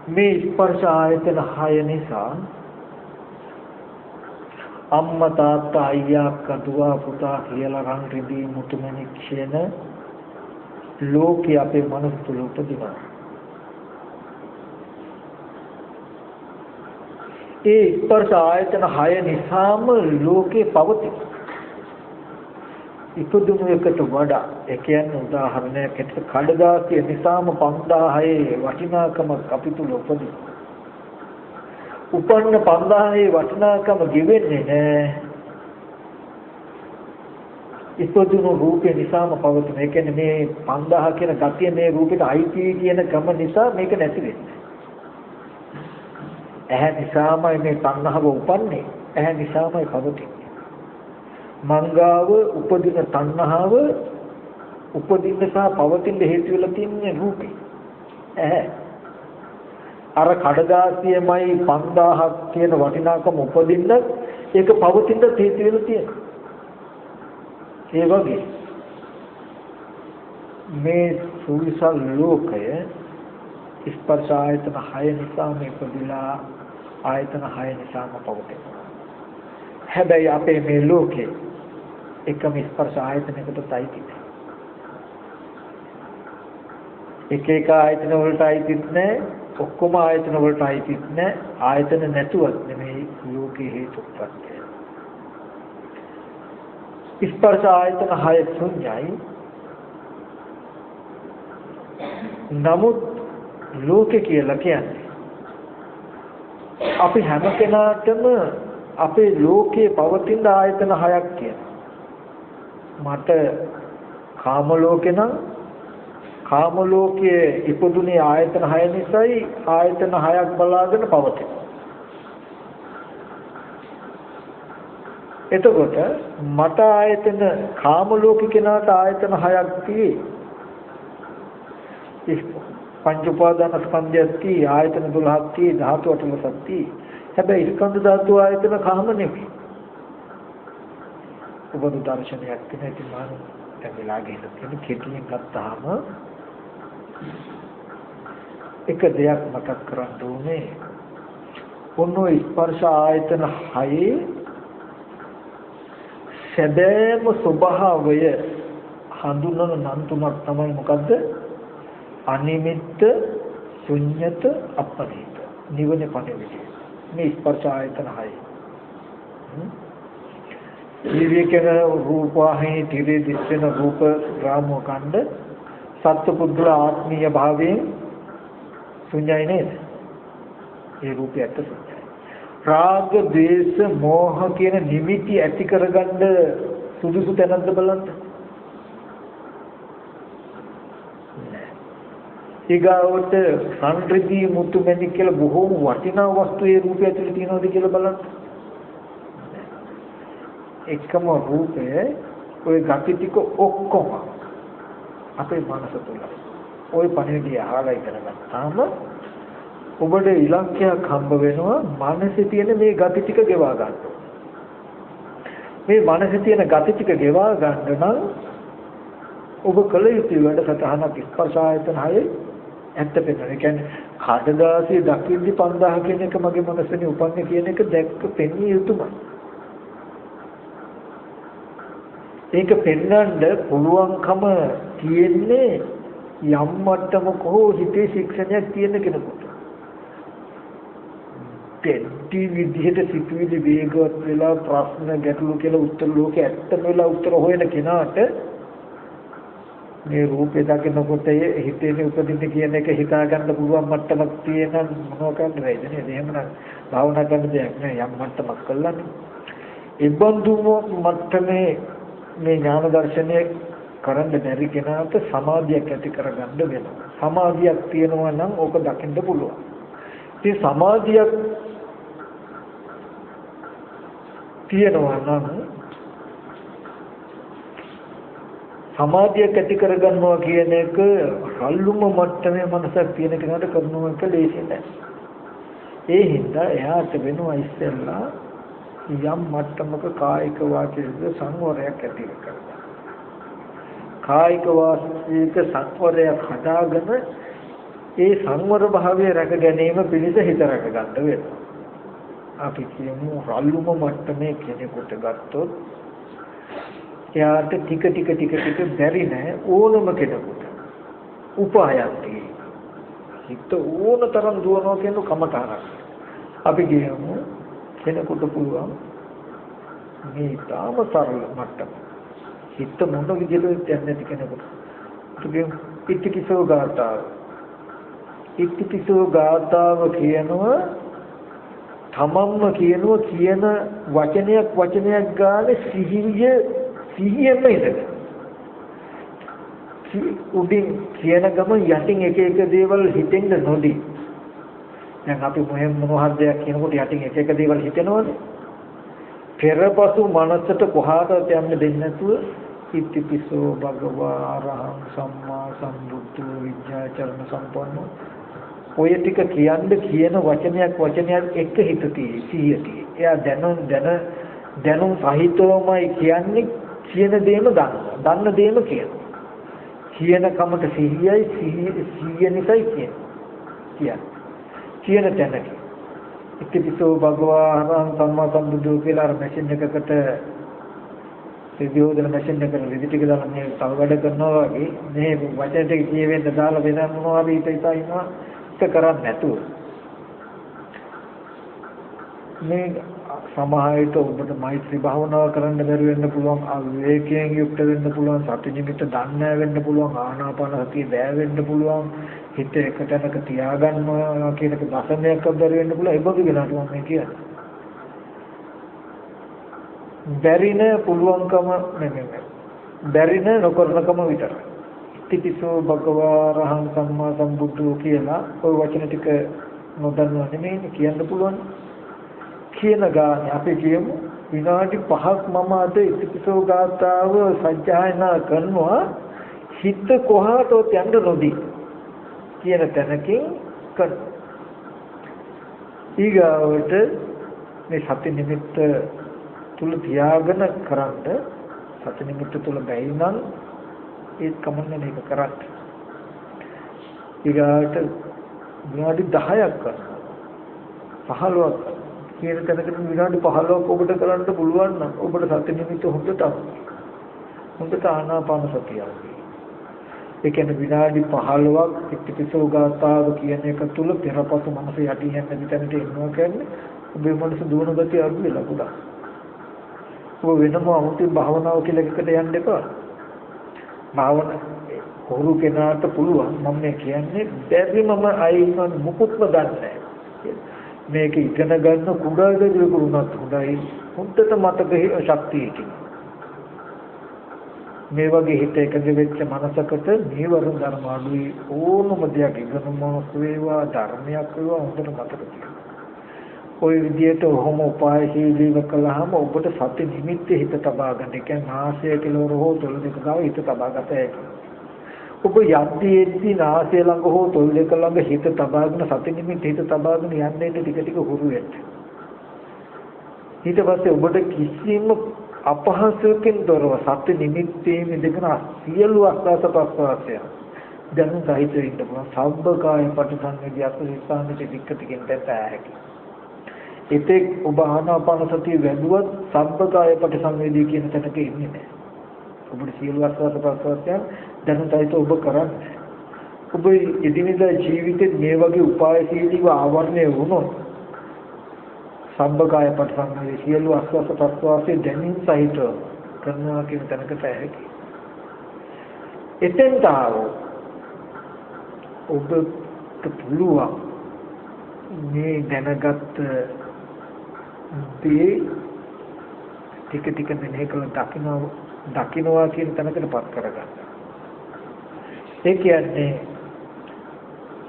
මේ ස්පර්ශ ආයතන 6 නිසා අම්මා තාත්තා අයියා අක්කා දුව පුතා කියලා රන් රිදී මුතුමැණි කියන ලෝකේ අපේ මනස තුල උපදිනවා. ඒ ස්පර්ශ ආයතන 6 නිසාම ලෝකේ පවතී. ඉපදුණු එකට වඩා ඒ කියන්නේ උදාහරණයක් ඇටියට කඩදාසිය නිසාම 5000 වටිනාකම අපි තුල උපදිනවා. උපන්න 5000 වටිනාකම ගෙවෙන්නේ නැහැ. ඉපදුණු රූපේ නිසාම පවතින. ඒ කියන්නේ මේ 5000 කියන ගතිය මේ රූපෙට අයිති කියන කම නිසා මේක නැති වෙන්නේ. ඇහැ නිසාමයි මේ තණ්හාව උපන්නේ. ඇහැ නිසාමයි පවතින්නේ. මංගාව උපදින තණ්හාව උපදින්න සහ පවතින්න හේතු වෙලා තියෙන්නේ රූපේ. ඇහැ. අර කඩදාසියමයි 5000ක් කියන වටිනාකම උපදින්න ඒක පවතින්න හේතු වෙලා තියෙනවා. ඒ වගේ මේ සුවිසල් ලෝකය ස්පර්ශ ආයතන 6 නිසා මේ පොදිලා ආයතන 6 නිසාම පවතිනවා. හැබැයි අපේ මේ ලෝකේ එකම ස්පර්ශ ආයතනයකට තයිති. එක ආයතන වලට අයිතිත් නැහැ, ඔක්කොම ආයතන වලට අයිතිත් නැහැ. ආයතන නැතුවත් නෙමෙයි ලෝකේ හේතුප්‍රත්‍යය. ස්පර්ශ ආයතන 6 ශුන්‍යයි. නමුත් ලෝකේ කියලා කියන්නේ අපි හැම කෙනාටම අපේ ලෝකේ පවතින ආයතන 6ක් කියනවා. මට කාම ලෝකේ නම් කාම ලෝකයේ ඉපදුනේ ආයතන 6 නිසායි ආයතන 6ක් බලාගෙන පවතින. එතකොට මට ආයතන කාම ලෝක කෙනාට ආයතන 6ක් තියෙයි. පංච උපාදාන ස්කන්ධයක් තියෙයි, ආයතන 12ක් තියෙයි, ධාතු 8ක් තියෙයි. හැබැයි ස්කන්ධ ධාතු ආයතන කාම නෙමෙයි. උපද දර්ශනයක් තියෙන මාන එතනලාගේ තියෙන කෙටියෙන් ගත්තාම එක දෙයක් මතක් කරගන්න ඕනේ. ඔන්නෝ ස්පර්ශ ආයතන 6 සැබෑම ස්වභාවය හඳුන්වන නම් තුනක් තමයි මොකද්ද? අනිමිත්ත, ශුන්්‍යත, අපරිත. නිවන පණිවිඩය. මේ ස්පර්ශ ආයතන 6. විවේකන රූපවාහිනී තිරේ දිස්සන රූප රාමෝ කණ්ඩ සත්පුද්ගල ආත්මීය භාවයෙන් ශුන්‍යයි නේද? ඒ රූපය ඇත්ත ශුන්‍යයි. රාග, ද්වේෂ, මෝහ කියන නිමිති ඇති කරගන්න සුදුසු තැනක්ද බලන්න. ඊගාවට සංරිදී මුතුමැණික් කියලා බොහෝම වටිනා වස්තු ඒ රූපය ඇතුලේ තියෙනවද කියලා බලන්න. එකම රූපයේ ওই ගති ටික ඔක්කොම අපේ මනස තුල ওই පණිවිඩය අහලා ඉගෙනගත්තාම ඔබට ඉලක්කයක් හම්බ වෙනවා මනසේ තියෙන මේ ගති ටික ගෙවා ගන්න. මේ මනසේ තියෙන ගති ටික ගෙවා ගන්න නම් ඔබ කල යුතු වැඩසටහනක් ස්පර්ශ ආයතන 6 ඇත්ත පෙන්වන. ඒ කියන්නේ කඩදාසිය දකිද්දි 5000 කියන එක මගේ මනසනේ උපන්නේ කියන එක දැක්ක පෙන්විය යුතුමයි. ඒක පෙන්වන්න පුළුවන්කම තියෙන්නේ යම් මට්ටමක හෝ හිතේ ශික්ෂණයක් තියෙන කෙනෙකුට. දෙටි විදිහට සිතුවිලි වේගවත් වෙලා ප්‍රශ්න ගැටලු කියලා උත්තර ලෝකේ ඇත්තම වෙලා උත්තර හොයන කෙනාට මේ රූපේ දකිනකොට හිතේ උපදින්න කියන එක හිතා ගන්න පුළුවන් මට්ටමක් තියෙන මොනවා කරන්න බැයිද නේද? එහෙමනම් භාවනා කරන්න දෙයක් නෑ යම් මට්ටමක් කළානේ. ඒ බඳු මට්ටමේ මේ ඥාන දර්ශනය කරන්න බැරි කෙනාට සමාධියක් ඇති කරගන්න වෙනවා. සමාධියක් තියෙනවා නම් ඕක දකින්න පුළුවන්. ඉතින් සමාධියක් තියෙනවා නම් සමාධියක් ඇති කරගන්නවා කියන එක රල්ලුම මට්ටමේ මනසක් තියෙන කෙනාට කරනවා එක ලේසි නෑ. ඒ හින්දා එයාට වෙනවා ඉස්සෙල්ලා යම් මට්ටමක කායික වාචික සංවරයක් ඇති කරගන්න. කායික වාචික සංවරයක් හදාගෙන ඒ සංවර භාවය රැක ගැනීම පිණිස හිත රැක ගන්න වෙනවා. අපි කියමු රල්ලුම මට්ටමේ කෙනෙකුට ගත්තොත් එයාට ටික බැරි නෑ ඕනම කෙනෙකුට උපායක් තියෙනවා. හිත ඕන තරම් දුවනවා කියන කමටහරක්. අපි කියමු කෙනෙකුට පුළුවන් මේ තාම සරල මට්ටම හිත මොන විදිහටද යන්නේ නැති කෙනෙකුට තුගේ ඉතිපිසෝ ගාතාව කියනවා තමන්ම කියනවා කියන වචනයක් ගානේ සිහියෙන්ම ඉඳලා උඩින් කියන ගම යටින් එක දේවල් හිතෙන්න නොදී දැන් අපි මොනවද දෙයක් කියනකොට යටින් එක දේවල් හිතෙනවනේ පෙරපසු මනසට කොහාටවත් යන්න දෙන්නේ නැතුව ඉතිපිසෝ භගවා අරහං සම්මා සම්බුද්ධෝ විඤ්ඤාචරණ සම්පන්නෝ ඔය ටික කියන වචනයක් එක්ක හිත තියෙයි. එයා දැනුම් සහිතවමයි කියන්නේ කියන දේම දන්න දේම කියනවා. කියන කමට සිහිය නිසායි කියන්නේ. කියන තැනක ඉතිපිසෝ භගවා අරහං සම්මා සම්බුද්ධෝ කියලා අර මැෂින් එකකට සිදියෝදන මැෂින් එකට විදි ටික දාලා මේ තව වැඩ කරනවා වගේ මේ වචන ටික කියවෙන්න දාලා වෙන මොනවා හරි හිතා ඉන්නවා කරන්නේ නැතුව මේ සමාහයට ඔබට මෛත්‍රී භාවනාව කරන්න බැරි වෙන්න පුළුවන් අවිවේකයෙන් යුක්ත වෙන්න පුළුවන් සති නිමිත්ත දන්නේ වෙන්න පුළුවන් ආනාපාන සතිය බෑ වෙන්න පුළුවන් හිත එක තැනක තියාගන්නවා කියන එක දසනයක් බැරි වෙන්න පුළුවන් ඒ වගේ වෙනාට මම කියන්නේ බැරි නෑ පුළුවන්කම නෙමෙයි බැරි නෑ නොකරනකම විතරයි ඉතිපිසෝ භගවා රහං සම්මා සම්බුද්ධෝ කියලා ওই වචන ටික නොදන්නවා නෙමෙයි කියන්න පුළුවන් කියන ගානේ අපි කියමු විනාඩි 5ක් මම අද ඉතිපිසෝ ගාතාව සජ්ජායනා කරනවා හිත කොහාටවත් යන්න නොදී කියන තැනකින් කර ඊගාවට මේ සති නිමිත්ත තුල තියාගෙන කරන්ට සති නිමිත්ත තුල බැයි නම් ඒත් කමන්නේ මේක කරත් ඊගාට විනාඩි 10ක් කරනවා 15ක් කියන තැනකට විනාඩි 15ක් ඔබට කරන්න පුළුවන් නම් ඔබට සති නිමිත්ත හොඳට ආනාපාන සතිය ඒ කියන්නේ විනාඩි 15ක් ඉතිපිසෝ ගාථාව කියන එක තුල පෙරපසු මනස යටි යන විදිහට එනවා කියන්නේ ඔබේ මනස දුවන ගතිය අඩු වෙලා පුතා. ඔබ වෙනම 아무තු භාවනාව කියලා එකකට යන්න එපා. භාවන හොරු කෙනාට පුළුවන් මම මේ කියන්නේ බැරි මම අයින් මුකුත්ම දන්නේ මේක ඉගෙන ගන්න කුඩා දෙයක් වුණත් හොඳයි. හොඳට මතක ශක්තියකින් මේ වගේ හිත එකඟ වෙච්ච මනසකට නීවරණ ධර්ම අඩුයි. ඕනම දෙයක් ඉගෙනමොත් වේවා ධර්මයක් වේවා හොඳට මතක තියාගන්න. ওই විදියට ඔහොම උපායශීලීව කළාම ඔබට සති නිමිත්තේ හිත තබා ගන්න. ඒ කියන්නේ නාසය කෙලවර හෝ තොල් දෙක ගාව හිත තබා ගත හැකියි. ඔබ යද්දී නාසය ළඟ හෝ තොල් දෙක ළඟ හිත තබාගෙන සති නිමිත්තේ හිත තබාගෙන යන්නේ ටික ටික හුරු වෙන්න. ඊට පස්සේ ඔබට කිසිම අපහසුකකින් තොරව සති නිමිත්තේ ඉඳගෙන සියලු අස්වාස ප්‍රස්වාසය දැනුම් සහිත ඉන්න පුළුවන්. සබ්බකාය පටිසංවේදී අසුරිස්සාමිත වික්කතිකින් දැතහැකි. ඒතෙක් ඔබ ආනාපාන සතිය වැඩුවත් සබ්බකාය පටිසංවේදී කියන තැනක ඉන්නේ නැහැ. ඔබට සියලු අස්වාස ප්‍රස්වාසයන් දැනුම් සහිත ඔබ කරන්නේ. ඔබ එදිනෙදා ජීවිතේ මේ වගේ උපායශීලීව ආවරණය වුණොත් සබ්බකාය පටිසංවේදී සියලු අස්වාස ප්‍රස්වාසයේ දැනීම සහිත කරනවා කියන තැනකට ඇහැකි. එතෙන්ට ඔබට පුළුවන් මේ දැනගත් දේ ටික ටික මෙහෙ කළ දකින්නවා කියන තැනකටපත් කරගන්න. ඒ කියන්නේ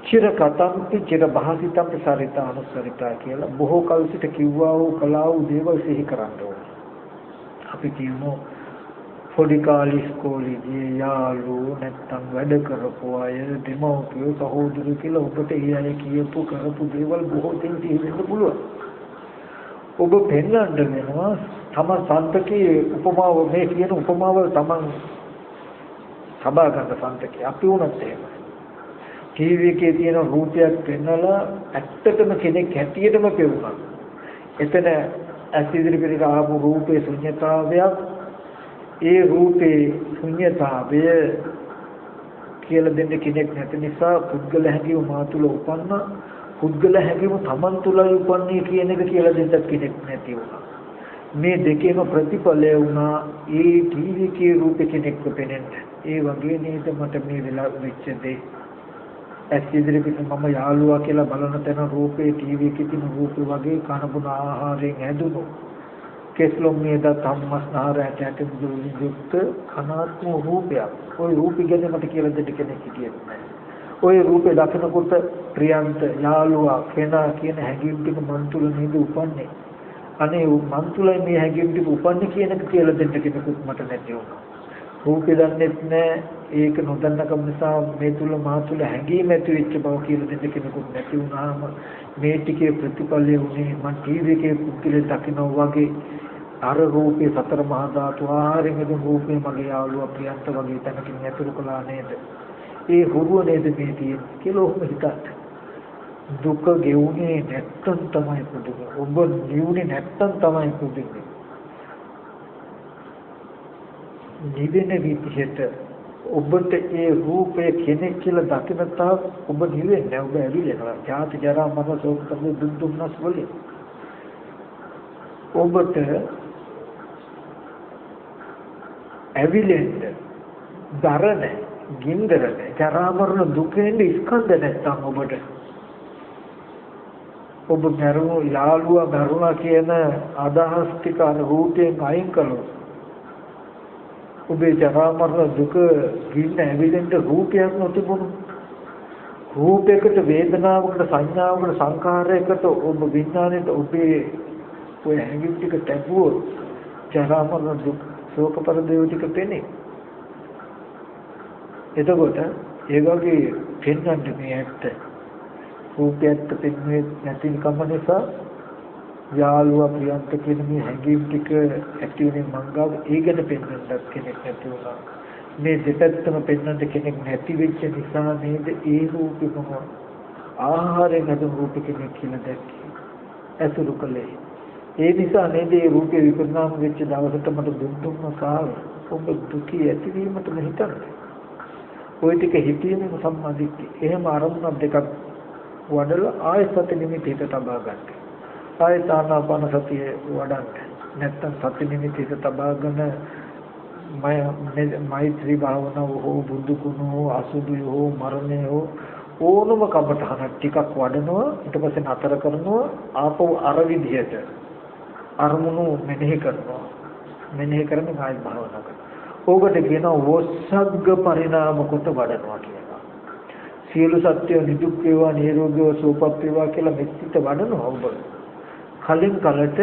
චිර කතම්පි චිර භාසිතම්පි සරිතා අනුසරිතා කියලා බොහෝ කල සිට කිව්වා වූ කලාව දේවල් සිහි කරන්න ඕනේ. අපි කියමු පොඩි කාලේ ඉස්කෝලේදී යාළුවෝ නැත්තම් වැඩ කරපු අය දෙමව්පියෝ සහෝදරයෝ කියලා ඔබට ඒ අය කියපු කරපු දේවල් බොහෝ දෙනෙක් සිහි වෙන්න පුළුවන්. ඔබ පෙන්වන්න වෙනවා තම සන්තකේ උපමාව මේ කියන උපමාව තමන් සබා ගන්න සන්තකේ අපි උනත් එහෙමයි. ටීවී එකේ තියෙන රූපයක් පෙන්නලා ඇත්තටම කෙනෙක් හැටියටම පෙවුනා. එතන ඇස් ඉදිරියට ආපු රූපේ ශුන්‍යතාවයක් ඒ රූපේ ශුන්‍යතාවය කියලා දෙන්න කෙනෙක් නැති නිසා පුද්ගල හැඟීම මා තුළ උපන්න පුද්ගල හැඟීම තමන් තුළයි උපන්නේ කියන එක කියලා දෙන්න කෙනෙක් නැති වුණා. මේ දෙකේම ප්‍රතිඵලය වුණා ඒ ටීවී එකේ රූපේ කෙනෙක්ව පෙනෙන්න. ඒ වගේ නේද මට මේ වෙලා වෙච්ච දේ. ඇස් ඉදිරියට මම යාළුවා කියලා බලන තැන රූපේ ටීවී එකේ තියෙන රූපේ වගේ කනබුන ආහාරයෙන් හැදුණු කෙස්ලොම් නේද ධම්මස්නාර ඇටට දුරුවිදුත් කනාත්ම රූපයක්. ওই රූපي ගැන මට කියලා දෙන්න කෙනෙක් හිටියේ නැහැ. ওই රූපේ දකිනකොට ප්‍රියන්ත යාළුවා කෙනා කියන හැඟීම් ටික මන් තුල නේද උපන්නේ. අනේ මන් තුලයි මේ හැඟීම් ටික උපන්නේ කියන එක කියලා දෙන්න කෙනෙකුත් මට නැති වුණා. රූපේ දන්නේත් නැහැ. ඒක නොදන්නකම නිසා මේ තුල මා තුල හැඟීම් ඇති වෙච්ච බව කියලා දෙන්න කෙනෙකුත් නැති වුණාම මේ ටිකේ ප්‍රතිඵලය උනේ මං ටීවී එකේ පුද්ගලෙක් දකිනවා වගේ අර රූපේ සතර මහා ධාතු ආහාරයෙන් හදන රූපේ මගේ යාළුවා ප්‍රියන්ත වගේ තැනකින් ඇතුළු කළා නේද? ඒ හුරුව නේද මේ තියෙන්නේ කියලා ඔහොම හිතත් දුක ගෙවුනේ නැත්තම් තමයි පුදුම. ඔබ නිවුනේ නැත්තම් තමයි පුදුම. නිවෙන විදිහට ඔබට ඒ රූපය කෙනෙක් කියලා දකින තාක් ඔබ නිවෙන්නේ නැහැ. ඔබ ඇවිල්ලා ජාති ජරා මරණ ශෝක කරන දුක් දුම්නස් වලින් ඔබට ඇවිලෙන්න දරන ගින්දර ජරා මරණ දුකෙන් ස්කන්ධ නැත්තම් ඔබට ඔබ මරුණු යාළුවා මරුණා කියන අදහස් ටික රූපයෙන් අයින් කළොත් ඔබේ ජරා මරණ දුක ගින්න ඇවිලෙන්න රූපයක් නොතිබුණු රූපයකට වේදනාවකට සංඥාවකට සංඛාරයකට ඔබ විඥාණයට ඔබේ ඔය හැඟීම් ටික තැබුවොත් ජරා මරණ දුක් ශෝක පරිදේව ටික පෙනේ. එතකොට ඒ වගේ පෙන්වන්න මේ ඇත්ත රූපයත් පෙන්වෙන්නේ නැති කම නිසා යාළුවා ප්‍රියන්ත කියන මේ හැඟීම් ටික ඇති වෙන මංගව ඒකට පෙන්වන්නත් කෙනෙක් නැති වුණා. මේ දෙපැත්තම පෙන්වන්න කෙනෙක් නැති වෙච්ච නිසා නේද ඒ රූපෙම ආහාරයෙන් හදන රූප කෙනෙක් කියලා දැක්කේ. ඇසුරු කළේ. ඒ නිසා නේද ඒ රූපේ විපරිණාම වෙච්ච දවසට මට දුක් දුන්නසාව ඔබ දුකී ඇතිවීමට හිතන්නේ. ওই ටික හිතීමේ සම්මාදිට්ඨිය. එහෙම අරමුණක් දෙකක් වඩලා ආයසත නිමිති හිත තබා ගන්න. ආයත ආනාපාන සතිය වඩන්න. නැත්තම් සති නිමිති තබාගෙන මෛත්‍රී භාවනාව හෝ බුදු ගුණ හෝ අසුභය හෝ මරණය හෝ ඕනම කමටහන ටිකක් වඩනවා. ඊට පස්සේ නතර කරනවා. ආපහු අර විදිහට අරමුණු මෙනෙහි කරනවා. මෙනෙහි කරමින් ආයෙත් භාවනා කරනවා. ඕකට කියනවා වොස්සග්ග පරිණාම කොට වඩනවා කියලා. සියලු සත්‍ය නිදුක් වේවා නිරෝගීව සුවපත් වේවා කියලා මෙත්තිත වඩනවා ඔබ. කලින් කලට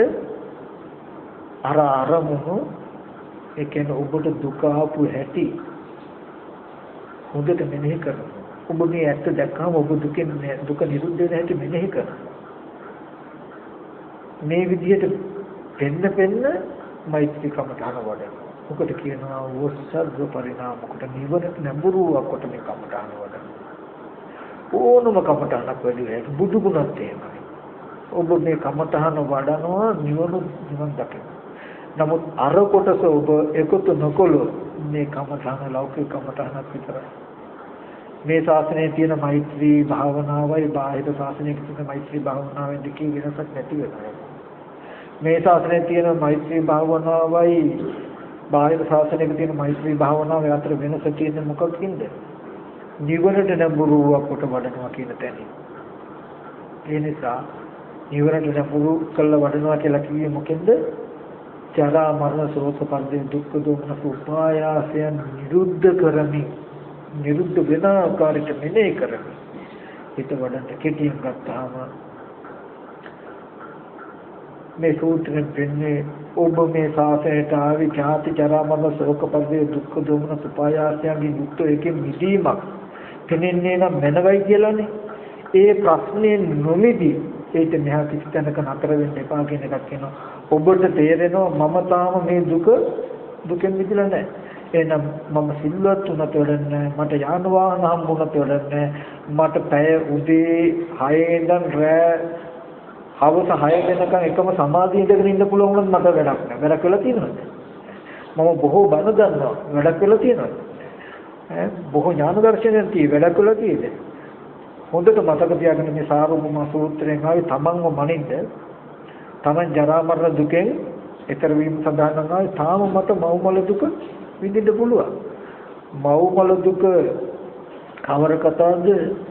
අර අරමුණු ඒ කියන්නේ ඔබට දුක ආපු හැටි හොඳට මෙනෙහි කරනවා. ඔබ මේ ඇත්ත දැක්කම ඔබ දුක නිරුද්ධ වෙන හැටි මෙනෙහි කරනවා. මේ විදිහට පෙන්න මෛත්‍රී කමඨාන වඩනවා. ඔකට කියනවා වොස්සග්ග පරිණාමකට නිවනට නැඹුරුවක් කොට මේ කමඨාන වඩනවා. ඕනම කමඨානක් වැඩි වෙයි බුදු ගුණත් එහෙමයි. ඔබ මේ කමඨාන වඩනවා නිවන දකින්න. නමුත් අර කොටස ඔබ එකතු නොකළොත් මේ කමඨාන ලෞකික කමඨානක් විතරයි. මේ ශාසනයේ තියෙන මෛත්‍රී භාවනාවයි බාහිර ශාසනයේ තියෙන මෛත්‍රී භාවනාවෙන් දෙකේ වෙනසක් නැති වෙනවා. මේ ශාසනයේ තියෙන මෛත්‍රී භාවනාවයි බාහිර ශාසනයේ තියෙන මෛත්‍රී භාවනාව අතර වෙනස තියෙන්නේ මොකක්ද? නිවනට නැඹුරුවක් කොට වඩනවා කියන තැන. ඒ නිසා නිවනට නැඹුරු කළ වඩනවා කියලා කිව්වේ මොකෙන්ද? ජරා මරණ ශෝක පරිදේ දුක්ඛ දෝමන උපායාසයන් නිරුද්ධ කරමින් නිරුද්ධ වෙන ආකාරයට මෙනෙහි කරමින් හිත වඩන්න කෙටියෙන් ගත්තාම මේ සූත්‍රයෙන් වෙන්නේ ඔබ මේ ශාසනයට ආවි ඡාති ජරා මරණ ශෝක පරිදේ දුක්ඛ දෝමන උපායාසයන්ගේ යුක්ත එකේ මිදීමක් පෙනෙන්නේ නම් මනවයි කියලානේ. ඒ ප්‍රශ්නේ නොමිදී ඒක මෙහා කිසි තැනක නතර වෙන්න එපා කියන එකක් කියනවා. ඔබට තේරෙනවා මම තාම මේ දුකෙන් මිදෙලා නැහැ. එහෙනම් මම සිල්වත් වුණත් වැඩන්නේ මට යාන වාහන හම්බුණත් වැඩන්නේ මට පැය උදේ 6 ඉඳන් රෑ හවස 6 වෙනකන් එකම සමාධිය ඉඳගෙන ඉන්න පුළුවන් වුණත් මට වැඩක් නැහැ. වැඩක් වෙලා තියෙනවද? මම බොහෝ බණ දන්නවා. වැඩක් වෙලා තියෙනවද? බොහෝ ඥාන දර්ශනයන් තියෙයි වැඩක් වෙලා තියෙන්නේ. හොඳට මතක තියාගන්න මේ සාරෝපම සූත්‍රයෙන් ආවේ තමන්ව මනින්ද තමන් ජරා මරණ දුකෙන් ඈතර වීම සඳහන් ආවේ තාම මට මව්මල දුක විඳින්න පුළුවන්. මව්මල දුක කවර කතාවද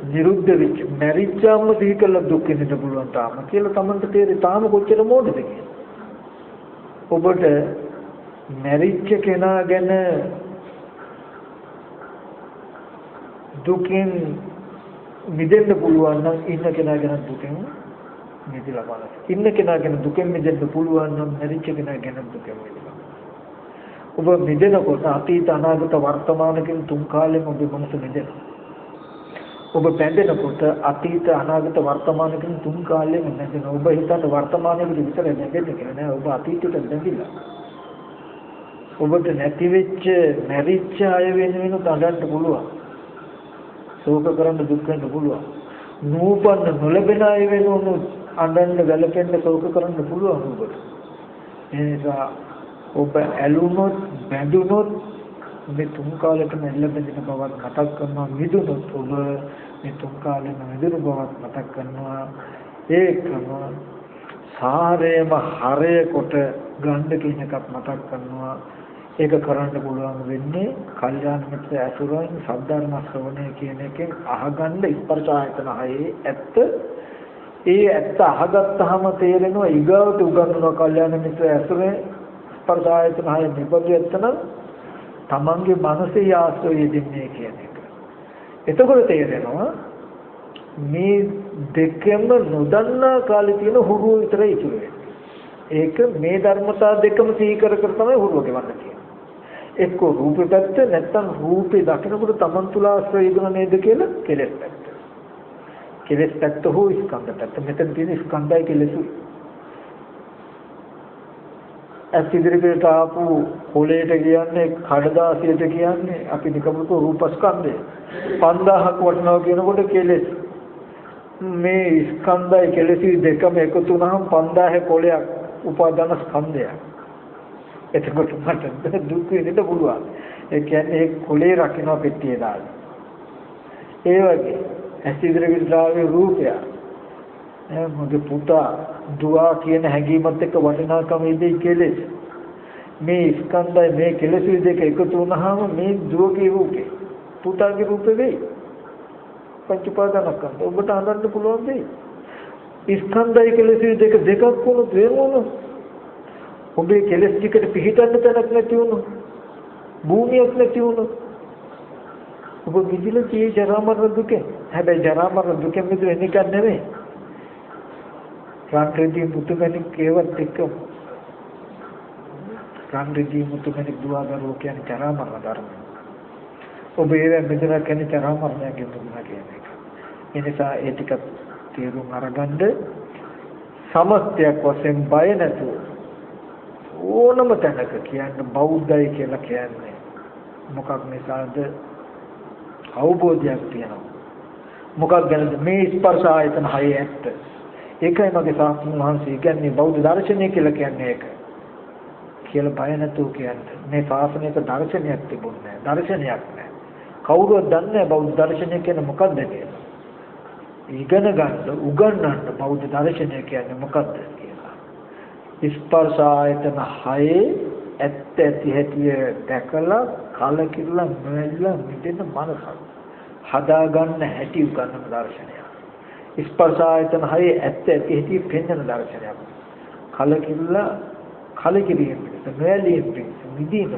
නිරුද්ධ වෙච්ච මැරිච්චාම දීකල දුක් විඳින්න පුළුවන් තාම කියලා තමන්ට තේරෙයි තාම කොච්චර මෝඩද කියලා. ඔබට මැරිච්ච කෙනා ගැන දුකින් මිදෙන්න පුළුවන් නම් ඉන්න කෙනා ගැන දුකෙන් මිදලා බලන්න. ඉන්න කෙනා ගැන දුකෙන් මිදෙන්න පුළුවන් නම් මැරිච්ච කෙනා ගැන දුකෙන් මිදලා. ඔබ මිදෙනකොට අතීත අනාගත වර්තමාන කියන තුන් කාලෙම ඔබේ මනස මිදෙනවා. ඔබ බැඳෙනකොට අතීත අනාගත වර්තමාන කියන තුන් කාලෙම මිදෙනවා. ඔබ හිතන්නේ වර්තමානයේ විතරයි නැගෙන්නේ කියලා නෑ. ඔබ අතීතයට බැඳිලා. ඔබට නැති වෙච්ච මැරිච්ච අය වෙනුවෙන් තඩන්න පුළුවන්. ශෝක කරන්න දුක් වෙන්න පුළුවන්. නූපන්න නොලැබෙන අය වෙනුවොත් අඬන්න වැළපෙන්න ශෝක කරන්න පුළුවන් ඔබට. ඒ නිසා ඔබ ඇලුනොත් බැඳුනොත් මේ තුන් කාලෙටම එල්ලෙන්න බවක් මතක් කරනවා. මිදුනොත් ඔබ මේ තුන් කාලෙම මිදුණු බවක් මතක් කරනවා. ඒකම සාරේම හරය කොට ගන්න කියන එකක් මතක් කරනවා. ඒක කරන්න පුළුවන් වෙන්නේ කල්යාණ මිත්‍ර ඇසුරෙන් සද්ධර්ම ශ්‍රවණය කියන එකෙන් අහගන්න ස්පර්ශ ආයතන හයේ ඇත්ත. ඒ ඇත්ත අහගත්තාම තේරෙනවා ඊගාවට උගන්වන කල්යාණ මිත්‍ර ඇසුරේ ස්පර්ශ ආයතන හයේ නිබඳු ඇත්තන තමන්ගේ මනසේ ආශ්‍රය දෙන්නේ කියන එක. එතකොට තේරෙනවා මේ දෙකම නොදන්නා කාලේ තියෙන හුරු විතරයි ඉතුරු වෙන්නේ. ඒක මේ ධර්මතා දෙකම සිහි කර තමයි හුරුව ගෙවන්න තියෙන්නේ. එක්ක රූපේ පැත්ත නැත්තම් රූපේ දකිනකොට තමන් තුල ආශ්‍රය ඉදුණ නේද කියලා කෙලෙස් පැත්ත. කෙලෙස් පැත්ත හෝ ස්කන්ධ පැත්ත. මෙතන තියෙන ස්කන්ධය කෙලෙසුයි. අසිදිරිකට ආපු කොලේට කියන්නේ කඩදාසියට කියන්නේ අපි නිකම්ම රූපස්කන්ධය. 5000ක් වටනවා කියනකොට කෙලෙස්. මේ ස්කන්ධය කෙලෙසි දෙකම එකතු වුණාම 5000 කොලයක් උපාදාන ස්කන්ධයක්. එතකොට මට දුක් වෙන්න පුළුවන්. ඒ කියන්නේ ඒ කොලේ රකින්න පෙට්ටියේ දාලා. ඒ වගේ ඇසිදිරිකට ආවේ රූපය. මගේ පුතා දුවා කියන හැඟීමත් එක්ක වටිනාකම ඉදී කෙලෙස්. මේ ස්කන්ධය මේ කෙලෙස් දෙක එකතු වුණාම මේ දුවගේ රූපේ පුතාගේ රූපේ වෙයි. පංච උපාදානස්කන්ධ ඔබට අඳන්න පුළුවන් වෙයි. ස්කන්ධය කෙලෙස් දෙකක් වුණොත් වෙනවනේ. ඔබේ කෙලෙස් ටිකට පිහිටන්න තැනක් නැති වුණොත් භූමියක් නැති වුණොත් ඔබ විදිල tie ජරා මරණ දුකෙන්. හැබැයි ජරා මරණ දුකෙන් මිදෙන්න එක නෙමෙයි. රාත්‍රිදී මුතුමැණික් ඒවත් එක්ක රාත්‍රිදී මුතුමැණික් දුවගරෝ කියන්නේ ජරා මරණ ධර්ම. ඔබ ඒවෙන් මෙතන කියන්නේ ජරා මරණයකින් මුදුනා කියන එක. ඒ නිසා ඒ ටික තේරුම් අරගන්න සමස්තයක් වශයෙන් බය නැතුව ඕනම තැනක කියන්නේ බෞද්ධයි කියලා කියන්නේ මොකක් නිසාද? අවබෝධයක් තියෙනවා. මොකක් ගැනද? මේ ස්පර්ශ ආයතන හය ඇත්ත. ඒකයි මගේ සාස්ත්‍රුන් වහන්සේ කියන්නේ බෞද්ධ දර්ශනය කියලා කියන්නේ ඒක. කියලා බය නැතුව කියන්නේ. මේ ශාසනයක දර්ශනයක් තිබුණේ නැහැ. දර්ශනයක් නැහැ. කවුරුවත් දන්නේ නැහැ බෞද්ධ දර්ශනය කියන්නේ මොකක්ද කියලා. ඉගෙන ගන්න, උගන්වන්න බෞද්ධ දර්ශනය කියන්නේ මොකක්ද කියලා. ස්පර්ශ ආයතන හයේ ඇත්ත ඇති හැටි දැකලා කලකිරලා නොඇලිලා මිදෙන්න මනසක් හදාගන්න හැටි උගන්වන දර්ශනය. ස්පර්ශ ආයතන හයේ ඇත්ත ඇති හැටි පෙන්වන දර්ශනයක්. කලකිරලා කලකිරීම නොඇලීම මිදීම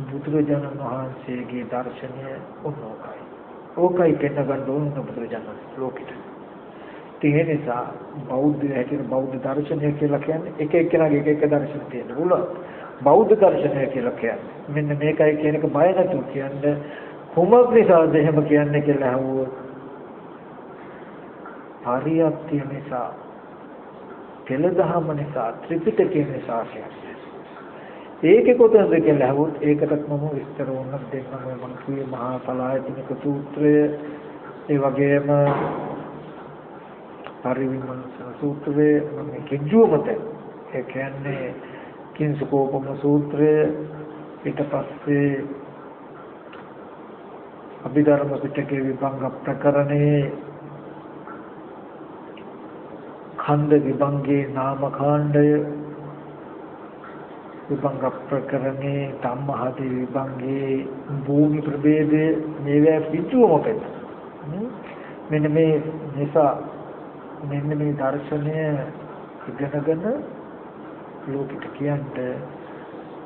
බුදුරජාණන් වහන්සේගේ දර්ශනය ඕනෝකයි. ඕකයි පෙන්වගන්න ඕන බුදුරජාණන් ලෝකෙට. ඒ නිසා බෞද්ධ හැටියට බෞද්ධ දර්ශනය කියලා කියන්නේ එක එක්කෙනාගේ එක එක දර්ශන තියෙන පුළුවන්. බෞද්ධ දර්ශනය කියලා කියන්නේ මෙන්න මේකයි කියන එක බය නැතුව කියන්නේ කොමක් නිසාද එහෙම කියන්නේ කියලා අහුවොත් හරියත්‍ය නිසා කෙලදහම නිසා ත්‍රිපිටකය නිසා කියන්නේ. ඒකේ කොතනද කියලා අහුවොත් ඒකටත් මම විස්තර වුණා දෙන්නම් මම කියේ මහා සලායතනික සූත්‍රය ඒ වගේම පරිවිමන සූත්‍රයේ මම කිව්වොත් ඒ කියන්නේ කිංසකෝපම සූත්‍රය ඊට පස්සේ අභිධර්ම පිටකේ විභංග ප්‍රකරණේ ඛණ්ඩ විභංගේ නාම කාණ්ඩය විභංග ප්‍රකරණේ ධම්මහති විභංගේ භූමි ප්‍රභේදයේ මේවා පිටුවම මෙන්න මේ නිසා මෙන්න මේ දර්ශනය ඉගෙනගෙන ලෝකෙට කියන්නේ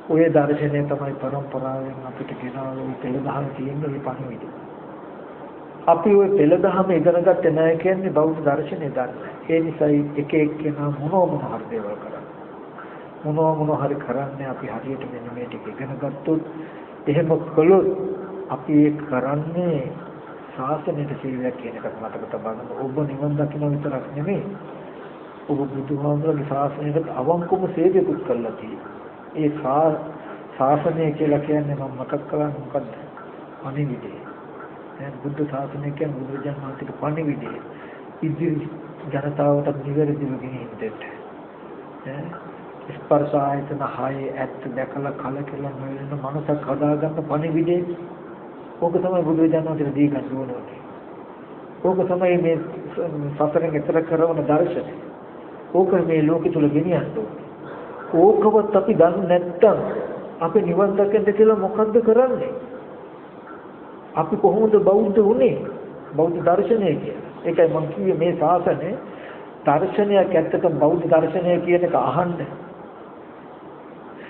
ඔය දර්ශනය තමයි පරම්පරාවෙන් අපිට ගෙනාවු පෙළදහම තියෙන මේ පණිවිඩය. අපි ඔය පෙළදහම ඉගෙනගත්තේ නැහැ කියන්නේ බෞද්ධ දර්ශනය දන්නේ. ඒ නිසායි එක එක්කෙනා මොන හරි දේවල් කරන්නේ. මොන හරි කරන්නේ අපි හරියට මෙන්න මේ ටික ඉගෙන ගත්තොත් එහෙම කළොත් අපි ඒ කරන්නේ ශාසනයට සේවයක් කියන එකට මතක තබන්න. ඔබ නිවන් දකින්න විතරක් නෙමෙයි. ඔබ බුදුහාමුදුරගේ ශාසනයට අවංකවම සේවයකුත් කළා තියෙනවා. ඒ ශාසනය කියලා කියන්නේ මම මතක් කරන්නේ මොකද්ද? පණිවිඩය. දැන් බුද්ධ ශාසනය කියන්නේ බුදුරජාණන් වහන්සේගේ පණිවිඩය. ඉදිරි ජනතාවට නිවැරදිව ගෙනියන්න දෙන්න. ස්පර්ශ ආයතන හයේ ඇත්ත දැකලා කලකිරලා නොවෙන මනසක් හදාගන්න පණිවිඩය. ඕක තමයි බුදුරජාණන් වහන්සේ දී ගන්න ඕනේ. ඕක තමයි මේ සසරෙන් එතර කරන දර්ශනය. ඕක මේ ලෝකෙ තුල ගෙනියන්න ඕනේ. ඕකවත් අපි දන්නේ නැත්තම් අපි නිවන් දකින්න කියලා මොකද්ද කරන්නේ? අපි කොහොමද බෞද්ධ වුනේ? බෞද්ධ දර්ශනය කියලා. ඒකයි මම කිව්වේ මේ ශාසනය දර්ශනයක් ඇත්තටම බෞද්ධ දර්ශනය කියන එක අහන්න.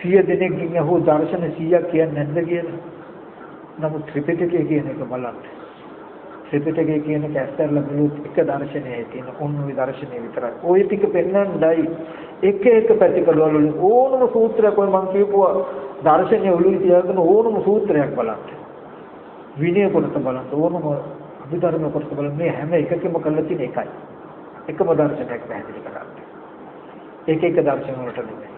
100 දෙනෙක්ගෙන් අහුව දර්ශන 100ක් කියන්නේ නැද්ද කියලා? නමුත් ත්‍රිපිටකය කියන එක බලන්න. ත්‍රිපිටකය කියන එක ඇත්තටම බලුත් එක දර්ශනයයි තියෙන ඕනම දර්ශනය විතරයි. ওই ටික පෙන්වන්නයි එක පැතිකඩ වල ඕනම සූත්‍රයක් ඔය මම කියපුවා දර්ශනය ඔළුවේ තියාගෙන ඕනම සූත්‍රයක් බලන්න. විනය කොටස බලන්න ඕනම අභිධර්ම කොටස බලන්න මේ හැම එකකම කරලා තියෙන එකයි. එකම දර්ශනයක් පැහැදිලි කරන්න. එක දර්ශන වලට නෙමෙයි.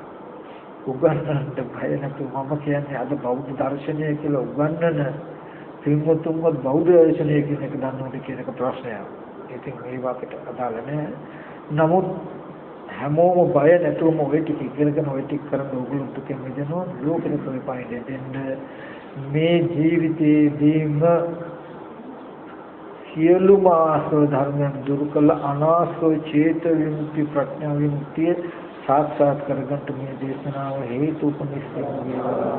උගන්නන්න බය නැතුව මම කියන්නේ අද බෞද්ධ දර්ශනය කියලා උගන්නන සිංහතුන්වත් බෞද්ධ දර්ශනය කියන එක දන්නවද කියන එක ප්‍රශ්නයක්. ඉතින් මේ වාක්‍යට අදාළ නැහැ. නමුත් හැමෝම බය නැතුවම ඔය ටික ඉගෙනගෙන ඔය ටික කරන් ඕගොල්ලෝ දුකෙන් මිදෙනවා. ලෝකෙට ප්‍රතිපයින් දෙන්න මේ ජීවිතේදීම සියලුම ආශ්‍රව ධර්මයන් දුරු කළ අනාශ්‍රව චේත විමුක්ති ප්‍රඥා විමුක්තිය සාක්ෂාත් කරගන්න මේ දේශනාව හේතු උපනිශ්‍රේ වේවා.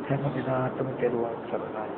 හැම දිනකටම කෙරුවන් සරණයි.